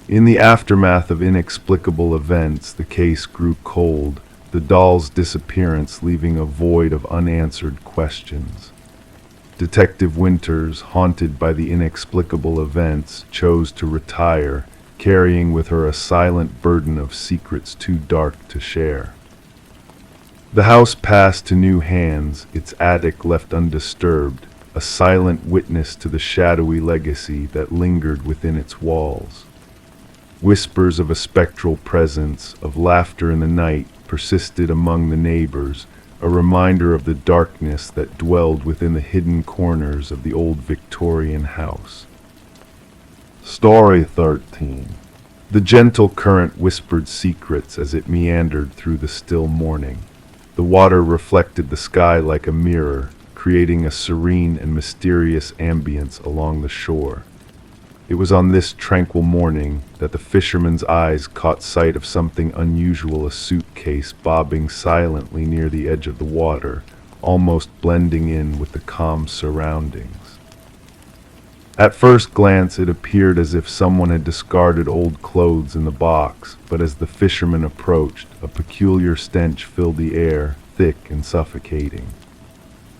In the aftermath of inexplicable events, the case grew cold, the doll's disappearance leaving a void of unanswered questions. Detective Winters, haunted by the inexplicable events, chose to retire, carrying with her a silent burden of secrets too dark to share. The house passed to new hands, its attic left undisturbed, a silent witness to the shadowy legacy that lingered within its walls. Whispers of a spectral presence, of laughter in the night, persisted among the neighbors, a reminder of the darkness that dwelled within the hidden corners of the old Victorian house. Story 13. The gentle current whispered secrets as it meandered through the still morning. The water reflected the sky like a mirror, creating a serene and mysterious ambience along the shore. It was on this tranquil morning that the fisherman's eyes caught sight of something unusual, a suitcase bobbing silently near the edge of the water, almost blending in with the calm surroundings. At first glance, it appeared as if someone had discarded old clothes in the box, but as the fisherman approached, a peculiar stench filled the air, thick and suffocating.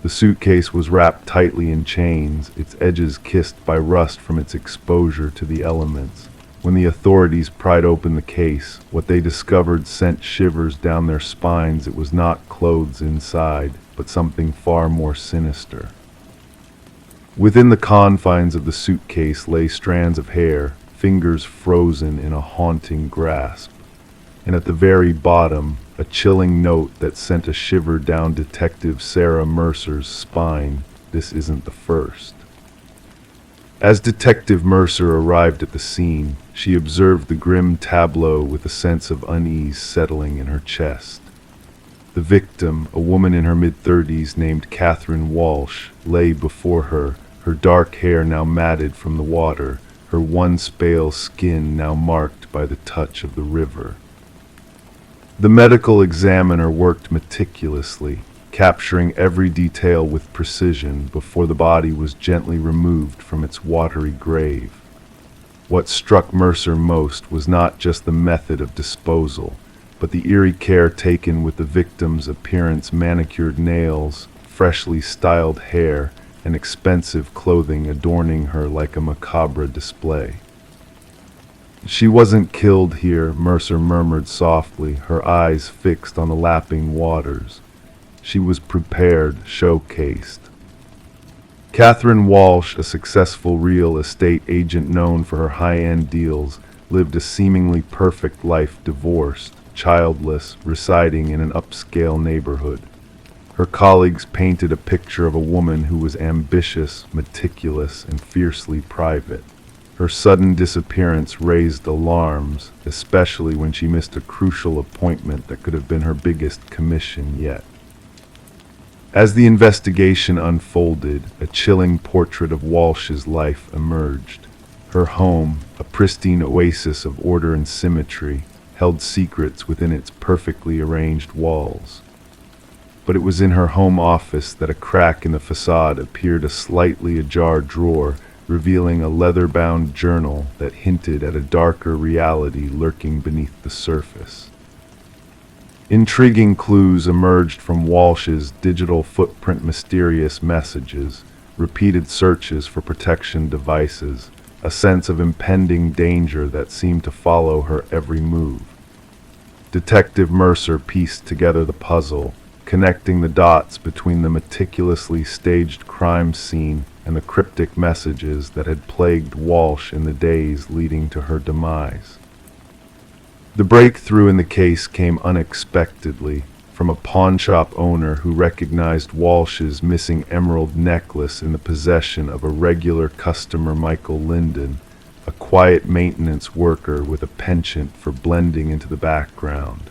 The suitcase was wrapped tightly in chains, its edges kissed by rust from its exposure to the elements. When the authorities pried open the case, what they discovered sent shivers down their spines. It was not clothes inside, but something far more sinister. Within the confines of the suitcase lay strands of hair, fingers frozen in a haunting grasp. And at the very bottom, a chilling note that sent a shiver down Detective Sarah Mercer's spine. This isn't the first. As Detective Mercer arrived at the scene, she observed the grim tableau with a sense of unease settling in her chest. The victim, a woman in her mid-30s named Catherine Walsh, lay before her, her dark hair now matted from the water, her once pale skin now marked by the touch of the river. The medical examiner worked meticulously, capturing every detail with precision before the body was gently removed from its watery grave. What struck Mercer most was not just the method of disposal, but the eerie care taken with the victim's appearance: manicured nails, freshly styled hair, and expensive clothing adorning her like a macabre display. "She wasn't killed here," Mercer murmured softly, her eyes fixed on the lapping waters. "She was prepared, showcased." Catherine Walsh, a successful real estate agent known for her high-end deals, lived a seemingly perfect life, divorced, childless, residing in an upscale neighborhood. Her colleagues painted a picture of a woman who was ambitious, meticulous, and fiercely private. Her sudden disappearance raised alarms, especially when she missed a crucial appointment that could have been her biggest commission yet. As the investigation unfolded, a chilling portrait of Walsh's life emerged. Her home, a pristine oasis of order and symmetry, held secrets within its perfectly arranged walls. But it was in her home office that a crack in the facade appeared, a slightly ajar drawer, revealing a leather-bound journal that hinted at a darker reality lurking beneath the surface. Intriguing clues emerged from Walsh's digital footprint: mysterious messages, repeated searches for protection devices, a sense of impending danger that seemed to follow her every move. Detective Mercer pieced together the puzzle, connecting the dots between the meticulously staged crime scene and the cryptic messages that had plagued Walsh in the days leading to her demise. The breakthrough in the case came unexpectedly from a pawnshop owner who recognized Walsh's missing emerald necklace in the possession of a regular customer, Michael Linden, a quiet maintenance worker with a penchant for blending into the background.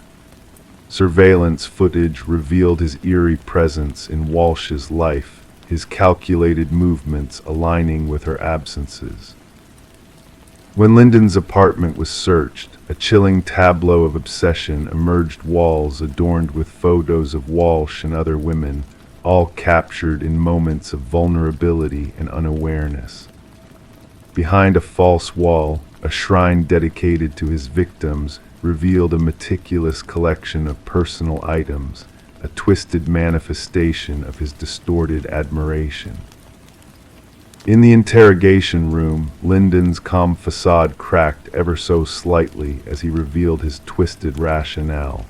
Surveillance footage revealed his eerie presence in Walsh's life, his calculated movements aligning with her absences. When Linden's apartment was searched, a chilling tableau of obsession emerged: walls adorned with photos of Walsh and other women, all captured in moments of vulnerability and unawareness. Behind a false wall, a shrine dedicated to his victims revealed a meticulous collection of personal items, a twisted manifestation of his distorted admiration. In the interrogation room, Linden's calm facade cracked ever so slightly as he revealed his twisted rationale.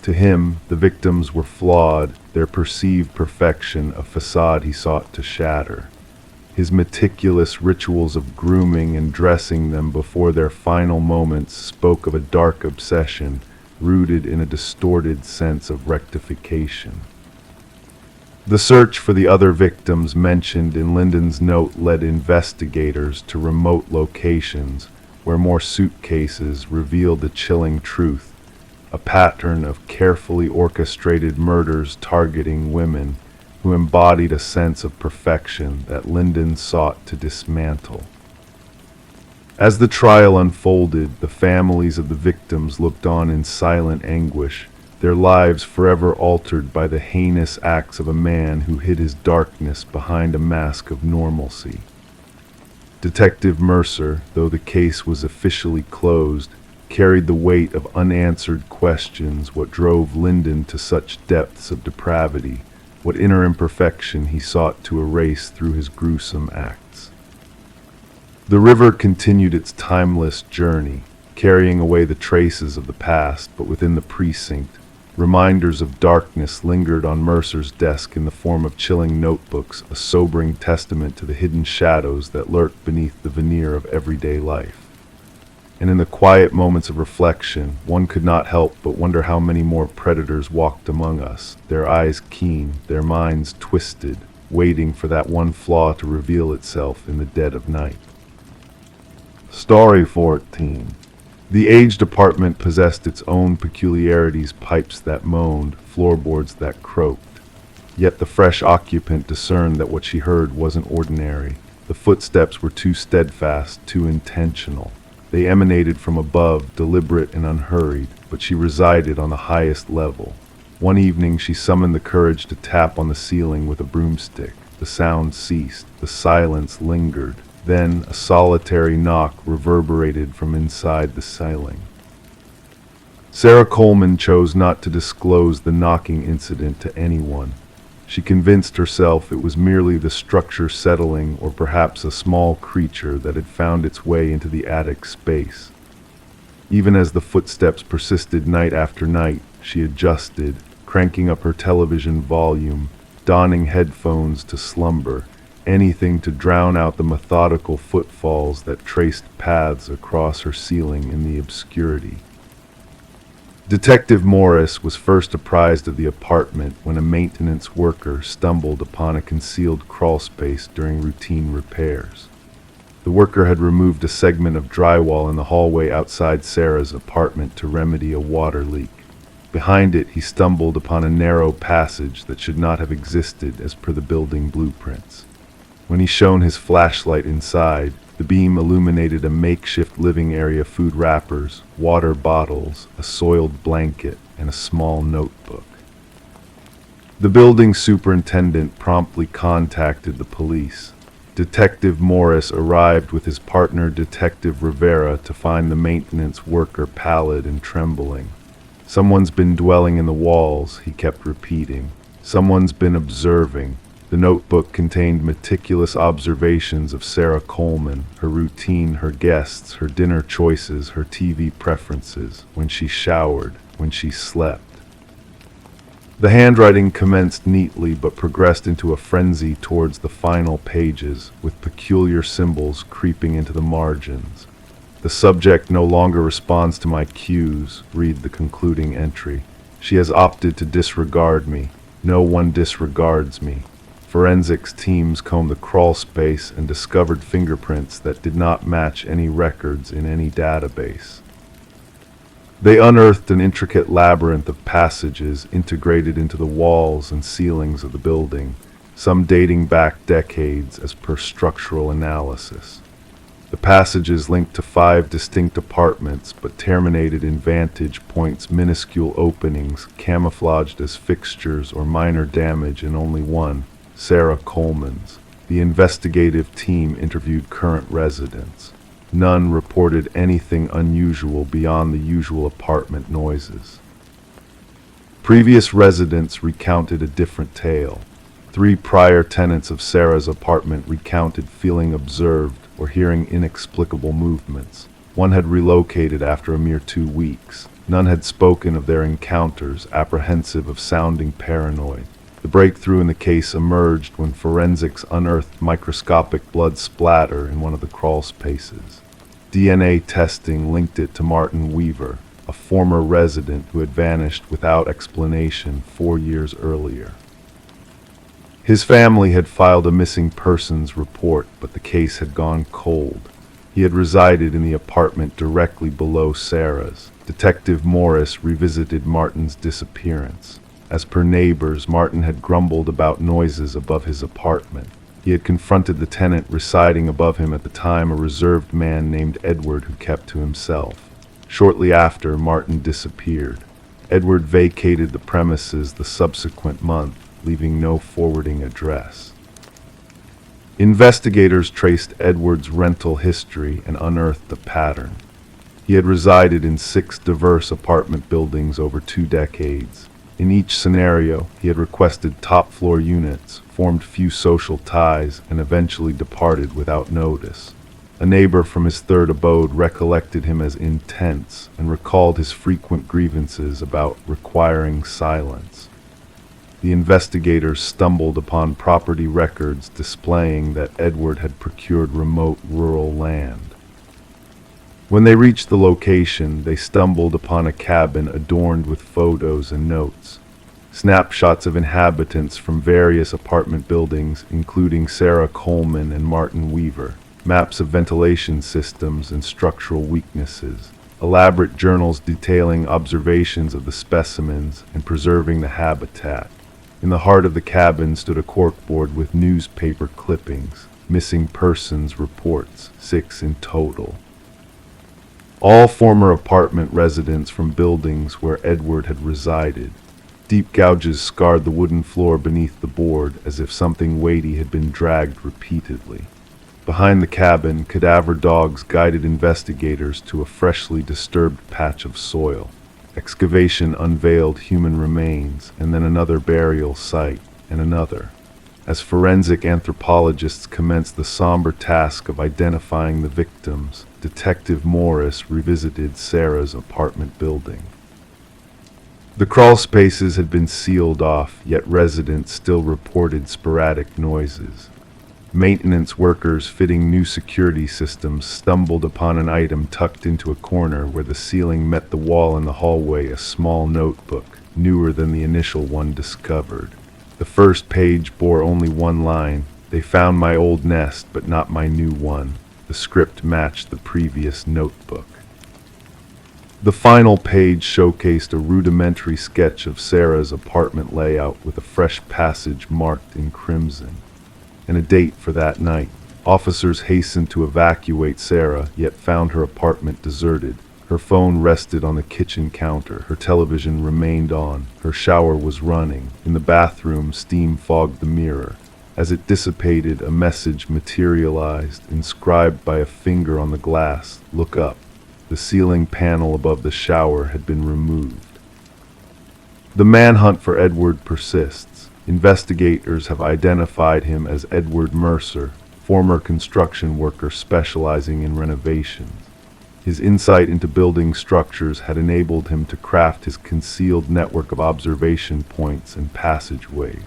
To him, the victims were flawed, their perceived perfection a facade he sought to shatter. His meticulous rituals of grooming and dressing them before their final moments spoke of a dark obsession, rooted in a distorted sense of rectification. The search for the other victims mentioned in Lyndon's note led investigators to remote locations where more suitcases revealed the chilling truth, a pattern of carefully orchestrated murders targeting women who embodied a sense of perfection that Lyndon sought to dismantle. As the trial unfolded, the families of the victims looked on in silent anguish, their lives forever altered by the heinous acts of a man who hid his darkness behind a mask of normalcy. Detective Mercer, though the case was officially closed, carried the weight of unanswered questions. What drove Lyndon to such depths of depravity? What inner imperfection he sought to erase through his gruesome acts? The river continued its timeless journey, carrying away the traces of the past, but within the precinct, reminders of darkness lingered on Mercer's desk in the form of chilling notebooks, a sobering testament to the hidden shadows that lurk beneath the veneer of everyday life. And in the quiet moments of reflection, one could not help but wonder how many more predators walked among us, their eyes keen, their minds twisted, waiting for that one flaw to reveal itself in the dead of night. Story 14. The aged apartment possessed its own peculiarities, pipes that moaned, floorboards that croaked. Yet the fresh occupant discerned that what she heard wasn't ordinary. The footsteps were too steadfast, too intentional. They emanated from above, deliberate and unhurried, but she resided on the highest level. One evening she summoned the courage to tap on the ceiling with a broomstick. The sound ceased, the silence lingered. Then a solitary knock reverberated from inside the ceiling. Sarah Coleman chose not to disclose the knocking incident to anyone. She convinced herself it was merely the structure settling, or perhaps a small creature that had found its way into the attic space. Even as the footsteps persisted night after night, she adjusted, cranking up her television volume, donning headphones to slumber, anything to drown out the methodical footfalls that traced paths across her ceiling in the obscurity. Detective Morris was first apprised of the apartment when a maintenance worker stumbled upon a concealed crawlspace during routine repairs. The worker had removed a segment of drywall in the hallway outside Sarah's apartment to remedy a water leak. Behind it, he stumbled upon a narrow passage that should not have existed as per the building blueprints. When he shone his flashlight inside, the beam illuminated a makeshift living area, food wrappers, water bottles, a soiled blanket, and a small notebook. The building superintendent promptly contacted the police. Detective Morris arrived with his partner, Detective Rivera, to find the maintenance worker pallid and trembling. "Someone's been dwelling in the walls," he kept repeating. "Someone's been observing." The notebook contained meticulous observations of Sarah Coleman, her routine, her guests, her dinner choices, her TV preferences, when she showered, when she slept. The handwriting commenced neatly but progressed into a frenzy towards the final pages, with peculiar symbols creeping into the margins. "The subject no longer responds to my cues," read the concluding entry. "She has opted to disregard me. No one disregards me." Forensics teams combed the crawl space and discovered fingerprints that did not match any records in any database. They unearthed an intricate labyrinth of passages integrated into the walls and ceilings of the building, some dating back decades as per structural analysis. The passages linked to 5 distinct apartments but terminated in vantage points, minuscule openings camouflaged as fixtures or minor damage in only one, Sarah Coleman's. The investigative team interviewed current residents. None reported anything unusual beyond the usual apartment noises. Previous residents recounted a different tale. 3 prior tenants of Sarah's apartment recounted feeling observed or hearing inexplicable movements. One had relocated after a mere 2 weeks. None had spoken of their encounters, apprehensive of sounding paranoid. The breakthrough in the case emerged when forensics unearthed microscopic blood splatter in one of the crawl spaces. DNA testing linked it to Martin Weaver, a former resident who had vanished without explanation 4 years earlier. His family had filed a missing persons report, but the case had gone cold. He had resided in the apartment directly below Sarah's. Detective Morris revisited Martin's disappearance. As per neighbors, Martin had grumbled about noises above his apartment. He had confronted the tenant residing above him at the time, a reserved man named Edward who kept to himself. Shortly after, Martin disappeared. Edward vacated the premises the subsequent month, leaving no forwarding address. Investigators traced Edward's rental history and unearthed a pattern. He had resided in 6 diverse apartment buildings over 2 decades. In each scenario, he had requested top-floor units, formed few social ties, and eventually departed without notice. A neighbor from his third abode recollected him as intense and recalled his frequent grievances about requiring silence. The investigators stumbled upon property records displaying that Edward had procured remote rural land. When they reached the location, they stumbled upon a cabin adorned with photos and notes. Snapshots of inhabitants from various apartment buildings, including Sarah Coleman and Martin Weaver. Maps of ventilation systems and structural weaknesses. Elaborate journals detailing observations of the specimens and preserving the habitat. In the heart of the cabin stood a corkboard with newspaper clippings, missing persons reports, 6 in total. All former apartment residents from buildings where Edward had resided. Deep gouges scarred the wooden floor beneath the board as if something weighty had been dragged repeatedly. Behind the cabin, cadaver dogs guided investigators to a freshly disturbed patch of soil. Excavation unveiled human remains, and then another burial site, and another. As forensic anthropologists commenced the somber task of identifying the victims, Detective Morris revisited Sarah's apartment building. The crawl spaces had been sealed off, yet residents still reported sporadic noises. Maintenance workers fitting new security systems stumbled upon an item tucked into a corner where the ceiling met the wall in the hallway, a small notebook, newer than the initial one discovered. The first page bore only one line: "They found my old nest, but not my new one." The script matched the previous notebook. The final page showcased a rudimentary sketch of Sarah's apartment layout with a fresh passage marked in crimson, and a date for that night. Officers hastened to evacuate Sarah, yet found her apartment deserted. Her phone rested on the kitchen counter. Her television remained on. Her shower was running. In the bathroom, steam fogged the mirror. As it dissipated, a message materialized, inscribed by a finger on the glass: "Look up." The ceiling panel above the shower had been removed. The manhunt for Edward persists. Investigators have identified him as Edward Mercer, former construction worker specializing in renovations. His insight into building structures had enabled him to craft his concealed network of observation points and passageways.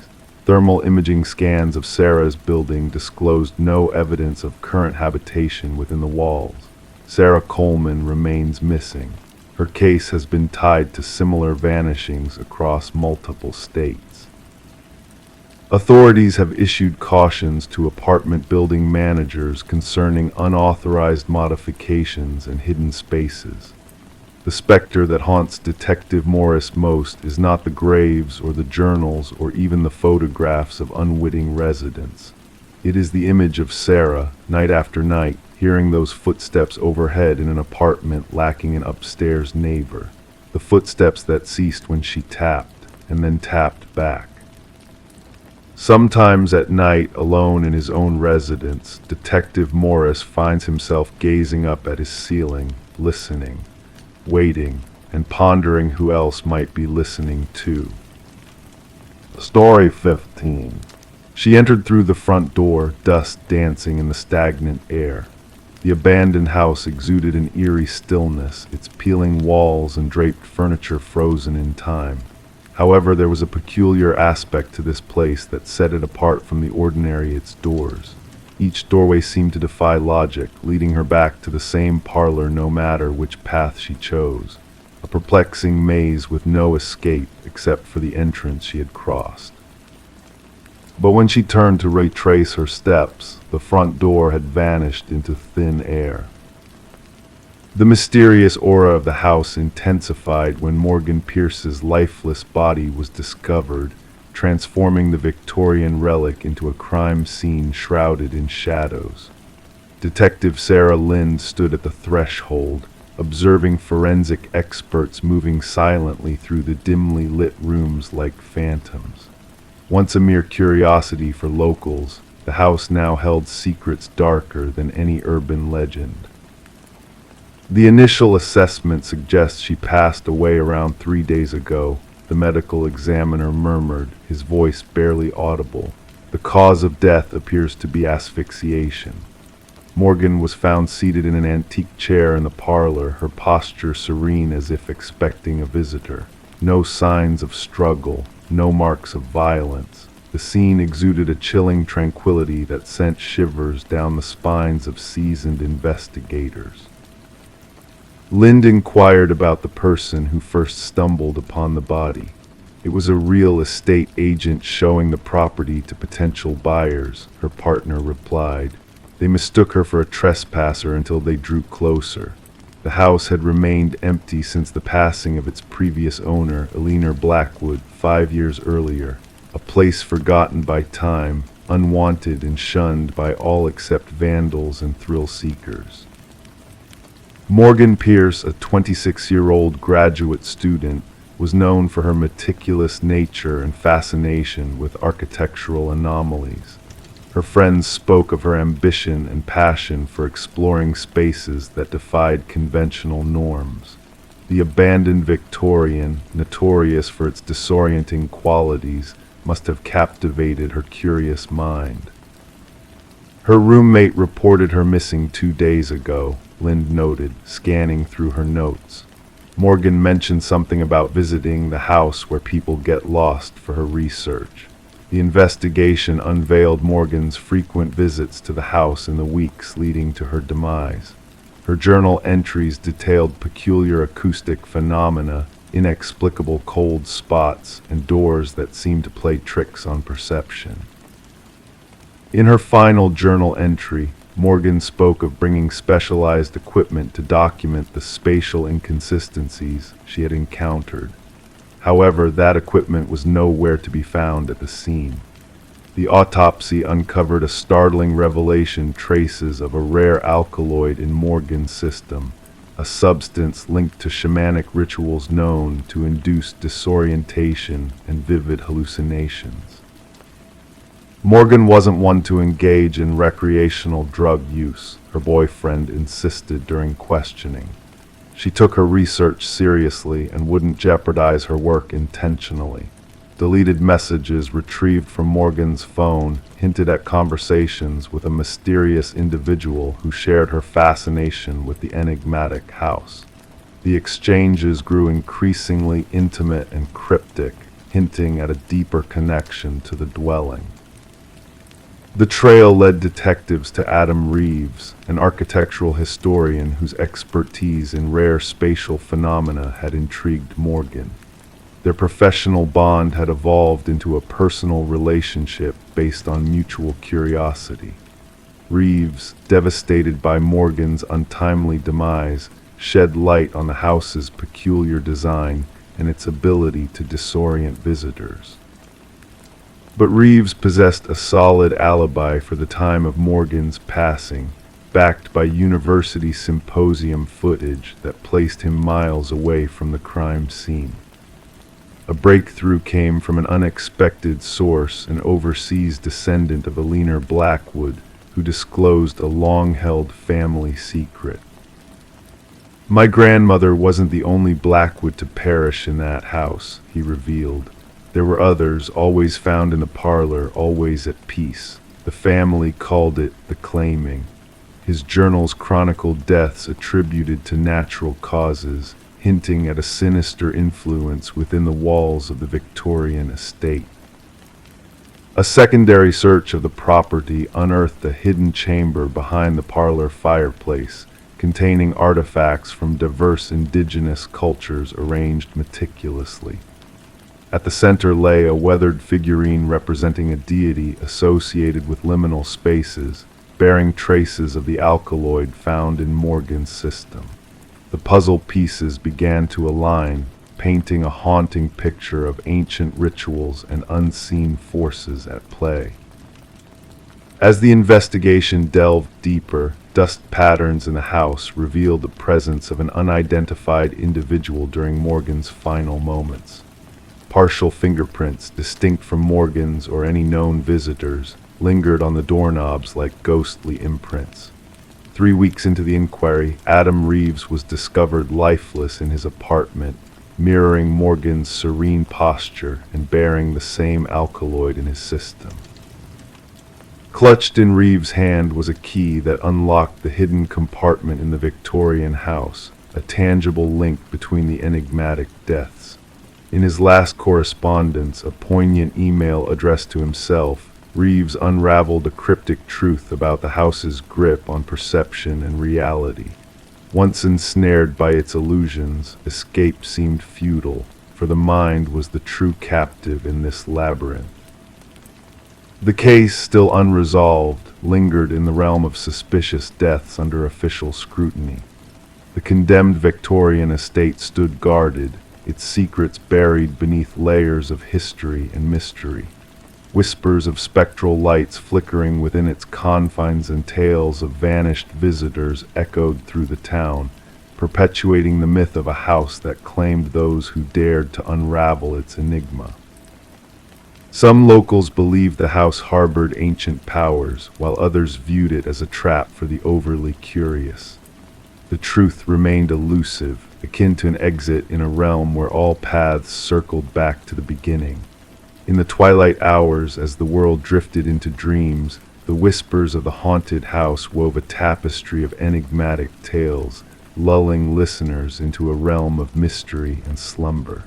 Thermal imaging scans of Sarah's building disclosed no evidence of current habitation within the walls. Sarah Coleman remains missing. Her case has been tied to similar vanishings across multiple states. Authorities have issued cautions to apartment building managers concerning unauthorized modifications and hidden spaces. The specter that haunts Detective Morris most is not the graves or the journals or even the photographs of unwitting residents. It is the image of Sarah, night after night, hearing those footsteps overhead in an apartment lacking an upstairs neighbor. The footsteps that ceased when she tapped, and then tapped back. Sometimes at night, alone in his own residence, Detective Morris finds himself gazing up at his ceiling, listening, waiting, and pondering who else might be listening too. Story 15. She entered through the front door, dust dancing in the stagnant air. The abandoned house exuded an eerie stillness, its peeling walls and draped furniture frozen in time. However, there was a peculiar aspect to this place that set it apart from the ordinary its doors. Each doorway seemed to defy logic, leading her back to the same parlor no matter which path she chose. a perplexing maze with no escape except for the entrance she had crossed. But when she turned to retrace her steps, the front door had vanished into thin air. The mysterious aura of the house intensified when Morgan Pierce's lifeless body was discovered, transforming the Victorian relic into a crime scene shrouded in shadows. Detective Sarah Lind stood at the threshold, observing forensic experts moving silently through the dimly lit rooms like phantoms. Once a mere curiosity for locals, the house now held secrets darker than any urban legend. The initial assessment suggests she passed away around 3 days ago, the medical examiner murmured, his voice barely audible. The cause of death appears to be asphyxiation. Morgan was found seated in an antique chair in the parlor, her posture serene as if expecting a visitor. No signs of struggle, no marks of violence. The scene exuded a chilling tranquility that sent shivers down the spines of seasoned investigators. Lind inquired about the person who first stumbled upon the body. It was a real estate agent showing the property to potential buyers, her partner replied. They mistook her for a trespasser until they drew closer. The house had remained empty since the passing of its previous owner, Eleanor Blackwood, 5 years earlier, a place forgotten by time, unwanted and shunned by all except vandals and thrill-seekers. Morgan Pierce, a 26-year-old graduate student, was known for her meticulous nature and fascination with architectural anomalies. Her friends spoke of her ambition and passion for exploring spaces that defied conventional norms. The abandoned Victorian, notorious for its disorienting qualities, must have captivated her curious mind. Her roommate reported her missing 2 days ago, Lind noted, scanning through her notes. Morgan mentioned something about visiting the house where people get lost for her research. The investigation unveiled Morgan's frequent visits to the house in the weeks leading to her demise. Her journal entries detailed peculiar acoustic phenomena, inexplicable cold spots, and doors that seemed to play tricks on perception. In her final journal entry, Morgan spoke of bringing specialized equipment to document the spatial inconsistencies she had encountered. However, that equipment was nowhere to be found at the scene. The autopsy uncovered a startling revelation: traces of a rare alkaloid in Morgan's system, a substance linked to shamanic rituals known to induce disorientation and vivid hallucinations. Morgan wasn't one to engage in recreational drug use, her boyfriend insisted during questioning. She took her research seriously and wouldn't jeopardize her work intentionally. Deleted messages retrieved from Morgan's phone hinted at conversations with a mysterious individual who shared her fascination with the enigmatic house. The exchanges grew increasingly intimate and cryptic, hinting at a deeper connection to the dwelling. The trail led detectives to Adam Reeves, an architectural historian whose expertise in rare spatial phenomena had intrigued Morgan. Their professional bond had evolved into a personal relationship based on mutual curiosity. Reeves, devastated by Morgan's untimely demise, shed light on the house's peculiar design and its ability to disorient visitors. But Reeves possessed a solid alibi for the time of Morgan's passing, backed by university symposium footage that placed him miles away from the crime scene. A breakthrough came from an unexpected source, an overseas descendant of Eleanor Blackwood, who disclosed a long-held family secret. "My grandmother wasn't the only Blackwood to perish in that house," he revealed. "There were others, always found in the parlor, always at peace. The family called it the claiming." His journals chronicled deaths attributed to natural causes, hinting at a sinister influence within the walls of the Victorian estate. A secondary search of the property unearthed a hidden chamber behind the parlor fireplace, containing artifacts from diverse indigenous cultures arranged meticulously. At the center lay a weathered figurine representing a deity associated with liminal spaces, bearing traces of the alkaloid found in Morgan's system. The puzzle pieces began to align, painting a haunting picture of ancient rituals and unseen forces at play. As the investigation delved deeper, dust patterns in the house revealed the presence of an unidentified individual during Morgan's final moments. Partial fingerprints, distinct from Morgan's or any known visitors, lingered on the doorknobs like ghostly imprints. 3 weeks into the inquiry, Adam Reeves was discovered lifeless in his apartment, mirroring Morgan's serene posture and bearing the same alkaloid in his system. Clutched in Reeves' hand was a key that unlocked the hidden compartment in the Victorian house, a tangible link between the enigmatic deaths. In his last correspondence, a poignant email addressed to himself, Reeves unraveled a cryptic truth about the house's grip on perception and reality. Once ensnared by its illusions, escape seemed futile, for the mind was the true captive in this labyrinth. The case, still unresolved, lingered in the realm of suspicious deaths under official scrutiny. The condemned Victorian estate stood guarded, its secrets buried beneath layers of history and mystery. Whispers of spectral lights flickering within its confines and tales of vanished visitors echoed through the town, perpetuating the myth of a house that claimed those who dared to unravel its enigma. Some locals believed the house harbored ancient powers, while others viewed it as a trap for the overly curious. The truth remained elusive, akin to an exit in a realm where all paths circled back to the beginning. In the twilight hours, as the world drifted into dreams, the whispers of the haunted house wove a tapestry of enigmatic tales, lulling listeners into a realm of mystery and slumber.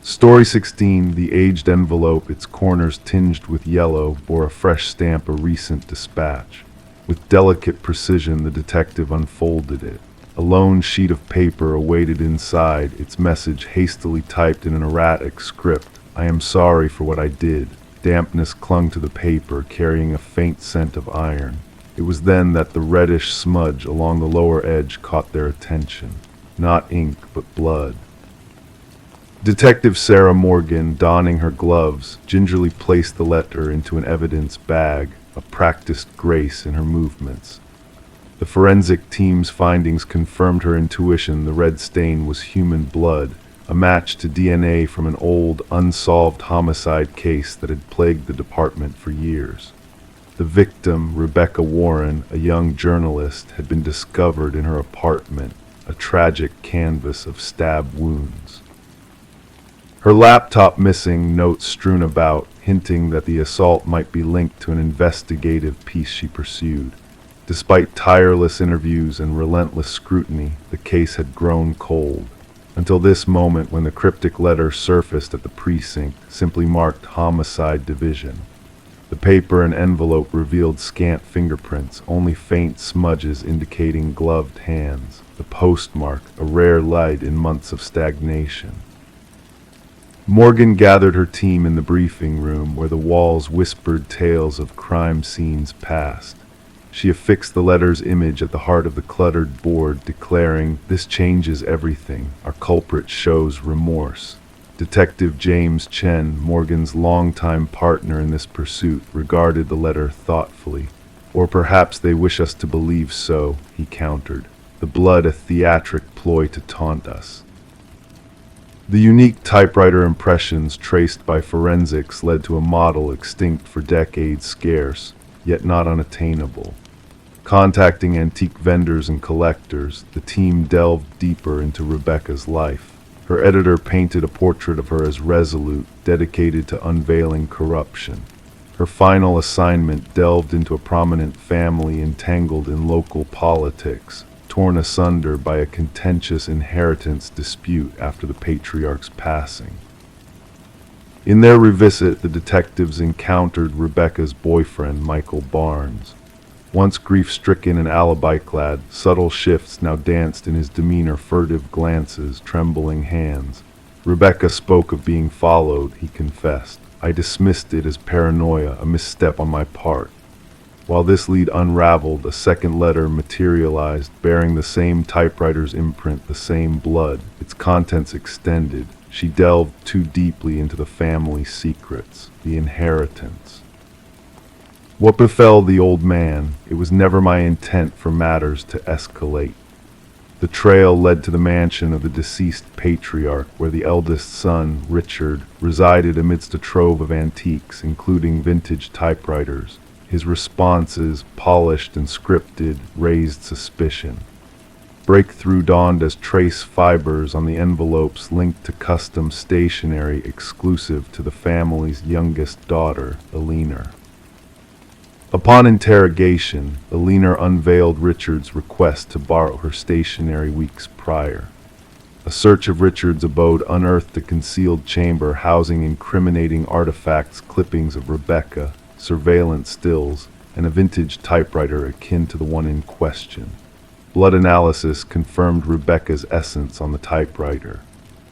Story 16, the aged envelope, its corners tinged with yellow, bore a fresh stamp of recent dispatch. With delicate precision, the detective unfolded it. A lone sheet of paper awaited inside, its message hastily typed in an erratic script. "I am sorry for what I did." Dampness clung to the paper, carrying a faint scent of iron. It was then that the reddish smudge along the lower edge caught their attention. Not ink, but blood. Detective Sarah Morgan, donning her gloves, gingerly placed the letter into an evidence bag, a practiced grace in her movements. The forensic team's findings confirmed her intuition. The red stain was human blood, a match to DNA from an old, unsolved homicide case that had plagued the department for years. The victim, Rebecca Warren, a young journalist, had been discovered in her apartment, a tragic canvas of stab wounds. Her laptop missing, notes strewn about, hinting that the assault might be linked to an investigative piece she pursued. Despite tireless interviews and relentless scrutiny, the case had grown cold, until this moment when the cryptic letter surfaced at the precinct, simply marked Homicide Division. The paper and envelope revealed scant fingerprints, only faint smudges indicating gloved hands. The postmark, a rare light in months of stagnation. Morgan gathered her team in the briefing room where the walls whispered tales of crime scenes past. She affixed the letter's image at the heart of the cluttered board, declaring, "This changes everything. Our culprit shows remorse." Detective James Chen, Morgan's longtime partner in this pursuit, regarded the letter thoughtfully. "Or perhaps they wish us to believe so," he countered. "The blood a theatric ploy to taunt us." The unique typewriter impressions traced by forensics led to a model extinct for decades, scarce, yet not unattainable. Contacting antique vendors and collectors, the team delved deeper into Rebecca's life. Her editor painted a portrait of her as resolute, dedicated to unveiling corruption. Her final assignment delved into a prominent family entangled in local politics, torn asunder by a contentious inheritance dispute after the patriarch's passing. In their revisit, the detectives encountered Rebecca's boyfriend, Michael Barnes. Once grief-stricken and alibi-clad, subtle shifts now danced in his demeanor, furtive glances, trembling hands. Rebecca spoke of being followed, he confessed. I dismissed it as paranoia, a misstep on my part. While this lead unraveled, a second letter materialized, bearing the same typewriter's imprint, the same blood. Its contents extended. She delved too deeply into the family secrets, the inheritance. What befell the old man? It was never my intent for matters to escalate. The trail led to the mansion of the deceased patriarch, where the eldest son, Richard, resided amidst a trove of antiques, including vintage typewriters. His responses, polished and scripted, raised suspicion. Breakthrough dawned as trace fibers on the envelopes linked to custom stationery exclusive to the family's youngest daughter, Eleanor. Upon interrogation, Eleanor unveiled Richard's request to borrow her stationery weeks prior. A search of Richard's abode unearthed a concealed chamber housing incriminating artifacts, clippings of Rebecca, surveillance stills, and a vintage typewriter akin to the one in question. Blood analysis confirmed Rebecca's essence on the typewriter.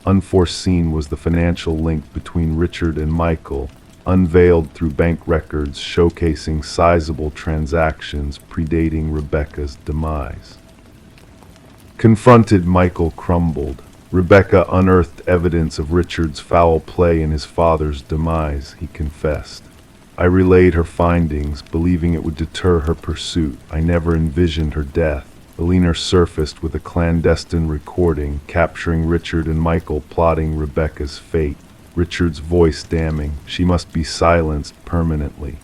Unforeseen was the financial link between Richard and Michael, unveiled through bank records showcasing sizable transactions predating Rebecca's demise. Confronted, Michael crumbled. Rebecca unearthed evidence of Richard's foul play in his father's demise, he confessed. I relayed her findings, believing it would deter her pursuit. I never envisioned her death. Eleanor surfaced with a clandestine recording capturing Richard and Michael plotting Rebecca's fate. Richard's voice damning. She must be silenced permanently.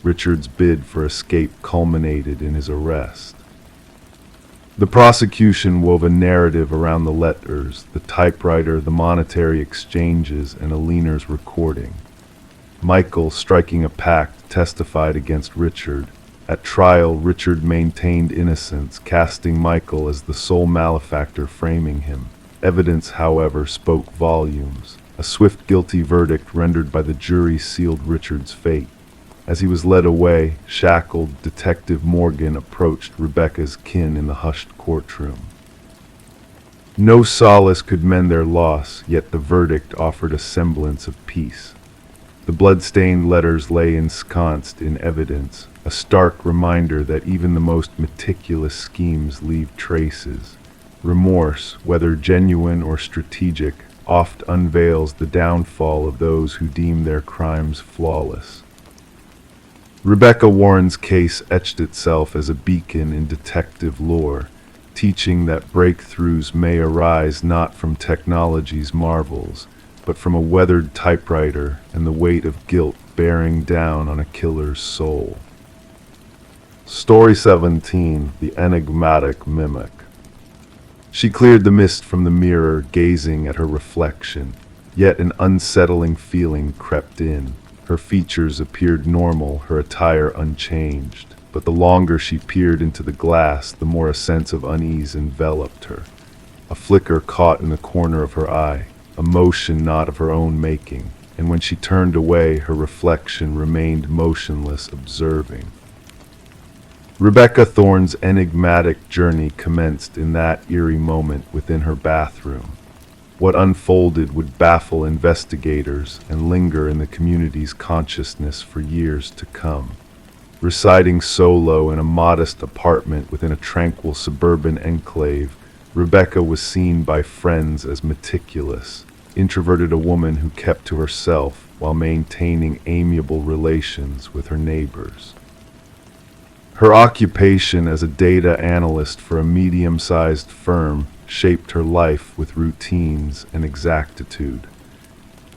Richard's bid for escape culminated in his arrest. The prosecution wove a narrative around the letters, the typewriter, the monetary exchanges, and Eleanor's recording. Michael, striking a pact, testified against Richard. At trial, Richard maintained innocence, casting Michael as the sole malefactor, framing him. Evidence, however, spoke volumes. A swift guilty verdict rendered by the jury sealed Richard's fate. As he was led away, shackled, Detective Morgan approached Rebecca's kin in the hushed courtroom. No solace could mend their loss, yet the verdict offered a semblance of peace. The blood-stained letters lay ensconced in evidence, a stark reminder that even the most meticulous schemes leave traces. Remorse, whether genuine or strategic, oft unveils the downfall of those who deem their crimes flawless. Rebecca Warren's case etched itself as a beacon in detective lore, teaching that breakthroughs may arise not from technology's marvels, but from a weathered typewriter and the weight of guilt bearing down on a killer's soul. Story 17, The Enigmatic Mimic. She cleared the mist from the mirror, gazing at her reflection. Yet an unsettling feeling crept in. Her features appeared normal, her attire unchanged. But the longer she peered into the glass, the more a sense of unease enveloped her. A flicker caught in the corner of her eye, a motion not of her own making, and when she turned away, her reflection remained motionless, observing. Rebecca Thorne's enigmatic journey commenced in that eerie moment within her bathroom. What unfolded would baffle investigators and linger in the community's consciousness for years to come. Residing solo in a modest apartment within a tranquil suburban enclave, Rebecca was seen by friends as meticulous, introverted, a woman who kept to herself while maintaining amiable relations with her neighbors. Her occupation as a data analyst for a medium-sized firm shaped her life with routines and exactitude.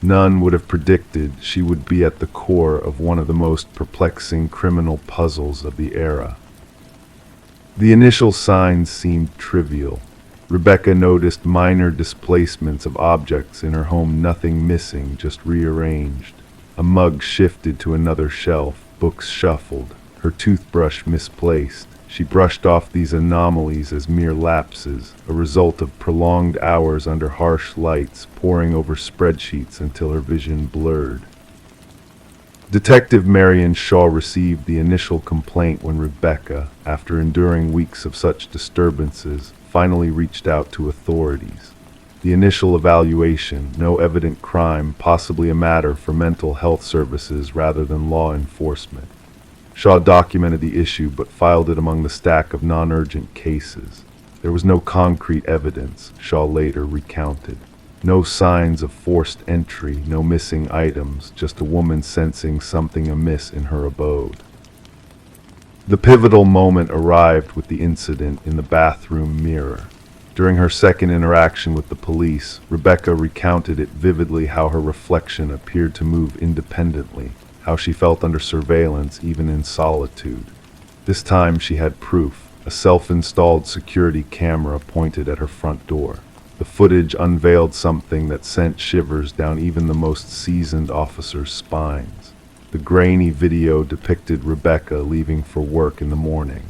None would have predicted she would be at the core of one of the most perplexing criminal puzzles of the era. The initial signs seemed trivial. Rebecca noticed minor displacements of objects in her home, nothing missing, just rearranged. A mug shifted to another shelf, books shuffled, her toothbrush misplaced. She brushed off these anomalies as mere lapses, a result of prolonged hours under harsh lights, poring over spreadsheets until her vision blurred. Detective Marion Shaw received the initial complaint when Rebecca, after enduring weeks of such disturbances, finally reached out to authorities. The initial evaluation, no evident crime, possibly a matter for mental health services rather than law enforcement. Shaw documented the issue but filed it among the stack of non-urgent cases. There was no concrete evidence, Shaw later recounted. No signs of forced entry, no missing items, just a woman sensing something amiss in her abode. The pivotal moment arrived with the incident in the bathroom mirror. During her second interaction with the police, Rebecca recounted it vividly how her reflection appeared to move independently, how she felt under surveillance even in solitude. This time she had proof, a self-installed security camera pointed at her front door. The footage unveiled something that sent shivers down even the most seasoned officers' spines. The grainy video depicted Rebecca leaving for work in the morning.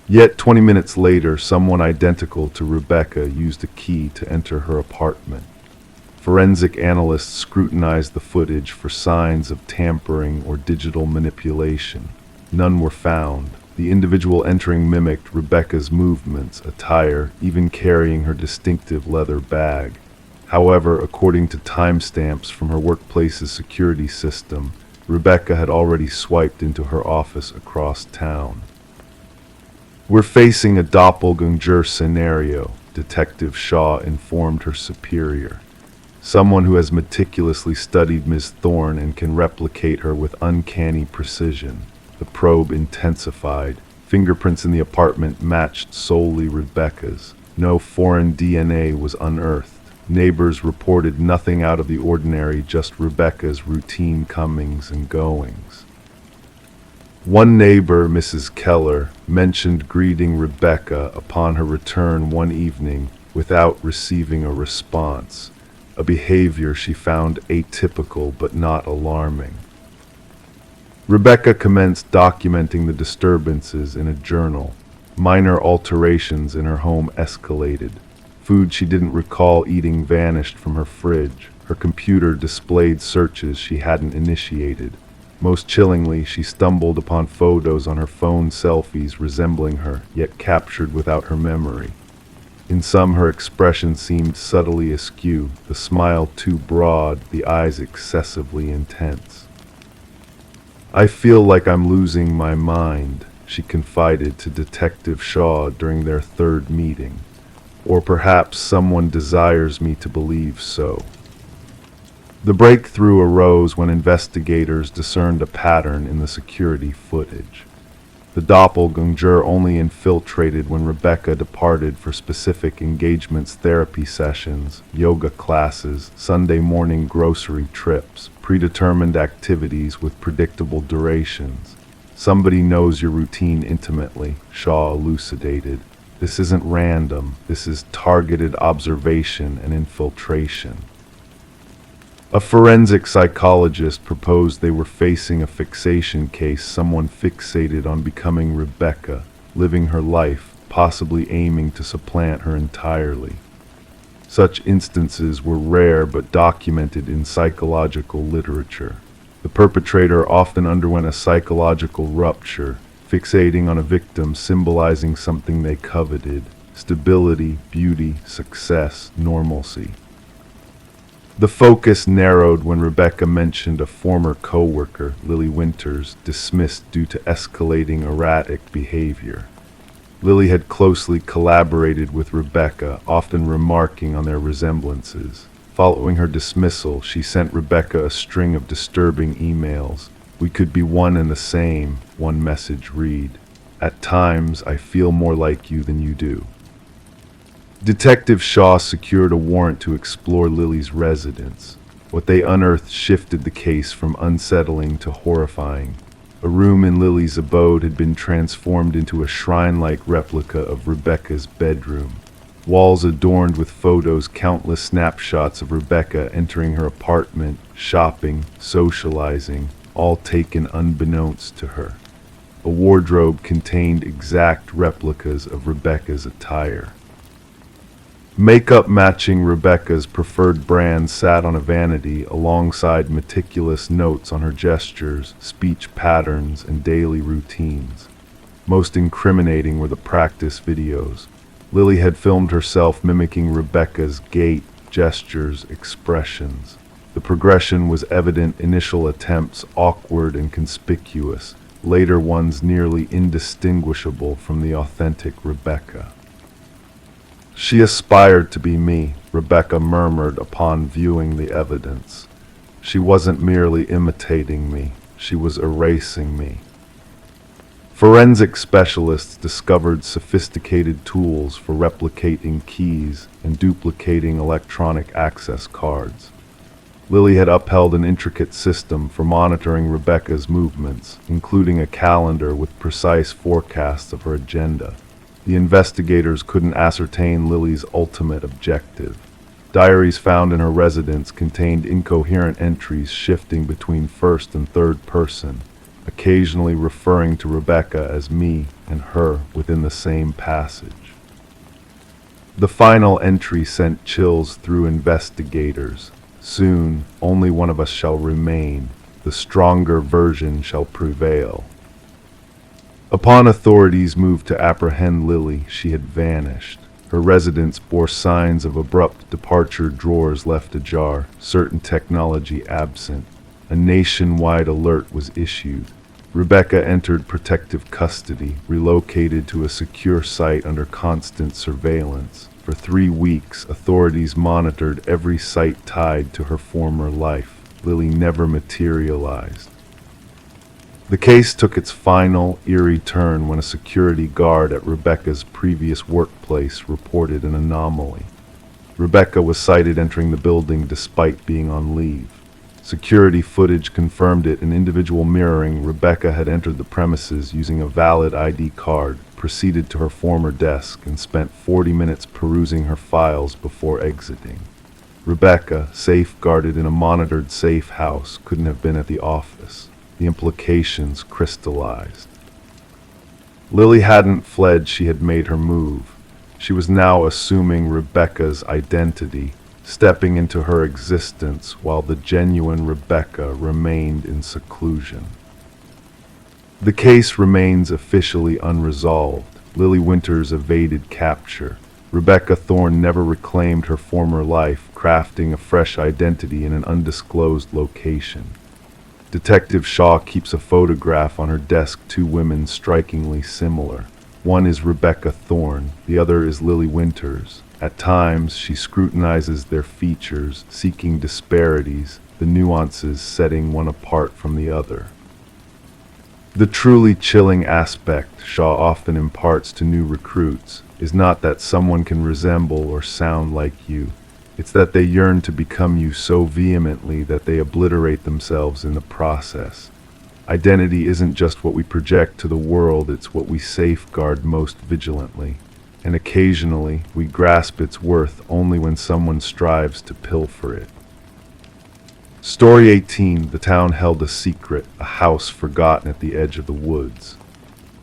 Yet 20 minutes later, someone identical to Rebecca used a key to enter her apartment. Forensic analysts scrutinized the footage for signs of tampering or digital manipulation. None were found. The individual entering mimicked Rebecca's movements, attire, even carrying her distinctive leather bag. However, according to timestamps from her workplace's security system, Rebecca had already swiped into her office across town. "We're facing a doppelganger scenario," Detective Shaw informed her superior. "Someone who has meticulously studied Ms. Thorne and can replicate her with uncanny precision." The probe intensified. Fingerprints in the apartment matched solely Rebecca's. No foreign DNA was unearthed. Neighbors reported nothing out of the ordinary, just Rebecca's routine comings and goings. One neighbor, Mrs. Keller, mentioned greeting Rebecca upon her return one evening without receiving a response, a behavior she found atypical but not alarming. Rebecca commenced documenting the disturbances in a journal. Minor alterations in her home escalated. Food she didn't recall eating vanished from her fridge. Her computer displayed searches she hadn't initiated. Most chillingly, she stumbled upon photos on her phone, selfies resembling her, yet captured without her memory. In some, her expression seemed subtly askew, the smile too broad, the eyes excessively intense. "I feel like I'm losing my mind," she confided to Detective Shaw during their third meeting. "Or perhaps someone desires me to believe so." The breakthrough arose when investigators discerned a pattern in the security footage. The doppelganger only infiltrated when Rebecca departed for specific engagements, therapy sessions, yoga classes, Sunday morning grocery trips, predetermined activities with predictable durations. "Somebody knows your routine intimately," Shaw elucidated. "This isn't random. This is targeted observation and infiltration." A forensic psychologist proposed they were facing a fixation case, someone fixated on becoming Rebecca, living her life, possibly aiming to supplant her entirely. Such instances were rare but documented in psychological literature. The perpetrator often underwent a psychological rupture, fixating on a victim symbolizing something they coveted: stability, beauty, success, normalcy. The focus narrowed when Rebecca mentioned a former co-worker, Lily Winters, dismissed due to escalating erratic behavior. Lily had closely collaborated with Rebecca, often remarking on their resemblances. Following her dismissal, she sent Rebecca a string of disturbing emails. "We could be one and the same," one message read. "At times, I feel more like you than you do." Detective Shaw secured a warrant to explore Lily's residence. What they unearthed shifted the case from unsettling to horrifying. A room in Lily's abode had been transformed into a shrine-like replica of Rebecca's bedroom. Walls adorned with photos, countless snapshots of Rebecca entering her apartment, shopping, socializing, all taken unbeknownst to her. A wardrobe contained exact replicas of Rebecca's attire. Makeup matching Rebecca's preferred brand sat on a vanity alongside meticulous notes on her gestures, speech patterns, and daily routines. Most incriminating were the practice videos. Lily had filmed herself mimicking Rebecca's gait, gestures, expressions. The progression was evident: initial attempts awkward and conspicuous, later ones nearly indistinguishable from the authentic Rebecca. "She aspired to be me," Rebecca murmured upon viewing the evidence. "She wasn't merely imitating me, she was erasing me." Forensic specialists discovered sophisticated tools for replicating keys and duplicating electronic access cards. Lily had upheld an intricate system for monitoring Rebecca's movements, including a calendar with precise forecasts of her agenda. The investigators couldn't ascertain Lily's ultimate objective. Diaries found in her residence contained incoherent entries shifting between first and third person, occasionally referring to Rebecca as me and her within the same passage. The final entry sent chills through investigators. "Soon, only one of us shall remain. The stronger version shall prevail." Upon authorities moved to apprehend Lily, she had vanished. Her residence bore signs of abrupt departure, drawers left ajar, certain technology absent. A nationwide alert was issued. Rebecca entered protective custody, relocated to a secure site under constant surveillance. For 3 weeks, authorities monitored every site tied to her former life. Lily never materialized. The case took its final, eerie turn when a security guard at Rebecca's previous workplace reported an anomaly. Rebecca was sighted entering the building despite being on leave. Security footage confirmed it. An individual mirroring Rebecca had entered the premises using a valid ID card, proceeded to her former desk, and spent 40 minutes perusing her files before exiting. Rebecca, safeguarded in a monitored safe house, couldn't have been at the office. The implications crystallized. Lily hadn't fled, she had made her move. She was now assuming Rebecca's identity, stepping into her existence while the genuine Rebecca remained in seclusion. The case remains officially unresolved. Lily Winters evaded capture. Rebecca Thorne never reclaimed her former life, crafting a fresh identity in an undisclosed location. Detective Shaw keeps a photograph on her desk, 2 women strikingly similar. One is Rebecca Thorne, the other is Lily Winters. At times, she scrutinizes their features, seeking disparities, the nuances setting one apart from the other. The truly chilling aspect Shaw often imparts to new recruits is not that someone can resemble or sound like you. It's that they yearn to become you so vehemently that they obliterate themselves in the process. Identity isn't just what we project to the world, it's what we safeguard most vigilantly. And occasionally, we grasp its worth only when someone strives to pilfer it. Story 18. The town held a secret, a house forgotten at the edge of the woods.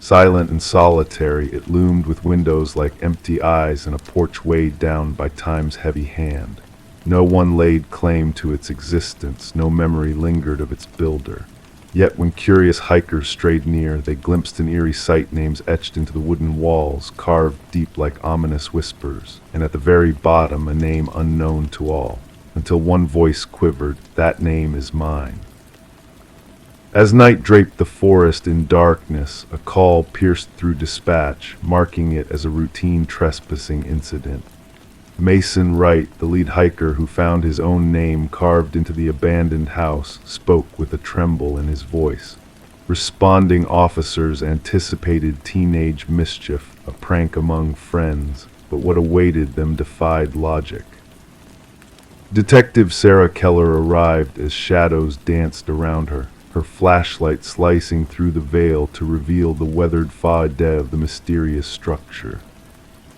Silent and solitary, it loomed with windows like empty eyes and a porch weighed down by time's heavy hand. No one laid claim to its existence, no memory lingered of its builder. Yet when curious hikers strayed near, they glimpsed an eerie sight: names etched into the wooden walls, carved deep like ominous whispers, and at the very bottom a name unknown to all, until one voice quivered, "That name is mine." As night draped the forest in darkness, a call pierced through dispatch, marking it as a routine trespassing incident. Mason Wright, the lead hiker who found his own name carved into the abandoned house, spoke with a tremble in his voice. Responding officers anticipated teenage mischief, a prank among friends, but what awaited them defied logic. Detective Sarah Keller arrived as shadows danced around her, her flashlight slicing through the veil to reveal the weathered façade of the mysterious structure.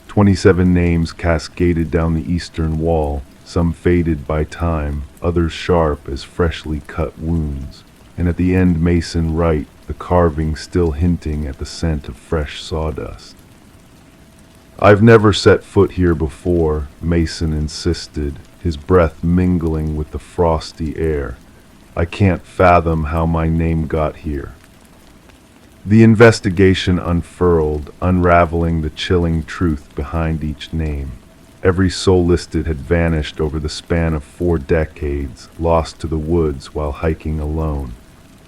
27 names cascaded down the eastern wall, some faded by time, others sharp as freshly cut wounds. And at the end, Mason Wright, the carving still hinting at the scent of fresh sawdust. "I've never set foot here before," Mason insisted, his breath mingling with the frosty air. "I can't fathom how my name got here." The investigation unfurled, unraveling the chilling truth behind each name. Every soul listed had vanished over the span of 4 decades, lost to the woods while hiking alone.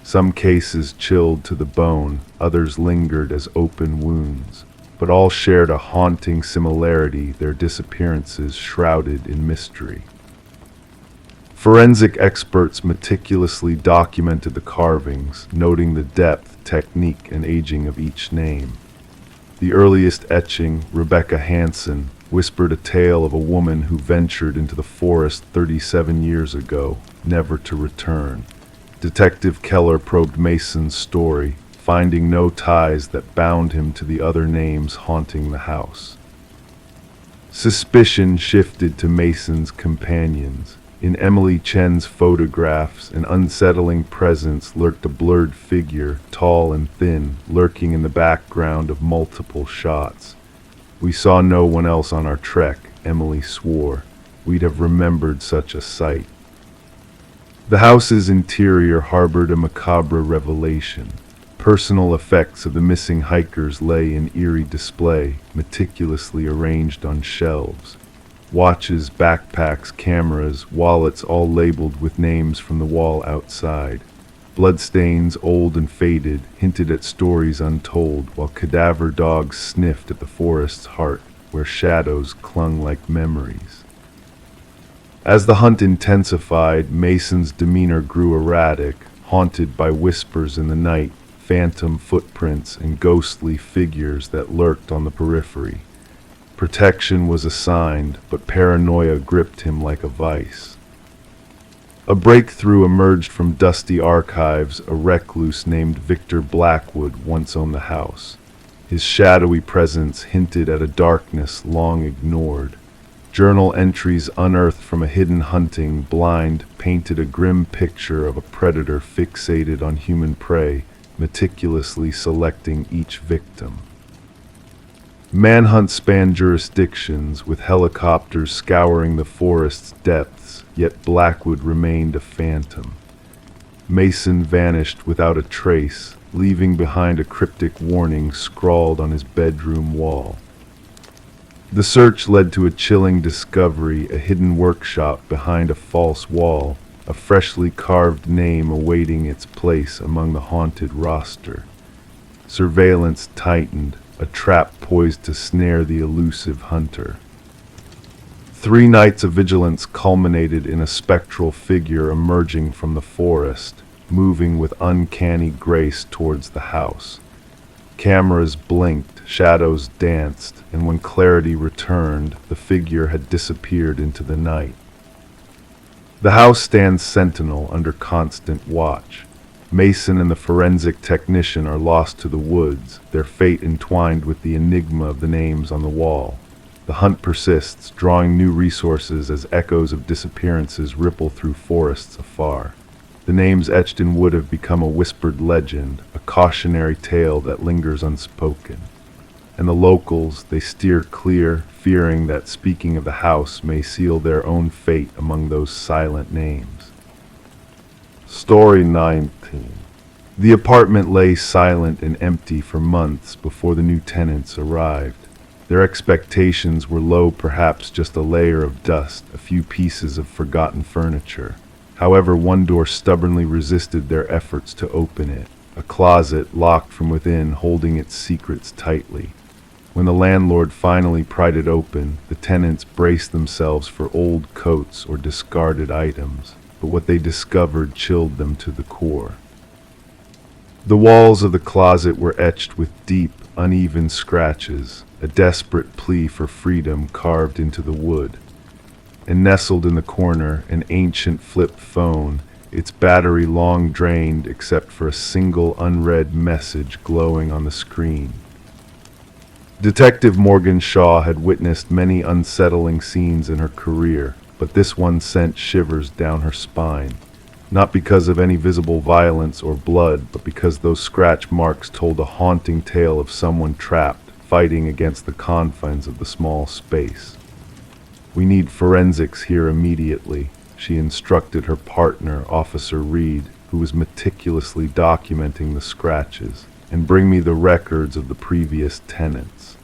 Some cases chilled to the bone, others lingered as open wounds, but all shared a haunting similarity, their disappearances shrouded in mystery. Forensic experts meticulously documented the carvings, noting the depth, technique, and aging of each name. The earliest etching, Rebecca Hansen, whispered a tale of a woman who ventured into the forest 37 years ago, never to return. Detective Keller probed Mason's story, finding no ties that bound him to the other names haunting the house. Suspicion shifted to Mason's companions. In Emily Chen's photographs, an unsettling presence lurked, a blurred figure, tall and thin, lurking in the background of multiple shots. "We saw no one else on our trek," Emily swore. "We'd have remembered such a sight." The house's interior harbored a macabre revelation. Personal effects of the missing hikers lay in eerie display, meticulously arranged on shelves. Watches, backpacks, cameras, wallets, all labeled with names from the wall outside. Bloodstains, old and faded, hinted at stories untold, while cadaver dogs sniffed at the forest's heart, where shadows clung like memories. As the hunt intensified, Mason's demeanor grew erratic, haunted by whispers in the night, phantom footprints, and ghostly figures that lurked on the periphery. Protection was assigned, but paranoia gripped him like a vice. A breakthrough emerged from dusty archives. A recluse named Victor Blackwood once owned the house. His shadowy presence hinted at a darkness long ignored. Journal entries unearthed from a hidden hunting blind painted a grim picture of a predator fixated on human prey, meticulously selecting each victim. Manhunts spanned jurisdictions, with helicopters scouring the forest's depths, yet Blackwood remained a phantom. Mason vanished without a trace, leaving behind a cryptic warning scrawled on his bedroom wall. The search led to a chilling discovery, a hidden workshop behind a false wall, a freshly carved name awaiting its place among the haunted roster. Surveillance tightened, a trap poised to snare the elusive hunter. 3 nights of vigilance culminated in a spectral figure emerging from the forest, moving with uncanny grace towards the house. Cameras blinked, shadows danced, and when clarity returned, the figure had disappeared into the night. The house stands sentinel under constant watch. Mason and the forensic technician are lost to the woods, their fate entwined with the enigma of the names on the wall. The hunt persists, drawing new resources as echoes of disappearances ripple through forests afar. The names etched in wood have become a whispered legend, a cautionary tale that lingers unspoken. And the locals, they steer clear, fearing that speaking of the house may seal their own fate among those silent names. Story 19. The apartment lay silent and empty for months before the new tenants arrived. Their expectations were low, perhaps just a layer of dust, a few pieces of forgotten furniture. However, one door stubbornly resisted their efforts to open it, a closet locked from within, holding its secrets tightly. When the landlord finally pried it open, the tenants braced themselves for old coats or discarded items, but what they discovered chilled them to the core. The walls of the closet were etched with deep, uneven scratches, a desperate plea for freedom carved into the wood. And nestled in the corner, an ancient flip phone, its battery long drained except for a single unread message glowing on the screen. Detective Morgan Shaw had witnessed many unsettling scenes in her career, but this one sent shivers down her spine. Not because of any visible violence or blood, but because those scratch marks told a haunting tale of someone trapped, fighting against the confines of the small space. "We need forensics here immediately," she instructed her partner, Officer Reed, who was meticulously documenting the scratches, "and bring me the records of the previous tenants."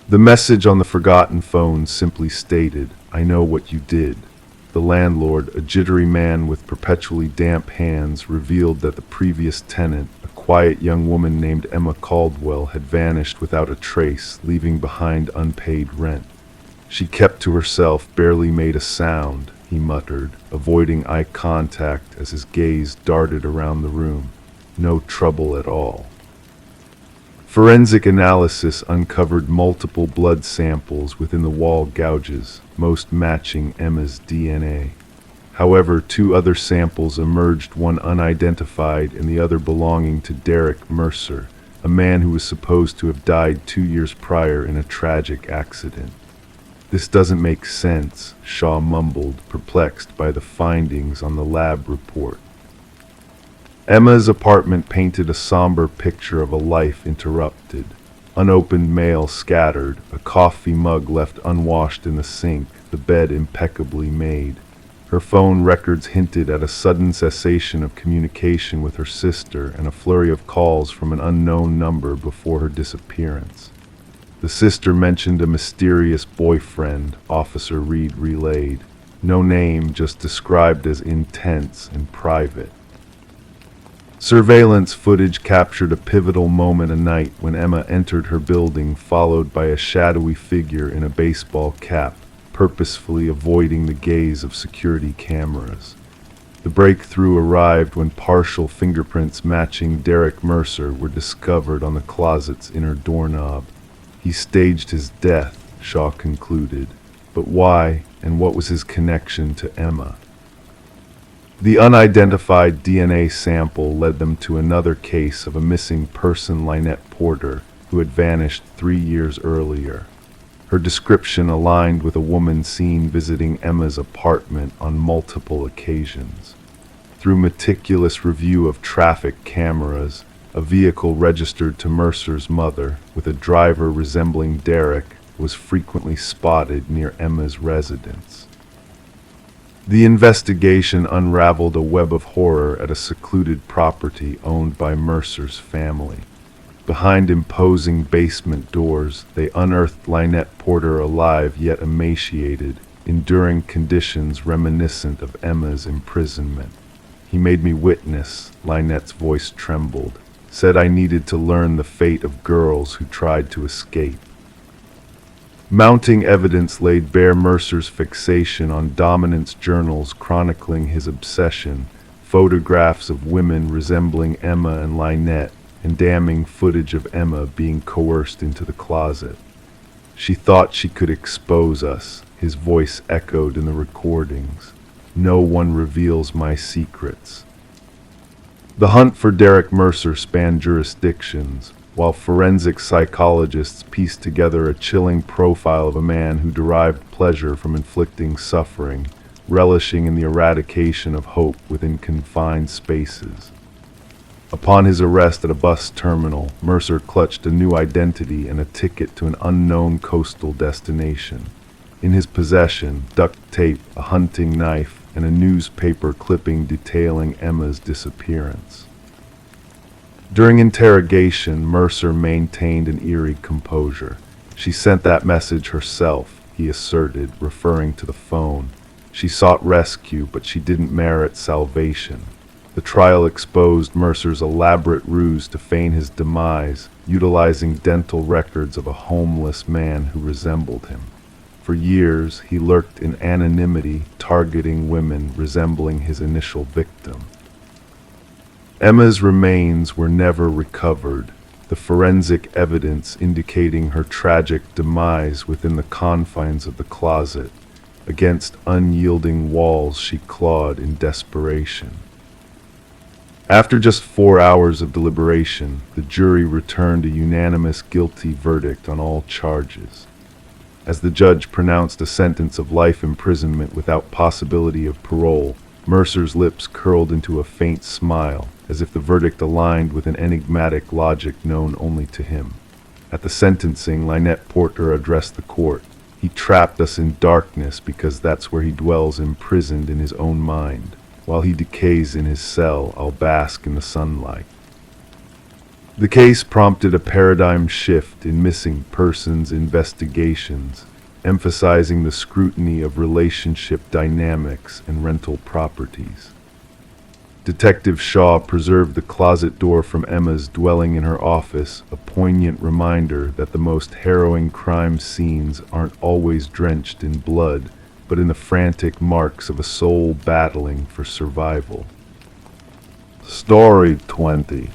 The message on the forgotten phone simply stated, "I know what you did." The landlord, a jittery man with perpetually damp hands, revealed that the previous tenant, a quiet young woman named Emma Caldwell, had vanished without a trace, leaving behind unpaid rent. "She kept to herself, barely made a sound," he muttered, avoiding eye contact as his gaze darted around the room. "No trouble at all." Forensic analysis uncovered multiple blood samples within the wall gouges, most matching Emma's DNA. However, two other samples emerged, one unidentified and the other belonging to Derek Mercer, a man who was supposed to have died 2 years prior in a tragic accident. "This doesn't make sense," Shaw mumbled, perplexed by the findings on the lab report. Emma's apartment painted a somber picture of a life interrupted. Unopened mail scattered, a coffee mug left unwashed in the sink, the bed impeccably made. Her phone records hinted at a sudden cessation of communication with her sister and a flurry of calls from an unknown number before her disappearance. The sister mentioned a mysterious boyfriend, Officer Reed relayed. No name, just described as intense and private. Surveillance footage captured a pivotal moment a night when Emma entered her building, followed by a shadowy figure in a baseball cap, purposefully avoiding the gaze of security cameras. The breakthrough arrived when partial fingerprints matching Derek Mercer were discovered on the closet's inner doorknob. He staged his death, Shaw concluded. But why, and what was his connection to Emma? The unidentified DNA sample led them to another case of a missing person, Lynette Porter, who had vanished 3 years earlier. Her description aligned with a woman seen visiting Emma's apartment on multiple occasions. Through meticulous review of traffic cameras, a vehicle registered to Mercer's mother, with a driver resembling Derek, was frequently spotted near Emma's residence. The investigation unraveled a web of horror at a secluded property owned by Mercer's family. Behind imposing basement doors, they unearthed Lynette Porter alive yet emaciated, enduring conditions reminiscent of Emma's imprisonment. "He made me witness," Lynette's voice trembled, "said I needed to learn the fate of girls who tried to escape." Mounting evidence laid bare Mercer's fixation on dominance journals chronicling his obsession, photographs of women resembling Emma and Lynette, and damning footage of Emma being coerced into the closet. "She thought she could expose us," his voice echoed in the recordings. "No one reveals my secrets." The hunt for Derek Mercer spanned jurisdictions, while forensic psychologists pieced together a chilling profile of a man who derived pleasure from inflicting suffering, relishing in the eradication of hope within confined spaces. Upon his arrest at a bus terminal, Mercer clutched a new identity and a ticket to an unknown coastal destination. In his possession, duct tape, a hunting knife, and a newspaper clipping detailing Emma's disappearance. During interrogation, Mercer maintained an eerie composure. "She sent that message herself," he asserted, referring to the phone. "She sought rescue, but she didn't merit salvation." The trial exposed Mercer's elaborate ruse to feign his demise, utilizing dental records of a homeless man who resembled him. For years, he lurked in anonymity, targeting women resembling his initial victim. Emma's remains were never recovered, the forensic evidence indicating her tragic demise within the confines of the closet. Against unyielding walls she clawed in desperation. After just 4 hours of deliberation, the jury returned a unanimous guilty verdict on all charges. As the judge pronounced a sentence of life imprisonment without possibility of parole, Mercer's lips curled into a faint smile, as if the verdict aligned with an enigmatic logic known only to him. At the sentencing, Lynette Porter addressed the court. He trapped us in darkness because that's where he dwells imprisoned in his own mind. While he decays in his cell, I'll bask in the sunlight. The case prompted a paradigm shift in missing persons investigations, emphasizing the scrutiny of relationship dynamics and rental properties. Detective Shaw preserved the closet door from Emma's dwelling in her office, a poignant reminder that the most harrowing crime scenes aren't always drenched in blood, but in the frantic marks of a soul battling for survival. Story 20.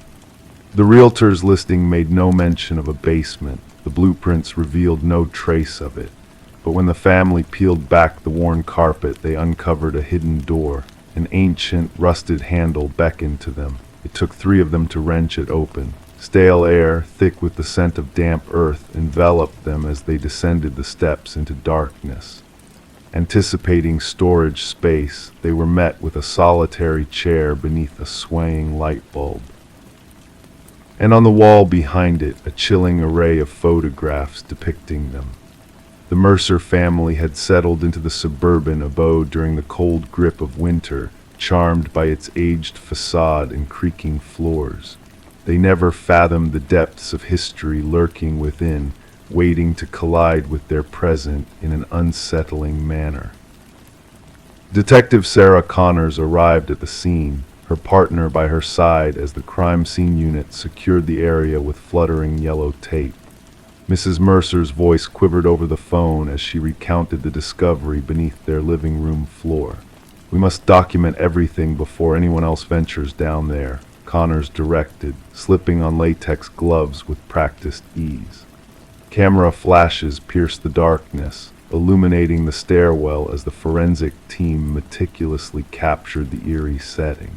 The realtor's listing made no mention of a basement. The blueprints revealed no trace of it. But when the family peeled back the worn carpet, they uncovered a hidden door. An ancient, rusted handle beckoned to them. It took 3 of them to wrench it open. Stale air, thick with the scent of damp earth, enveloped them as they descended the steps into darkness. Anticipating storage space, they were met with a solitary chair beneath a swaying light bulb. And on the wall behind it, a chilling array of photographs depicting them. The Mercer family had settled into the suburban abode during the cold grip of winter, charmed by its aged facade and creaking floors. They never fathomed the depths of history lurking within, waiting to collide with their present in an unsettling manner. Detective Sarah Connors arrived at the scene, her partner by her side as the crime scene unit secured the area with fluttering yellow tape. Mrs. Mercer's voice quivered over the phone as she recounted the discovery beneath their living room floor. "We must document everything before anyone else ventures down there," Connors directed, slipping on latex gloves with practiced ease. Camera flashes pierced the darkness, illuminating the stairwell as the forensic team meticulously captured the eerie setting.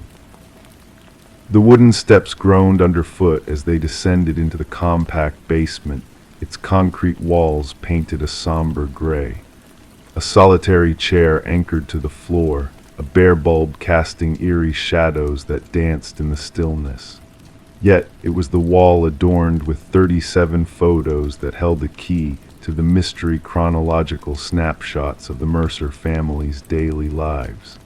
The wooden steps groaned underfoot as they descended into the compact basement, its concrete walls painted a somber gray. A solitary chair anchored to the floor, a bare bulb casting eerie shadows that danced in the stillness. Yet it was the wall adorned with 37 photos that held the key to the mystery chronological snapshots of the Mercer family's daily lives.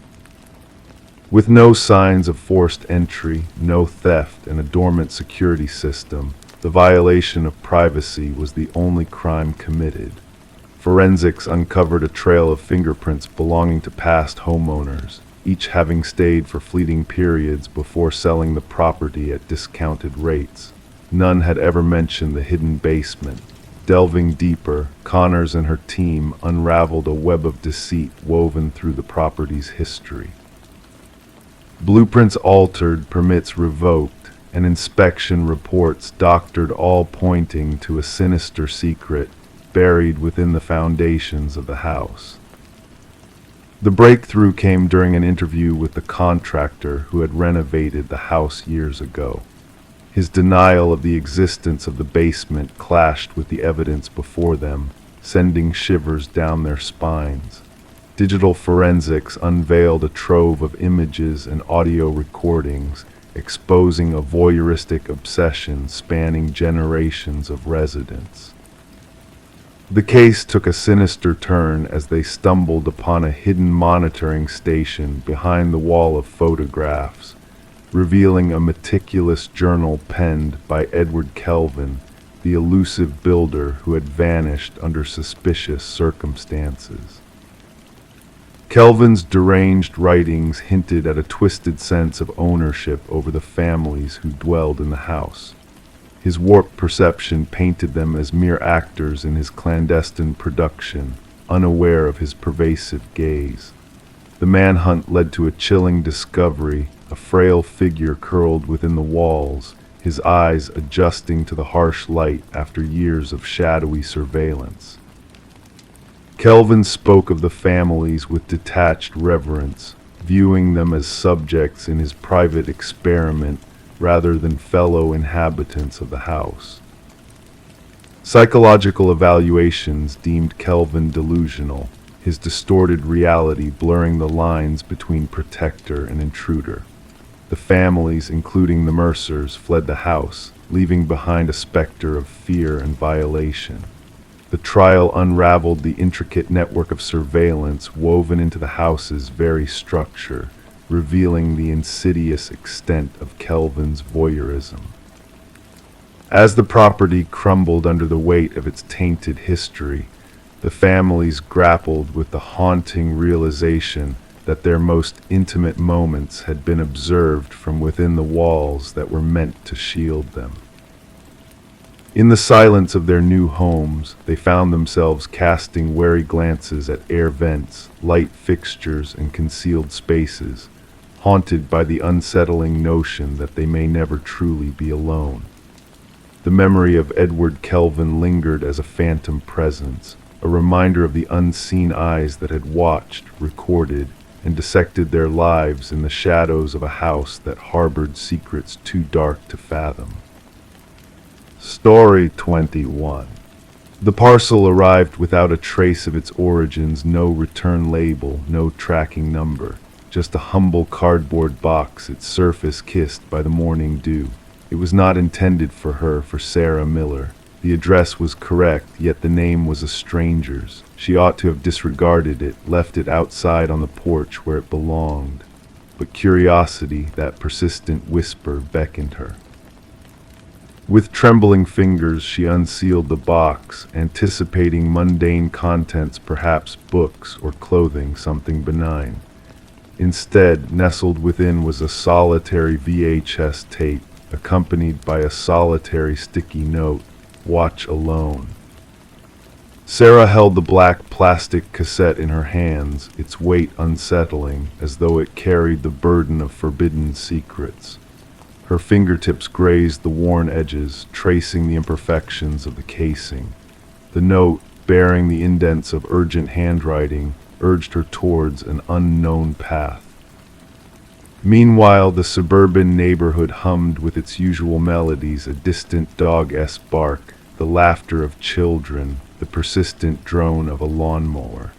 With no signs of forced entry, no theft, and a dormant security system, the violation of privacy was the only crime committed. Forensics uncovered a trail of fingerprints belonging to past homeowners, each having stayed for fleeting periods before selling the property at discounted rates. None had ever mentioned the hidden basement. Delving deeper, Connors and her team unraveled a web of deceit woven through the property's history. Blueprints altered, permits revoked, and inspection reports doctored, all pointing to a sinister secret buried within the foundations of the house. The breakthrough came during an interview with the contractor who had renovated the house years ago. His denial of the existence of the basement clashed with the evidence before them, sending shivers down their spines. Digital forensics unveiled a trove of images and audio recordings, exposing a voyeuristic obsession spanning generations of residents. The case took a sinister turn as they stumbled upon a hidden monitoring station behind the wall of photographs, revealing a meticulous journal penned by Edward Kelvin, the elusive builder who had vanished under suspicious circumstances. Kelvin's deranged writings hinted at a twisted sense of ownership over the families who dwelled in the house. His warped perception painted them as mere actors in his clandestine production, unaware of his pervasive gaze. The manhunt led to a chilling discovery, a frail figure curled within the walls, his eyes adjusting to the harsh light after years of shadowy surveillance. Kelvin spoke of the families with detached reverence, viewing them as subjects in his private experiment rather than fellow inhabitants of the house. Psychological evaluations deemed Kelvin delusional, his distorted reality blurring the lines between protector and intruder. The families, including the Mercers, fled the house, leaving behind a specter of fear and violation. The trial unraveled the intricate network of surveillance woven into the house's very structure, revealing the insidious extent of Kelvin's voyeurism. As the property crumbled under the weight of its tainted history, the families grappled with the haunting realization that their most intimate moments had been observed from within the walls that were meant to shield them. In the silence of their new homes, they found themselves casting wary glances at air vents, light fixtures, and concealed spaces, haunted by the unsettling notion that they may never truly be alone. The memory of Edward Kelvin lingered as a phantom presence, a reminder of the unseen eyes that had watched, recorded, and dissected their lives in the shadows of a house that harbored secrets too dark to fathom. Story 21. The parcel arrived without a trace of its origins, no return label, no tracking number, just a humble cardboard box, its surface kissed by the morning dew. It was not intended for her, for Sarah Miller. The address was correct, yet the name was a stranger's. She ought to have disregarded it, left it outside on the porch where it belonged. But curiosity, that persistent whisper, beckoned her. With trembling fingers, she unsealed the box, anticipating mundane contents, perhaps books or clothing, something benign. Instead, nestled within was a solitary VHS tape, accompanied by a solitary sticky note, "Watch alone." Sarah held the black plastic cassette in her hands, its weight unsettling, as though it carried the burden of forbidden secrets. Her fingertips grazed the worn edges, tracing the imperfections of the casing. The note, bearing the indents of urgent handwriting, urged her towards an unknown path. Meanwhile, the suburban neighborhood hummed with its usual melodies, a distant dog-esque bark, the laughter of children, the persistent drone of a lawnmower.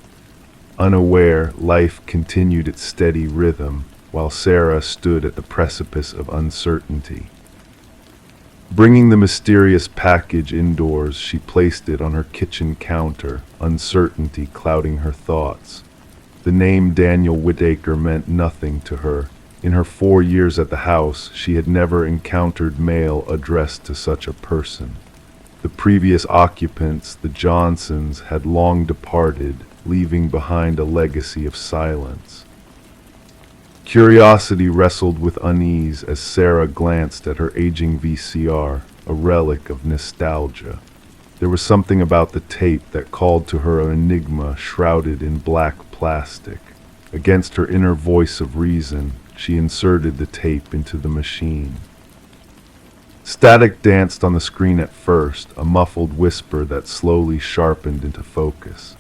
Unaware, life continued its steady rhythm, while Sarah stood at the precipice of uncertainty. Bringing the mysterious package indoors, she placed it on her kitchen counter, uncertainty clouding her thoughts. The name Daniel Whitaker meant nothing to her. In her 4 years at the house, she had never encountered mail addressed to such a person. The previous occupants, the Johnsons, had long departed, leaving behind a legacy of silence. Curiosity wrestled with unease as Sarah glanced at her aging VCR, a relic of nostalgia. There was something about the tape that called to her an enigma shrouded in black plastic. Against her inner voice of reason, she inserted the tape into the machine. Static danced on the screen at first, a muffled whisper that slowly sharpened into focus.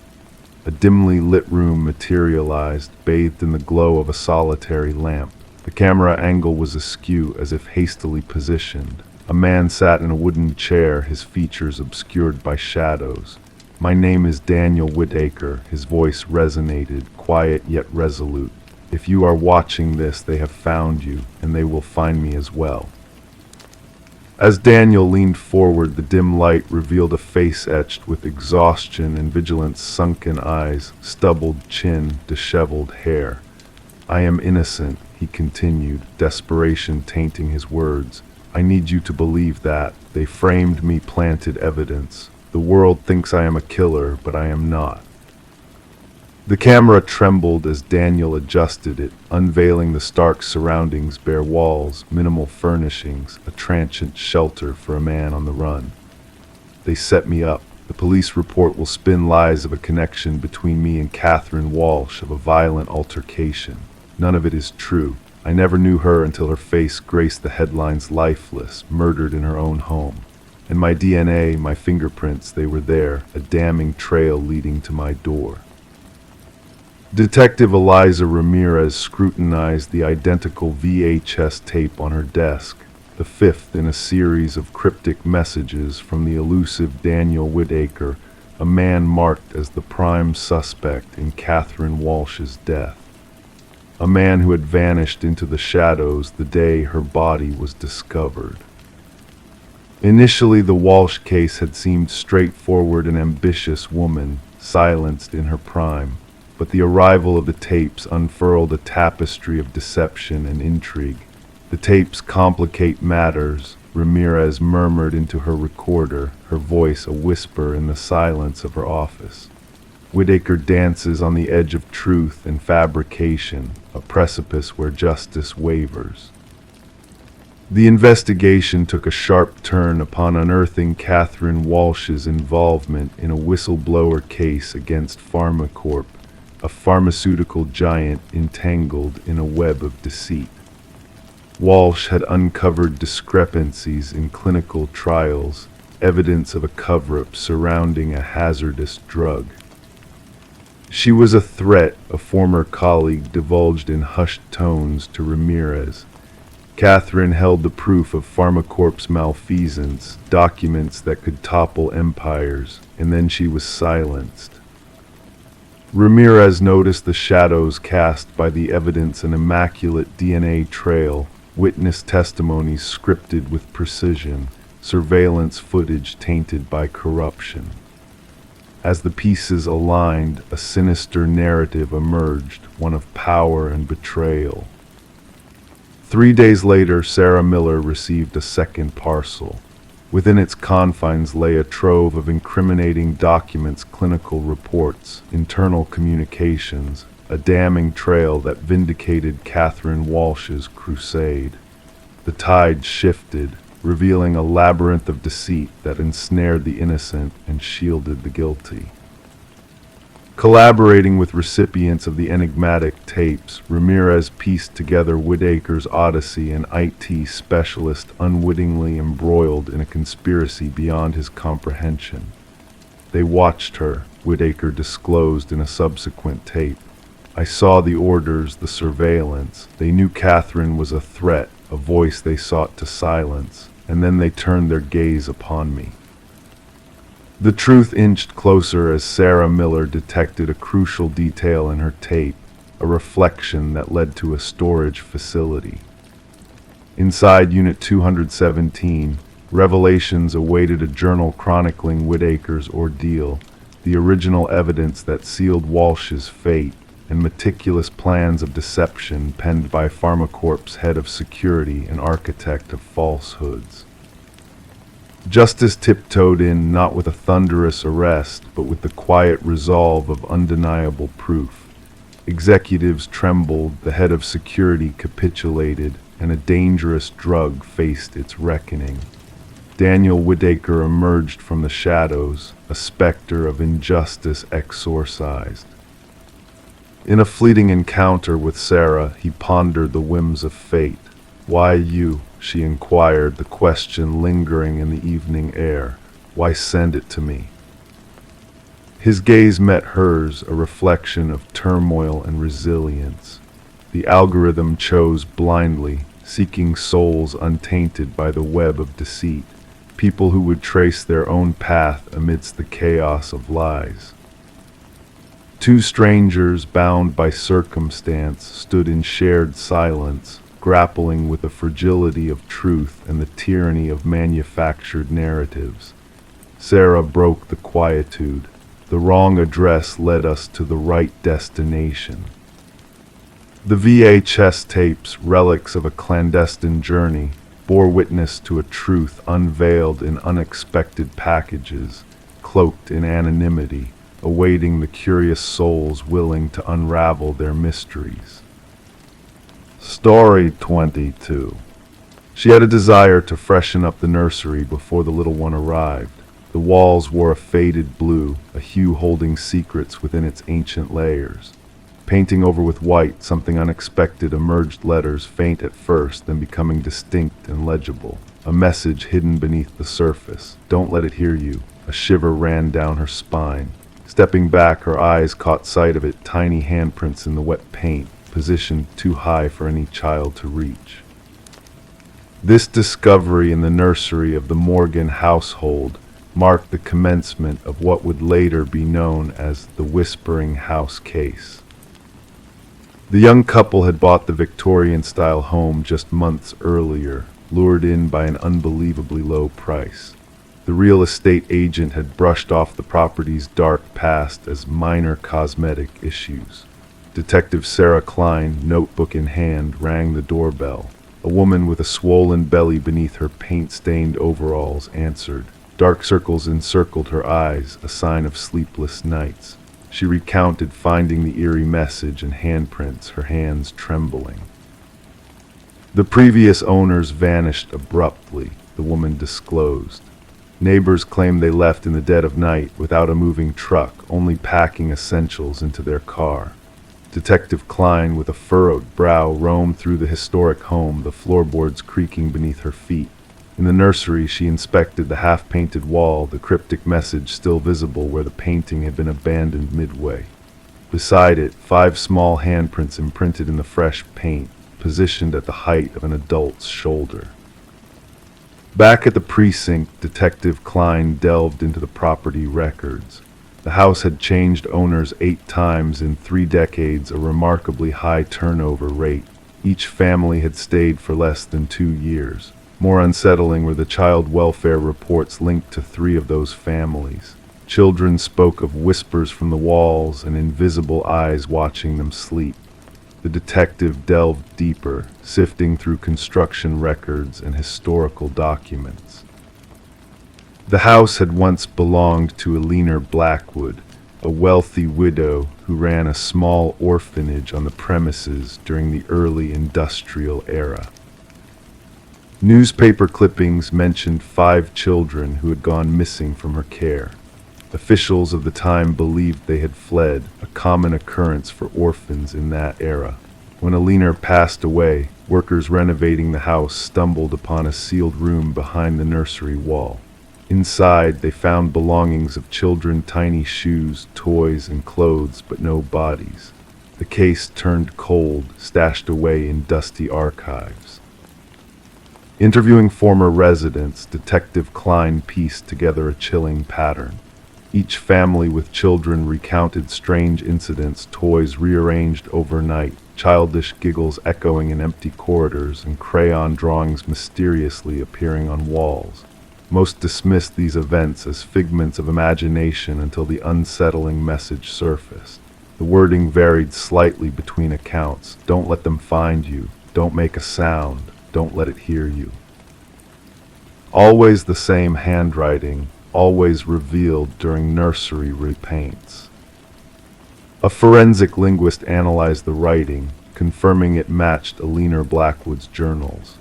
A dimly lit room materialized, bathed in the glow of a solitary lamp. The camera angle was askew, as if hastily positioned. A man sat in a wooden chair, his features obscured by shadows. "My name is Daniel Whitaker," his voice resonated, quiet yet resolute. "If you are watching this, they have found you, and they will find me as well." As Daniel leaned forward, the dim light revealed a face etched with exhaustion and vigilance, sunken eyes, stubbled chin, disheveled hair. "I am innocent," he continued, desperation tainting his words. "I need you to believe that. They framed me, planted evidence. The world thinks I am a killer, but I am not." The camera trembled as Daniel adjusted it, unveiling the stark surroundings, bare walls, minimal furnishings, a transient shelter for a man on the run. "They set me up. The police report will spin lies of a connection between me and Catherine Walsh, of a violent altercation. None of it is true. I never knew her until her face graced the headlines, lifeless, murdered in her own home. And my DNA, my fingerprints, they were there, a damning trail leading to my door." Detective Eliza Ramirez scrutinized the identical VHS tape on her desk, the fifth in a series of cryptic messages from the elusive Daniel Whitaker, a man marked as the prime suspect in Catherine Walsh's death. a man who had vanished into the shadows the day her body was discovered. Initially, the Walsh case had seemed straightforward an ambitious woman, silenced in her prime, but the arrival of the tapes unfurled a tapestry of deception and intrigue. The tapes complicate matters, Ramirez murmured into her recorder, her voice a whisper in the silence of her office. Whitaker dances on the edge of truth and fabrication, a precipice where justice wavers. The investigation took a sharp turn upon unearthing Catherine Walsh's involvement in a whistleblower case against PharmaCorp, a pharmaceutical giant entangled in a web of deceit. Walsh had uncovered discrepancies in clinical trials, evidence of a cover-up surrounding a hazardous drug. She was a threat, a former colleague divulged in hushed tones to Ramirez. Catherine held the proof of PharmaCorp's malfeasance, documents that could topple empires, and then she was silenced. Ramirez noticed the shadows cast by the evidence, an immaculate DNA trail, witness testimonies scripted with precision, surveillance footage tainted by corruption. As the pieces aligned, a sinister narrative emerged, one of power and betrayal. 3 days later, Sarah Miller received a second parcel. Within its confines lay a trove of incriminating documents, clinical reports, internal communications, a damning trail that vindicated Catherine Walsh's crusade. The tide shifted, revealing a labyrinth of deceit that ensnared the innocent and shielded the guilty. Collaborating with recipients of the enigmatic tapes, Ramirez pieced together Whitaker's odyssey, an IT specialist unwittingly embroiled in a conspiracy beyond his comprehension. They watched her, Whitaker disclosed in a subsequent tape. I saw the orders, the surveillance. They knew Catherine was a threat, a voice they sought to silence, and then they turned their gaze upon me. The truth inched closer as Sarah Miller detected a crucial detail in her tape, a reflection that led to a storage facility. Inside Unit 217, revelations awaited a journal chronicling Whitaker's ordeal, the original evidence that sealed Walsh's fate, and meticulous plans of deception penned by PharmaCorp's head of security and architect of falsehoods. Justice tiptoed in, not with a thunderous arrest, but with the quiet resolve of undeniable proof. Executives trembled, the head of security capitulated, and a dangerous drug faced its reckoning. Daniel Whitaker emerged from the shadows, a specter of injustice exorcised. In a fleeting encounter with Sarah, he pondered the whims of fate. "Why you?" she inquired, the question lingering in the evening air. "Why send it to me?" His gaze met hers, a reflection of turmoil and resilience. The algorithm chose blindly, seeking souls untainted by the web of deceit, people who would trace their own path amidst the chaos of lies. Two strangers, bound by circumstance, stood in shared silence, grappling with the fragility of truth and the tyranny of manufactured narratives. Sarah broke the quietude. The wrong address led us to the right destination. The VHS tapes, relics of a clandestine journey, bore witness to a truth unveiled in unexpected packages, cloaked in anonymity, awaiting the curious souls willing to unravel their mysteries. Story 22. She had a desire to freshen up the nursery before the little one arrived. The walls wore a faded blue, a hue holding secrets within its ancient layers. Painting over with white, something unexpected emerged, letters faint at first, then becoming distinct and legible. A message hidden beneath the surface. "Don't let it hear you." A shiver ran down her spine. Stepping back, her eyes caught sight of it, tiny handprints in the wet paint, positioned too high for any child to reach. This discovery in the nursery of the Morgan household marked the commencement of what would later be known as the Whispering House case. The young couple had bought the Victorian-style home just months earlier, lured in by an unbelievably low price. The real estate agent had brushed off the property's dark past as minor cosmetic issues. Detective Sarah Klein, notebook in hand, rang the doorbell. A woman with a swollen belly beneath her paint-stained overalls answered. Dark circles encircled her eyes, a sign of sleepless nights. She recounted finding the eerie message and handprints, her hands trembling. The previous owners vanished abruptly, the woman disclosed. Neighbors claimed they left in the dead of night without a moving truck, only packing essentials into their car. Detective Klein, with a furrowed brow, roamed through the historic home, the floorboards creaking beneath her feet. In the nursery, she inspected the half-painted wall, the cryptic message still visible where the painting had been abandoned midway. Beside it, 5 small handprints imprinted in the fresh paint, positioned at the height of an adult's shoulder. Back at the precinct, Detective Klein delved into the property records. The house had changed owners 8 times in 3 decades, a remarkably high turnover rate. Each family had stayed for less than 2 years. More unsettling were the child welfare reports linked to 3 of those families. Children spoke of whispers from the walls and invisible eyes watching them sleep. The detective delved deeper, sifting through construction records and historical documents. The house had once belonged to Eleanor Blackwood, a wealthy widow who ran a small orphanage on the premises during the early industrial era. Newspaper clippings mentioned 5 children who had gone missing from her care. Officials of the time believed they had fled, a common occurrence for orphans in that era. When Eleanor passed away, workers renovating the house stumbled upon a sealed room behind the nursery wall. Inside, they found belongings of children, tiny shoes, toys, and clothes, but no bodies. The case turned cold, stashed away in dusty archives. Interviewing former residents, Detective Klein pieced together a chilling pattern. Each family with children recounted strange incidents, toys rearranged overnight, childish giggles echoing in empty corridors, and crayon drawings mysteriously appearing on walls. Most dismissed these events as figments of imagination until the unsettling message surfaced. The wording varied slightly between accounts. Don't let them find you. Don't make a sound. Don't let it hear you. Always the same handwriting, always revealed during nursery repaints. A forensic linguist analyzed the writing, confirming it matched Eleanor Blackwood's journals.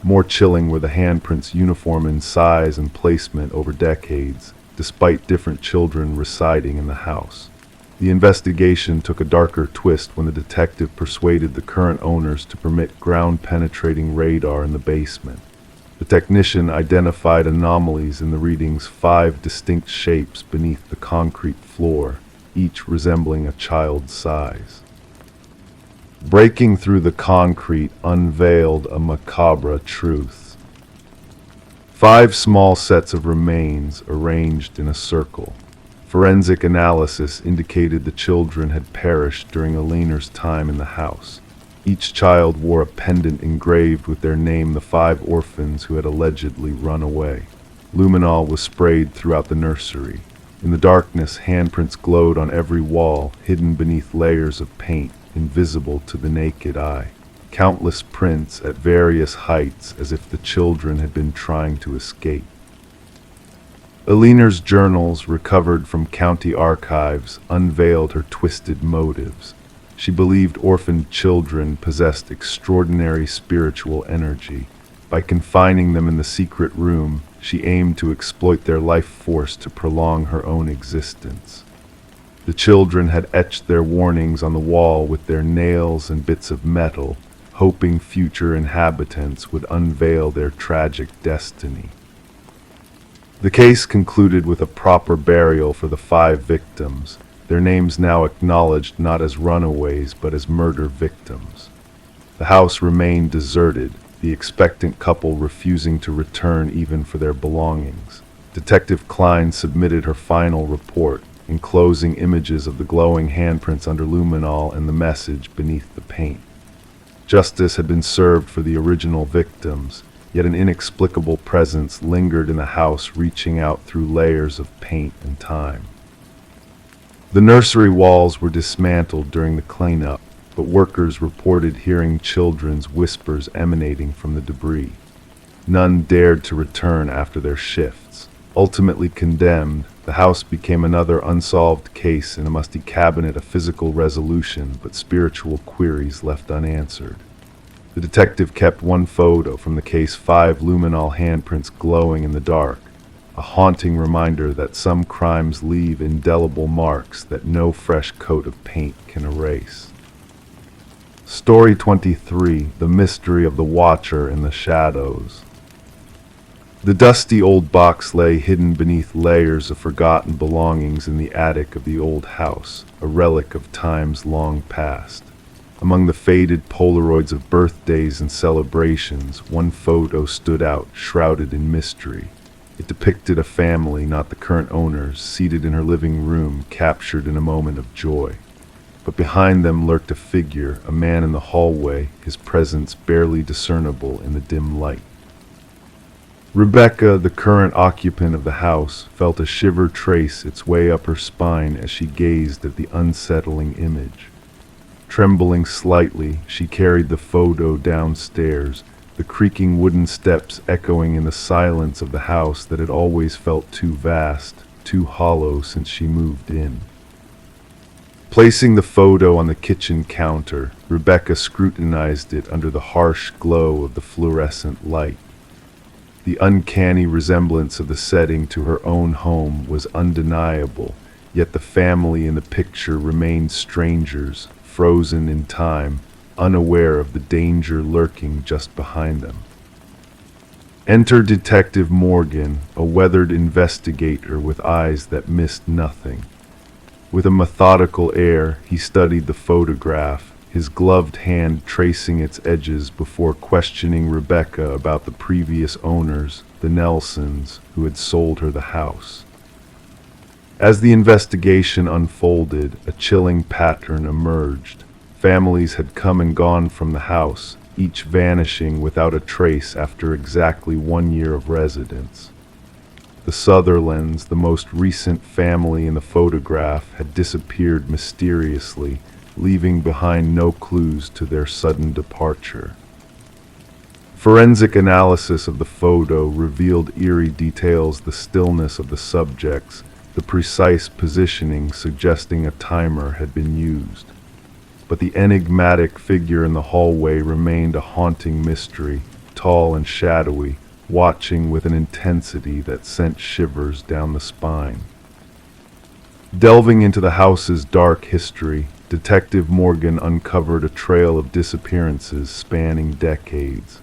More chilling were the handprints uniform in size and placement over decades, despite different children residing in the house. The investigation took a darker twist when the detective persuaded the current owners to permit ground-penetrating radar in the basement. The technician identified anomalies in the reading's 5 distinct shapes beneath the concrete floor, each resembling a child's size. Breaking through the concrete unveiled a macabre truth. 5 small sets of remains arranged in a circle. Forensic analysis indicated the children had perished during Eleanor's time in the house. Each child wore a pendant engraved with their name, the 5 orphans who had allegedly run away. Luminol was sprayed throughout the nursery. In the darkness, handprints glowed on every wall, hidden beneath layers of paint, invisible to the naked eye. Countless prints at various heights, as if the children had been trying to escape. Eleanor's journals, recovered from county archives, unveiled her twisted motives. She believed orphaned children possessed extraordinary spiritual energy. By confining them in the secret room, she aimed to exploit their life force to prolong her own existence. The children had etched their warnings on the wall with their nails and bits of metal, hoping future inhabitants would unveil their tragic destiny. The case concluded with a proper burial for the 5 victims, their names now acknowledged not as runaways but as murder victims. The house remained deserted, the expectant couple refusing to return even for their belongings. Detective Klein submitted her final report, enclosing images of the glowing handprints under luminol and the message beneath the paint. Justice had been served for the original victims, yet an inexplicable presence lingered in the house, reaching out through layers of paint and time. The nursery walls were dismantled during the cleanup, but workers reported hearing children's whispers emanating from the debris. None dared to return after their shifts. Ultimately condemned, the house became another unsolved case in a musty cabinet of physical resolution but spiritual queries left unanswered. The detective kept one photo from the case, 5 luminol handprints glowing in the dark, a haunting reminder that some crimes leave indelible marks that no fresh coat of paint can erase. Story 23: The Mystery of the Watcher in the Shadows. The dusty old box lay hidden beneath layers of forgotten belongings in the attic of the old house, a relic of times long past. Among the faded Polaroids of birthdays and celebrations, one photo stood out, shrouded in mystery. It depicted a family, not the current owners, seated in her living room, captured in a moment of joy. But behind them lurked a figure, a man in the hallway, his presence barely discernible in the dim light. Rebecca, the current occupant of the house, felt a shiver trace its way up her spine as she gazed at the unsettling image. Trembling slightly, she carried the photo downstairs, the creaking wooden steps echoing in the silence of the house that had always felt too vast, too hollow since she moved in. Placing the photo on the kitchen counter, Rebecca scrutinized it under the harsh glow of the fluorescent light. The uncanny resemblance of the setting to her own home was undeniable, yet the family in the picture remained strangers, frozen in time, unaware of the danger lurking just behind them. Enter Detective Morgan, a weathered investigator with eyes that missed nothing. With a methodical air, he studied the photograph, his gloved hand tracing its edges before questioning Rebecca about the previous owners, the Nelsons, who had sold her the house. As the investigation unfolded, a chilling pattern emerged. Families had come and gone from the house, each vanishing without a trace after exactly 1 year of residence. The Sutherlands, the most recent family in the photograph, had disappeared mysteriously, leaving behind no clues to their sudden departure. Forensic analysis of the photo revealed eerie details: the stillness of the subjects, the precise positioning suggesting a timer had been used. But the enigmatic figure in the hallway remained a haunting mystery, tall and shadowy, watching with an intensity that sent shivers down the spine. Delving into the house's dark history, Detective Morgan uncovered a trail of disappearances spanning decades.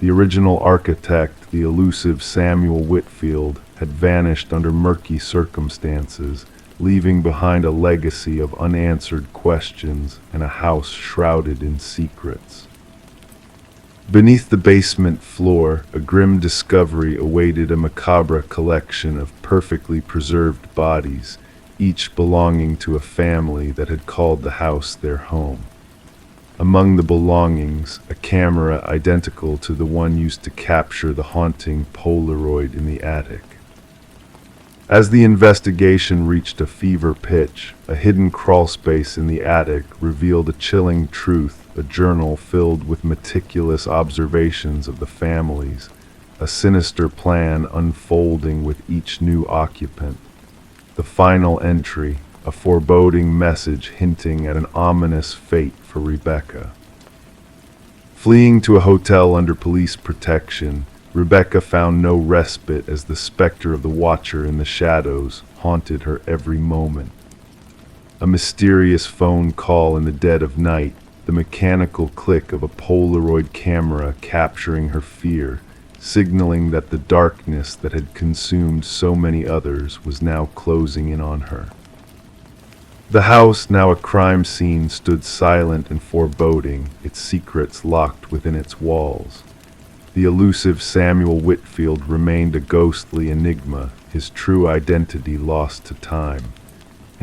The original architect, the elusive Samuel Whitfield, had vanished under murky circumstances, leaving behind a legacy of unanswered questions and a house shrouded in secrets. Beneath the basement floor, a grim discovery awaited: a macabre collection of perfectly preserved bodies, each belonging to a family that had called the house their home. Among the belongings, a camera identical to the one used to capture the haunting Polaroid in the attic. As the investigation reached a fever pitch, a hidden crawlspace in the attic revealed a chilling truth: a journal filled with meticulous observations of the families, a sinister plan unfolding with each new occupant. The final entry, a foreboding message hinting at an ominous fate for Rebecca. Fleeing to a hotel under police protection, Rebecca found no respite as the specter of the watcher in the shadows haunted her every moment. A mysterious phone call in the dead of night, the mechanical click of a Polaroid camera capturing her fear, signaling that the darkness that had consumed so many others was now closing in on her. The house, now a crime scene, stood silent and foreboding, its secrets locked within its walls. The elusive Samuel Whitfield remained a ghostly enigma, his true identity lost to time.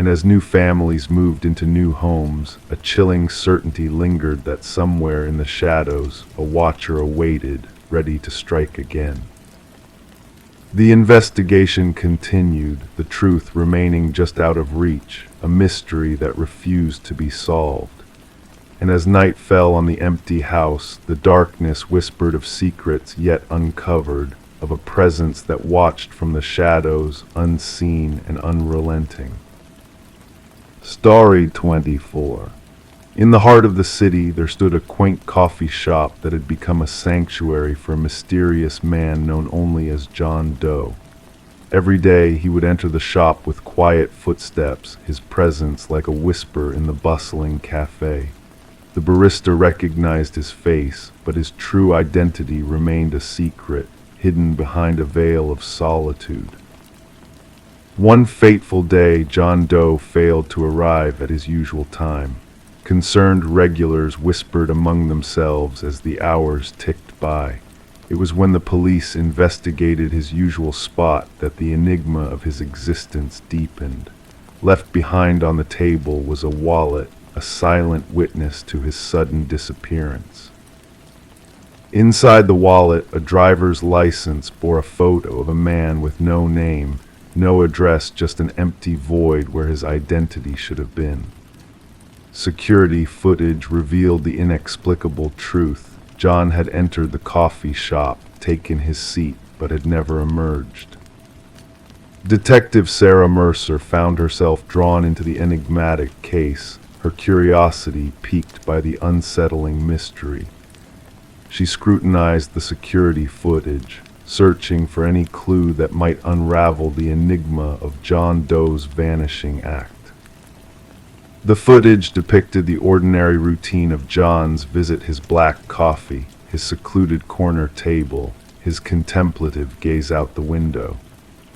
and as new families moved into new homes, a chilling certainty lingered that somewhere in the shadows, a watcher awaited, ready to strike again. The investigation continued, the truth remaining just out of reach, a mystery that refused to be solved. And as night fell on the empty house, the darkness whispered of secrets yet uncovered, of a presence that watched from the shadows, unseen and unrelenting. Story 24. In the heart of the city, there stood a quaint coffee shop that had become a sanctuary for a mysterious man known only as John Doe. Every day he would enter the shop with quiet footsteps, his presence like a whisper in the bustling cafe. The barista recognized his face, but his true identity remained a secret, hidden behind a veil of solitude. One fateful day, John Doe failed to arrive at his usual time. Concerned regulars whispered among themselves as the hours ticked by. It was when the police investigated his usual spot that the enigma of his existence deepened. Left behind on the table was a wallet, a silent witness to his sudden disappearance. Inside the wallet, a driver's license bore a photo of a man with no name, no address, just an empty void where his identity should have been. Security footage revealed the inexplicable truth. John had entered the coffee shop, taken his seat, but had never emerged. Detective Sarah Mercer found herself drawn into the enigmatic case, her curiosity piqued by the unsettling mystery. She scrutinized the security footage, searching for any clue that might unravel the enigma of John Doe's vanishing act. The footage depicted the ordinary routine of John's visit, his black coffee, his secluded corner table, his contemplative gaze out the window.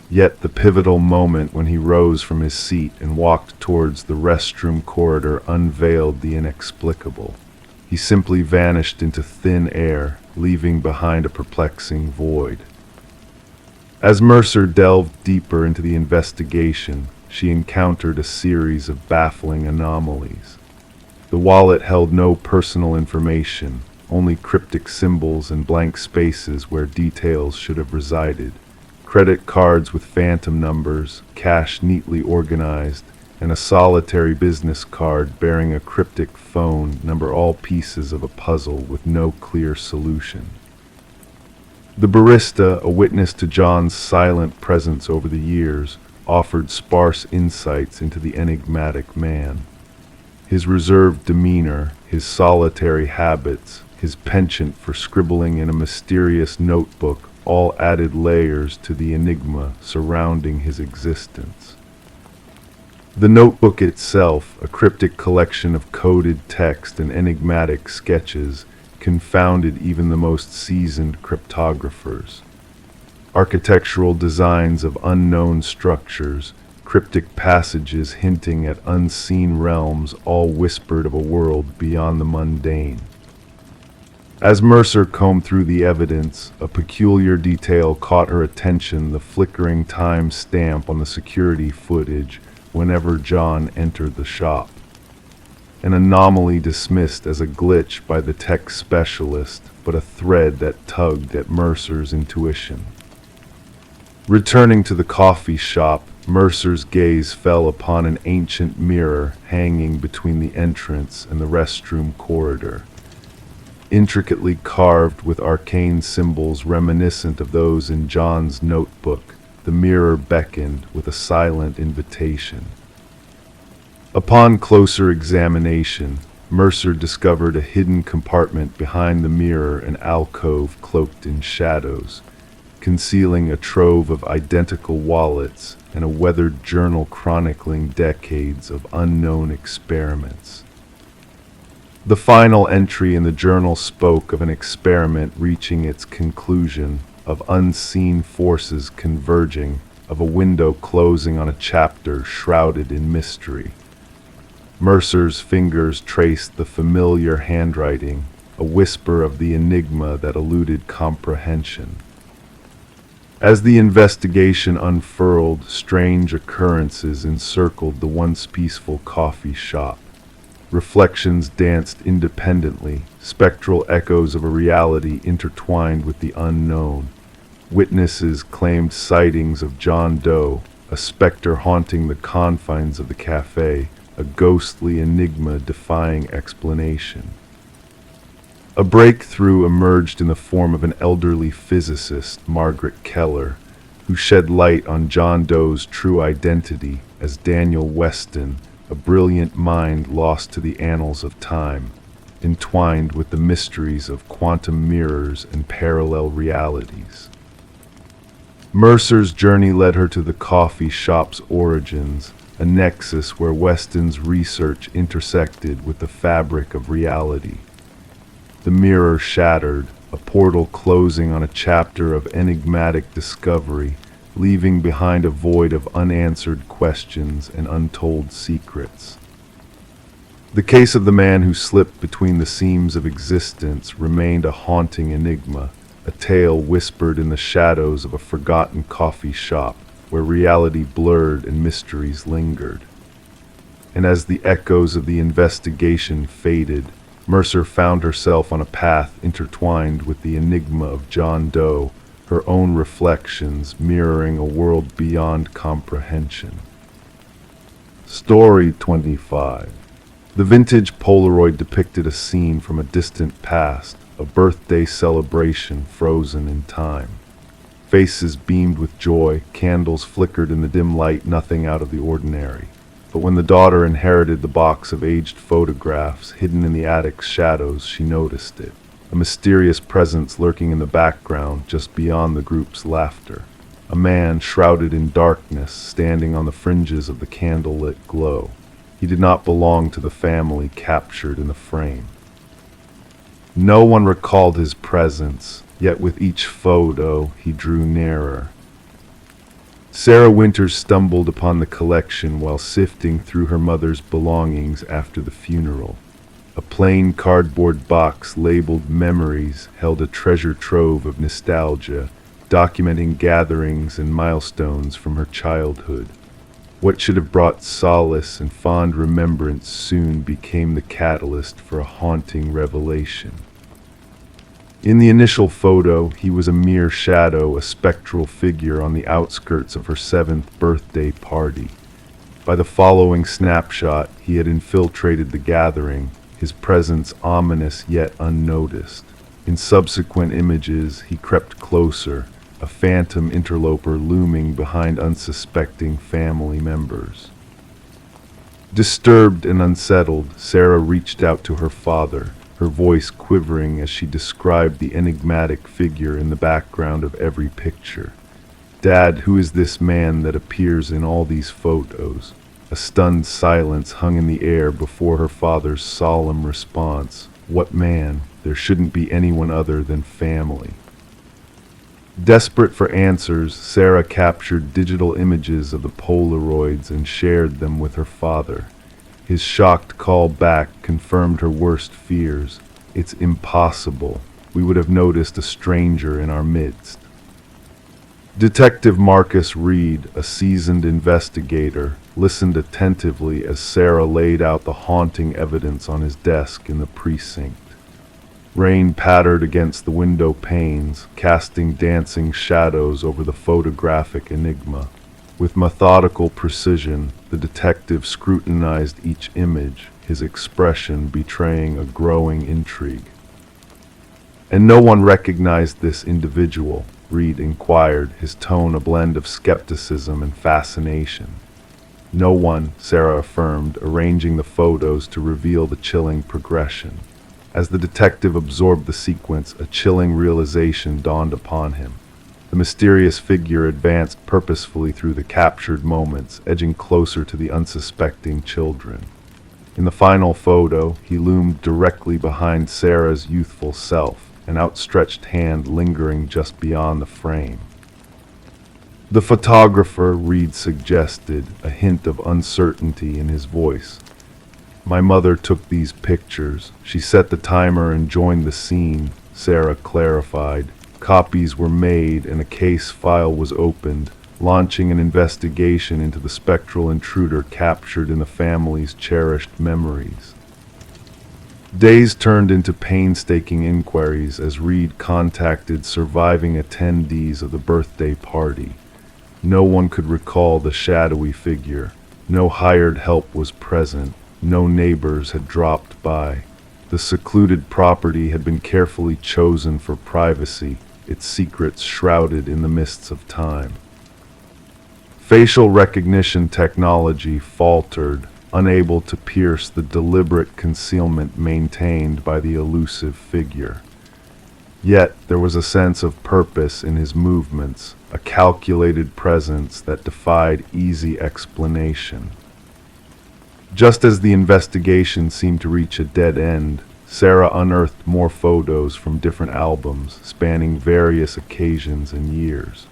Yet the pivotal moment when he rose from his seat and walked towards the restroom corridor unveiled the inexplicable. He simply vanished into thin air, leaving behind a perplexing void. As Mercer delved deeper into the investigation, she encountered a series of baffling anomalies. The wallet held no personal information, only cryptic symbols and blank spaces where details should have resided. Credit cards with phantom numbers, cash neatly organized, and a solitary business card bearing a cryptic phone number, all pieces of a puzzle with no clear solution. The barista, a witness to John's silent presence over the years, offered sparse insights into the enigmatic man. His reserved demeanor, his solitary habits, his penchant for scribbling in a mysterious notebook all added layers to the enigma surrounding his existence. The notebook itself, a cryptic collection of coded text and enigmatic sketches, confounded even the most seasoned cryptographers. Architectural designs of unknown structures, cryptic passages hinting at unseen realms, all whispered of a world beyond the mundane. As Mercer combed through the evidence, a peculiar detail caught her attention: the flickering time stamp on the security footage whenever John entered the shop. An anomaly dismissed as a glitch by the tech specialist, but a thread that tugged at Mercer's intuition. Returning to the coffee shop, Mercer's gaze fell upon an ancient mirror hanging between the entrance and the restroom corridor. Intricately carved with arcane symbols reminiscent of those in John's notebook, the mirror beckoned with a silent invitation. Upon closer examination, Mercer discovered a hidden compartment behind the mirror, an alcove cloaked in shadows, concealing a trove of identical wallets and a weathered journal chronicling decades of unknown experiments. The final entry in the journal spoke of an experiment reaching its conclusion, of unseen forces converging, of a window closing on a chapter shrouded in mystery. Mercer's fingers traced the familiar handwriting, a whisper of the enigma that eluded comprehension. As the investigation unfurled, strange occurrences encircled the once peaceful coffee shop. Reflections danced independently, spectral echoes of a reality intertwined with the unknown. Witnesses claimed sightings of John Doe, a specter haunting the confines of the cafe, a ghostly enigma defying explanation. A breakthrough emerged in the form of an elderly physicist, Margaret Keller, who shed light on John Doe's true identity as Daniel Weston, a brilliant mind lost to the annals of time, entwined with the mysteries of quantum mirrors and parallel realities. Mercer's journey led her to the coffee shop's origins, a nexus where Weston's research intersected with the fabric of reality. The mirror shattered, a portal closing on a chapter of enigmatic discovery, leaving behind a void of unanswered questions and untold secrets. The case of the man who slipped between the seams of existence remained a haunting enigma, a tale whispered in the shadows of a forgotten coffee shop where reality blurred and mysteries lingered. And as the echoes of the investigation faded, Mercer found herself on a path intertwined with the enigma of John Doe, her own reflections mirroring a world beyond comprehension. Story 25. The vintage Polaroid depicted a scene from a distant past, a birthday celebration frozen in time. Faces beamed with joy, candles flickered in the dim light, nothing out of the ordinary. But when the daughter inherited the box of aged photographs hidden in the attic's shadows, she noticed it. A mysterious presence lurking in the background just beyond the group's laughter. A man shrouded in darkness standing on the fringes of the candlelit glow. He did not belong to the family captured in the frame. No one recalled his presence, yet with each photo he drew nearer. Sarah Winters stumbled upon the collection while sifting through her mother's belongings after the funeral. A plain cardboard box labeled Memories held a treasure trove of nostalgia, documenting gatherings and milestones from her childhood. What should have brought solace and fond remembrance soon became the catalyst for a haunting revelation. In the initial photo, he was a mere shadow, a spectral figure on the outskirts of her 7th birthday party. By the following snapshot, he had infiltrated the gathering, his presence ominous yet unnoticed. In subsequent images, he crept closer, a phantom interloper looming behind unsuspecting family members. Disturbed and unsettled, Sarah reached out to her father, her voice quivering as she described the enigmatic figure in the background of every picture. "Dad, who is this man that appears in all these photos?" A stunned silence hung in the air before her father's solemn response. "What man? There shouldn't be anyone other than family." Desperate for answers, Sarah captured digital images of the Polaroids and shared them with her father. His shocked call back confirmed her worst fears. "It's impossible. We would have noticed a stranger in our midst." Detective Marcus Reed, a seasoned investigator, listened attentively as Sarah laid out the haunting evidence on his desk in the precinct. Rain pattered against the window panes, casting dancing shadows over the photographic enigma. With methodical precision, the detective scrutinized each image, his expression betraying a growing intrigue. "And no one recognized this individual?" Reed inquired, his tone a blend of skepticism and fascination. "No one," Sarah affirmed, arranging the photos to reveal the chilling progression. As the detective absorbed the sequence, a chilling realization dawned upon him. The mysterious figure advanced purposefully through the captured moments, edging closer to the unsuspecting children. In the final photo, he loomed directly behind Sarah's youthful self, an outstretched hand lingering just beyond the frame. "The photographer," Reed suggested, a hint of uncertainty in his voice. "My mother took these pictures. She set the timer and joined the scene," Sarah clarified, Copies were made and a case file was opened, launching an investigation into the spectral intruder captured in the family's cherished memories. Days turned into painstaking inquiries as Reed contacted surviving attendees of the birthday party. No one could recall the shadowy figure. No hired help was present. No neighbors had dropped by. The secluded property had been carefully chosen for privacy, its secrets shrouded in the mists of time. Facial recognition technology faltered, unable to pierce the deliberate concealment maintained by the elusive figure. Yet there was a sense of purpose in his movements, a calculated presence that defied easy explanation. Just as the investigation seemed to reach a dead end, Sarah unearthed more photos from different albums spanning various occasions and years.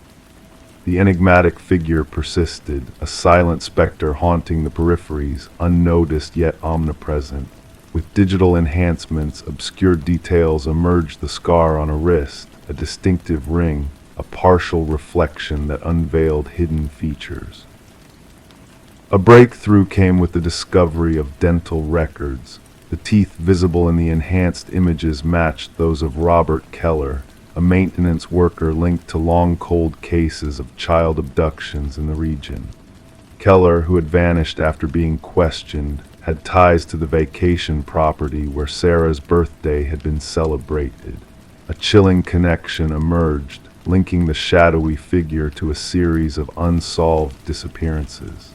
The enigmatic figure persisted, a silent specter haunting the peripheries, unnoticed yet omnipresent. With digital enhancements, obscure details emerged: the scar on a wrist, a distinctive ring, a partial reflection that unveiled hidden features. A breakthrough came with the discovery of dental records. The teeth visible in the enhanced images matched those of Robert Keller, a maintenance worker linked to long cold cases of child abductions in the region. Keller, who had vanished after being questioned, had ties to the vacation property where Sarah's birthday had been celebrated. A chilling connection emerged, linking the shadowy figure to a series of unsolved disappearances.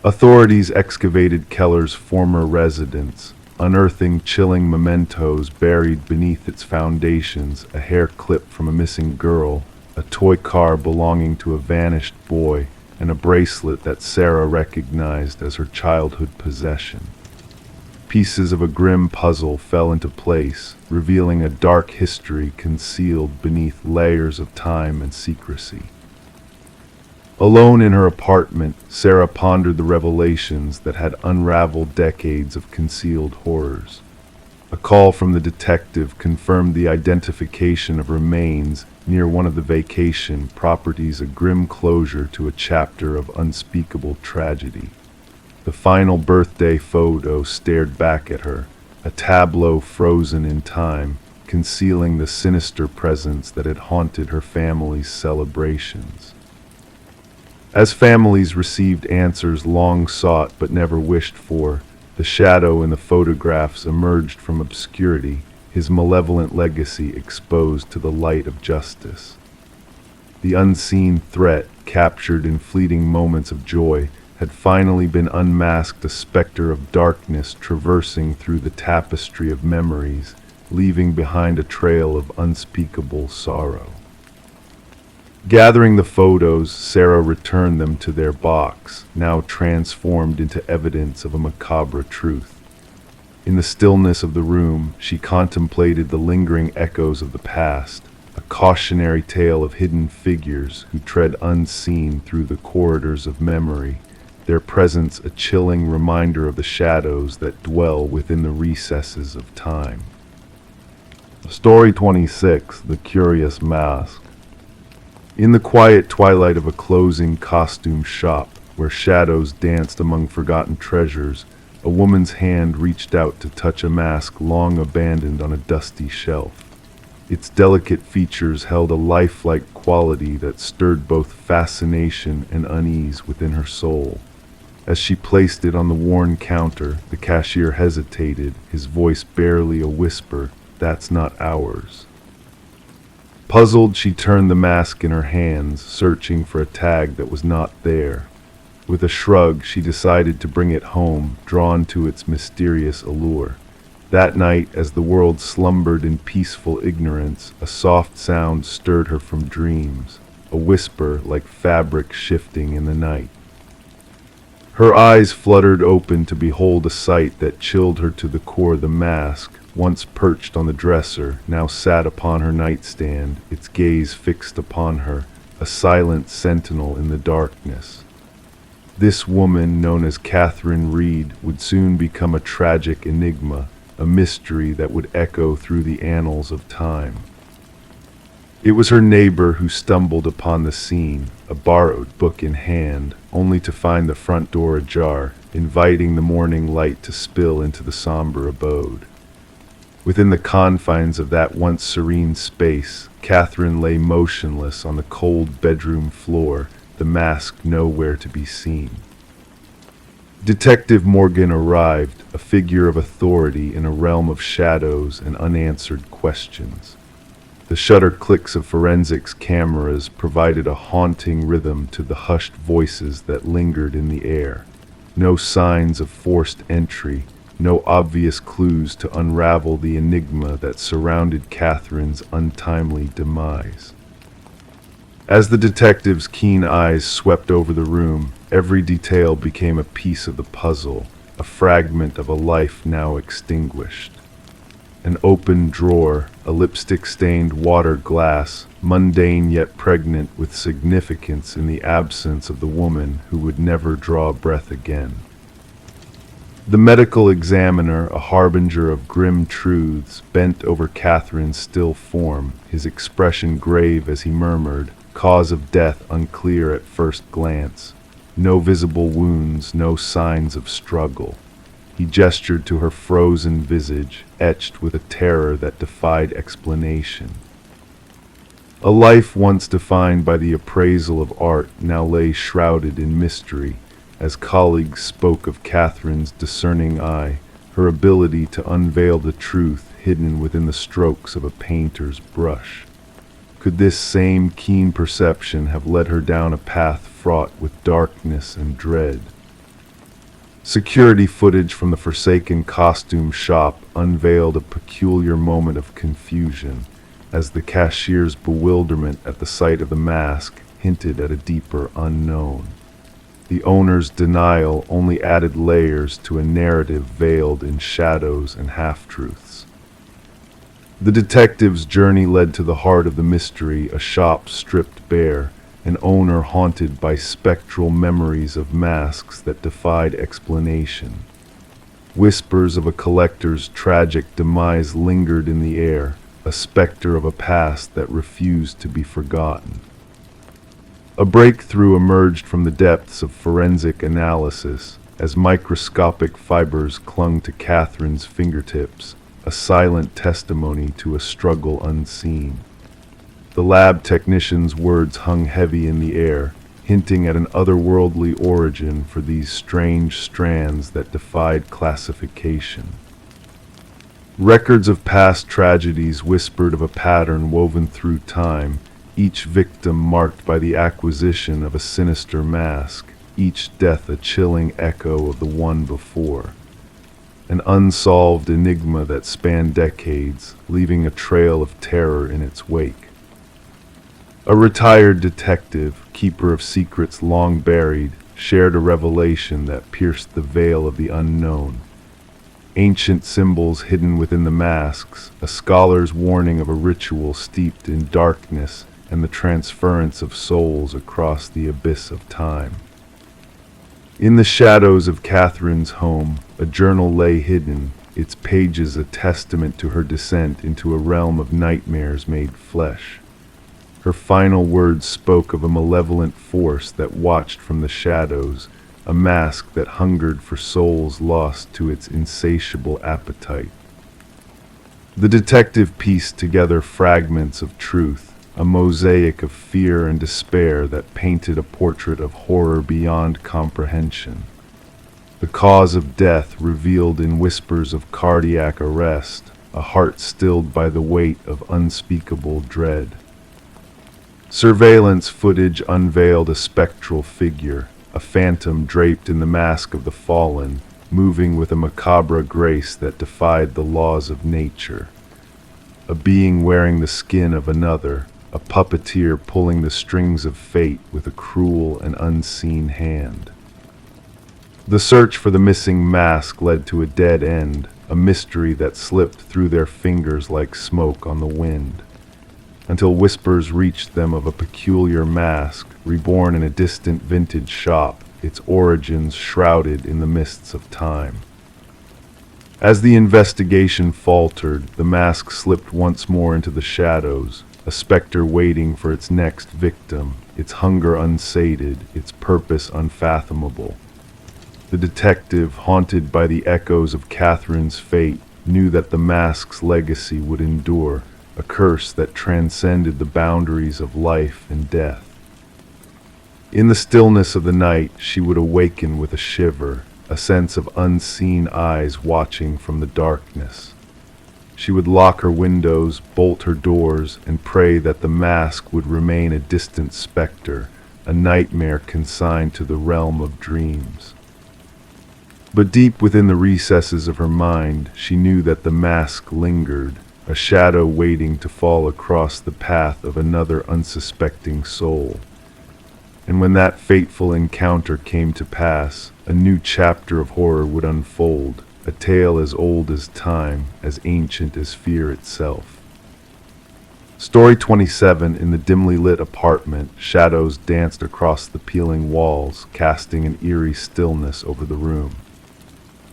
Authorities excavated Keller's former residence, unearthing chilling mementos buried beneath its foundations: a hair clip from a missing girl, a toy car belonging to a vanished boy, and a bracelet that Sarah recognized as her childhood possession. Pieces of a grim puzzle fell into place, revealing a dark history concealed beneath layers of time and secrecy. Alone in her apartment, Sarah pondered the revelations that had unraveled decades of concealed horrors. A call from the detective confirmed the identification of remains near one of the vacation properties, a grim closure to a chapter of unspeakable tragedy. The final birthday photo stared back at her, a tableau frozen in time, concealing the sinister presence that had haunted her family's celebrations. As families received answers long sought but never wished for, the shadow in the photographs emerged from obscurity, his malevolent legacy exposed to the light of justice. The unseen threat, captured in fleeting moments of joy, had finally been unmasked, a specter of darkness traversing through the tapestry of memories, leaving behind a trail of unspeakable sorrow. Gathering the photos, Sarah returned them to their box, now transformed into evidence of a macabre truth. In the stillness of the room, she contemplated the lingering echoes of the past, a cautionary tale of hidden figures who tread unseen through the corridors of memory, their presence a chilling reminder of the shadows that dwell within the recesses of time. Story 26, The Curious Mask. In the quiet twilight of a closing costume shop, where shadows danced among forgotten treasures, a woman's hand reached out to touch a mask long abandoned on a dusty shelf. Its delicate features held a lifelike quality that stirred both fascination and unease within her soul. As she placed it on the worn counter, the cashier hesitated, his voice barely a whisper, "That's not ours." Puzzled, she turned the mask in her hands, searching for a tag that was not there. With a shrug, she decided to bring it home, drawn to its mysterious allure. That night, as the world slumbered in peaceful ignorance, a soft sound stirred her from dreams, a whisper like fabric shifting in the night. Her eyes fluttered open to behold a sight that chilled her to the core. The mask, once perched on the dresser, now sat upon her nightstand, its gaze fixed upon her, a silent sentinel in the darkness. This woman, known as Catherine Reed, would soon become a tragic enigma, a mystery that would echo through the annals of time. It was her neighbor who stumbled upon the scene, a borrowed book in hand, only to find the front door ajar, inviting the morning light to spill into the somber abode. Within the confines of that once serene space, Catherine lay motionless on the cold bedroom floor, the mask nowhere to be seen. Detective Morgan arrived, a figure of authority in a realm of shadows and unanswered questions. The shutter clicks of forensics cameras provided a haunting rhythm to the hushed voices that lingered in the air. No signs of forced entry, no obvious clues to unravel the enigma that surrounded Catherine's untimely demise. As the detective's keen eyes swept over the room, every detail became a piece of the puzzle, a fragment of a life now extinguished. An open drawer, a lipstick-stained water glass, mundane yet pregnant with significance in the absence of the woman who would never draw breath again. The medical examiner, a harbinger of grim truths, bent over Catherine's still form, his expression grave as he murmured, "Cause of death unclear at first glance. No visible wounds, no signs of struggle." He gestured to her frozen visage, etched with a terror that defied explanation. A life once defined by the appraisal of art now lay shrouded in mystery, as colleagues spoke of Catherine's discerning eye, her ability to unveil the truth hidden within the strokes of a painter's brush. Could this same keen perception have led her down a path fraught with darkness and dread? Security footage from the forsaken costume shop unveiled a peculiar moment of confusion, as the cashier's bewilderment at the sight of the mask hinted at a deeper unknown. The owner's denial only added layers to a narrative veiled in shadows and half-truths. The detective's journey led to the heart of the mystery, a shop stripped bare, an owner haunted by spectral memories of masks that defied explanation. Whispers of a collector's tragic demise lingered in the air, a specter of a past that refused to be forgotten. A breakthrough emerged from the depths of forensic analysis as microscopic fibers clung to Catherine's fingertips, a silent testimony to a struggle unseen. The lab technician's words hung heavy in the air, hinting at an otherworldly origin for these strange strands that defied classification. Records of past tragedies whispered of a pattern woven through time, each victim marked by the acquisition of a sinister mask, each death a chilling echo of the one before. An unsolved enigma that spanned decades, leaving a trail of terror in its wake. A retired detective, keeper of secrets long buried, shared a revelation that pierced the veil of the unknown. Ancient symbols hidden within the masks, a scholar's warning of a ritual steeped in darkness and the transference of souls across the abyss of time. In the shadows of Catherine's home, a journal lay hidden, its pages a testament to her descent into a realm of nightmares made flesh. Her final words spoke of a malevolent force that watched from the shadows, a mask that hungered for souls lost to its insatiable appetite. The detective pieced together fragments of truth, a mosaic of fear and despair that painted a portrait of horror beyond comprehension. The cause of death revealed in whispers of cardiac arrest, a heart stilled by the weight of unspeakable dread. Surveillance footage unveiled a spectral figure, a phantom draped in the mask of the fallen, moving with a macabre grace that defied the laws of nature. A being wearing the skin of another, a puppeteer pulling the strings of fate with a cruel and unseen hand. The search for the missing mask led to a dead end, a mystery that slipped through their fingers like smoke on the wind, until whispers reached them of a peculiar mask, reborn in a distant vintage shop, its origins shrouded in the mists of time. As the investigation faltered, the mask slipped once more into the shadows, a specter waiting for its next victim, its hunger unsated, its purpose unfathomable. The detective, haunted by the echoes of Catherine's fate, knew that the mask's legacy would endure, a curse that transcended the boundaries of life and death. In the stillness of the night, she would awaken with a shiver, a sense of unseen eyes watching from the darkness. She would lock her windows, bolt her doors, and pray that the mask would remain a distant specter, a nightmare consigned to the realm of dreams. But deep within the recesses of her mind, she knew that the mask lingered, a shadow waiting to fall across the path of another unsuspecting soul. And when that fateful encounter came to pass, a new chapter of horror would unfold, a tale as old as time, as ancient as fear itself. Story 27. In the dimly lit apartment, shadows danced across the peeling walls, casting an eerie stillness over the room.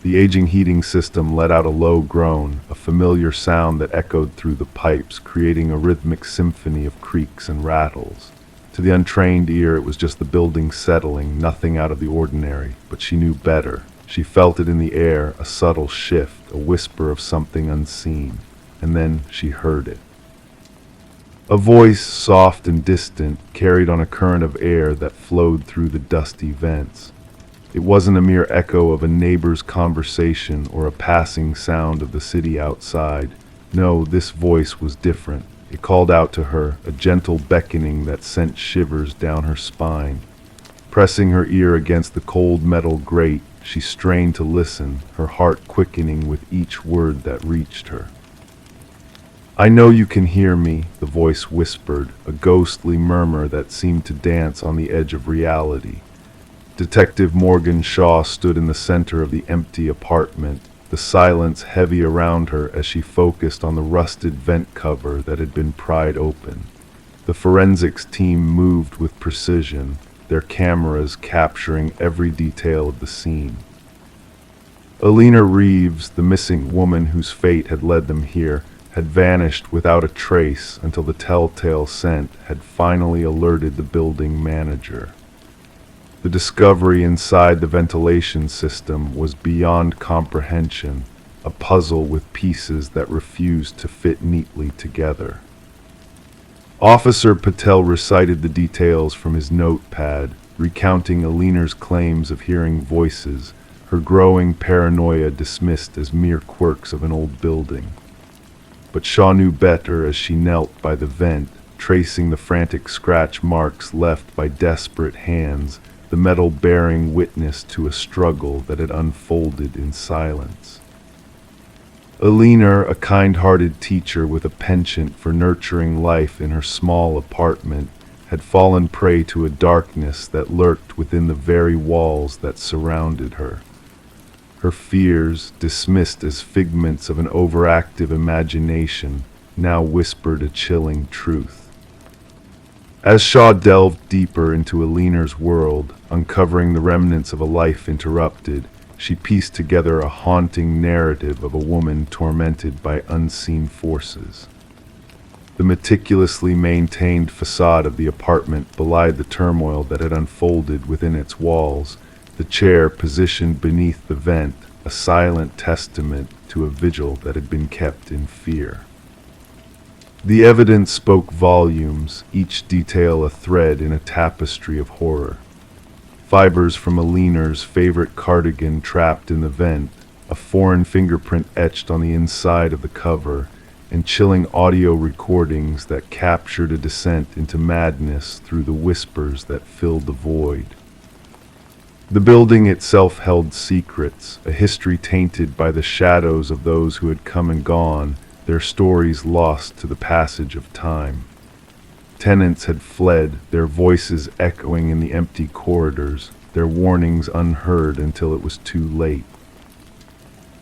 The aging heating system let out a low groan, a familiar sound that echoed through the pipes, creating a rhythmic symphony of creaks and rattles. To the untrained ear, it was just the building settling, nothing out of the ordinary, but she knew better. She felt it in the air, a subtle shift, a whisper of something unseen, and then she heard it. A voice, soft and distant, carried on a current of air that flowed through the dusty vents. It wasn't a mere echo of a neighbor's conversation or a passing sound of the city outside. No, this voice was different. It called out to her, a gentle beckoning that sent shivers down her spine. Pressing her ear against the cold metal grate, she strained to listen, her heart quickening with each word that reached her. "I know you can hear me," the voice whispered, a ghostly murmur that seemed to dance on the edge of reality. Detective Morgan Shaw stood in the center of the empty apartment, the silence heavy around her as she focused on the rusted vent cover that had been pried open. The forensics team moved with precision, their cameras capturing every detail of the scene. Alina Reeves, the missing woman whose fate had led them here, had vanished without a trace until the telltale scent had finally alerted the building manager. The discovery inside the ventilation system was beyond comprehension, a puzzle with pieces that refused to fit neatly together. Officer Patel recited the details from his notepad, recounting Alina's claims of hearing voices, her growing paranoia dismissed as mere quirks of an old building. But Shaw knew better as she knelt by the vent, tracing the frantic scratch marks left by desperate hands, the metal bearing witness to a struggle that had unfolded in silence. Alina, a kind-hearted teacher with a penchant for nurturing life in her small apartment, had fallen prey to a darkness that lurked within the very walls that surrounded her. Her fears, dismissed as figments of an overactive imagination, now whispered a chilling truth. As Shaw delved deeper into Alina's world, uncovering the remnants of a life interrupted, she pieced together a haunting narrative of a woman tormented by unseen forces. The meticulously maintained facade of the apartment belied the turmoil that had unfolded within its walls, the chair positioned beneath the vent, a silent testament to a vigil that had been kept in fear. The evidence spoke volumes, each detail a thread in a tapestry of horror. Fibers from Alina's favorite cardigan trapped in the vent, a foreign fingerprint etched on the inside of the cover, and chilling audio recordings that captured a descent into madness through the whispers that filled the void. The building itself held secrets, a history tainted by the shadows of those who had come and gone, their stories lost to the passage of time. Tenants had fled, their voices echoing in the empty corridors, their warnings unheard until it was too late.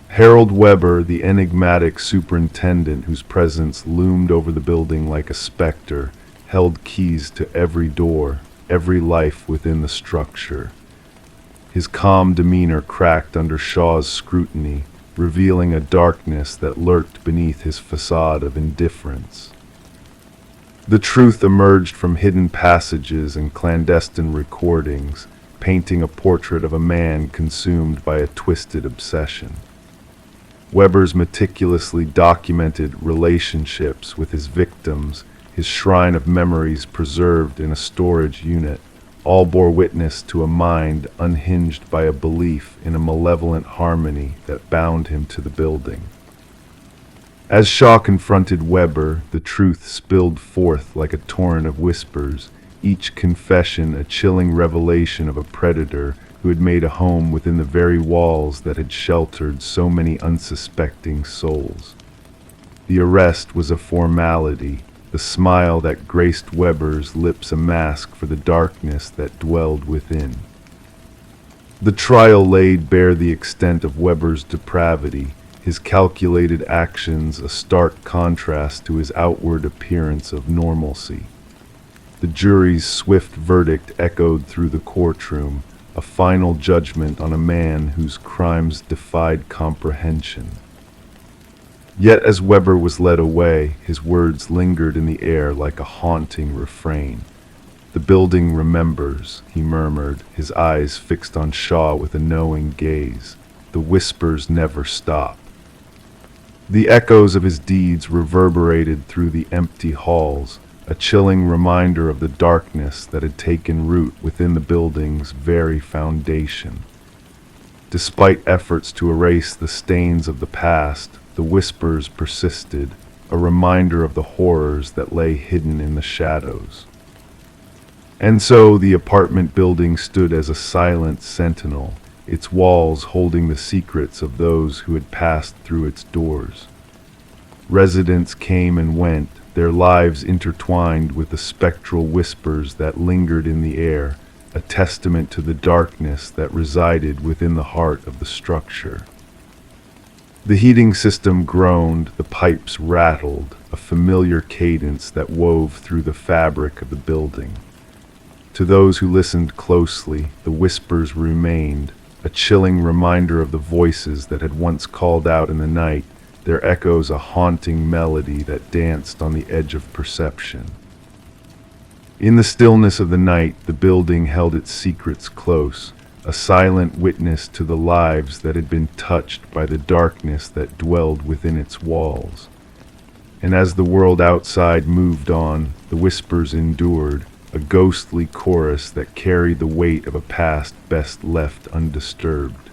Harold Weber, the enigmatic superintendent whose presence loomed over the building like a specter, held keys to every door, every life within the structure. His calm demeanor cracked under Shaw's scrutiny, revealing a darkness that lurked beneath his facade of indifference. The truth emerged from hidden passages and clandestine recordings, painting a portrait of a man consumed by a twisted obsession. Weber's meticulously documented relationships with his victims, his shrine of memories preserved in a storage unit, all bore witness to a mind unhinged by a belief in a malevolent harmony that bound him to the building. As Shaw confronted Weber, the truth spilled forth like a torrent of whispers, each confession a chilling revelation of a predator who had made a home within the very walls that had sheltered so many unsuspecting souls. The arrest was a formality, the smile that graced Weber's lips a mask for the darkness that dwelled within. The trial laid bare the extent of Weber's depravity, his calculated actions a stark contrast to his outward appearance of normalcy. The jury's swift verdict echoed through the courtroom, a final judgment on a man whose crimes defied comprehension. Yet as Weber was led away, his words lingered in the air like a haunting refrain. "The building remembers," he murmured, his eyes fixed on Shaw with a knowing gaze. "The whispers never stop." The echoes of his deeds reverberated through the empty halls, a chilling reminder of the darkness that had taken root within the building's very foundation. Despite efforts to erase the stains of the past, the whispers persisted, a reminder of the horrors that lay hidden in the shadows. And so the apartment building stood as a silent sentinel, its walls holding the secrets of those who had passed through its doors. Residents came and went, their lives intertwined with the spectral whispers that lingered in the air, a testament to the darkness that resided within the heart of the structure. The heating system groaned, the pipes rattled, a familiar cadence that wove through the fabric of the building. To those who listened closely, the whispers remained, a chilling reminder of the voices that had once called out in the night, their echoes a haunting melody that danced on the edge of perception. In the stillness of the night, the building held its secrets close, a silent witness to the lives that had been touched by the darkness that dwelled within its walls. And as the world outside moved on, the whispers endured, a ghostly chorus that carried the weight of a past best left undisturbed.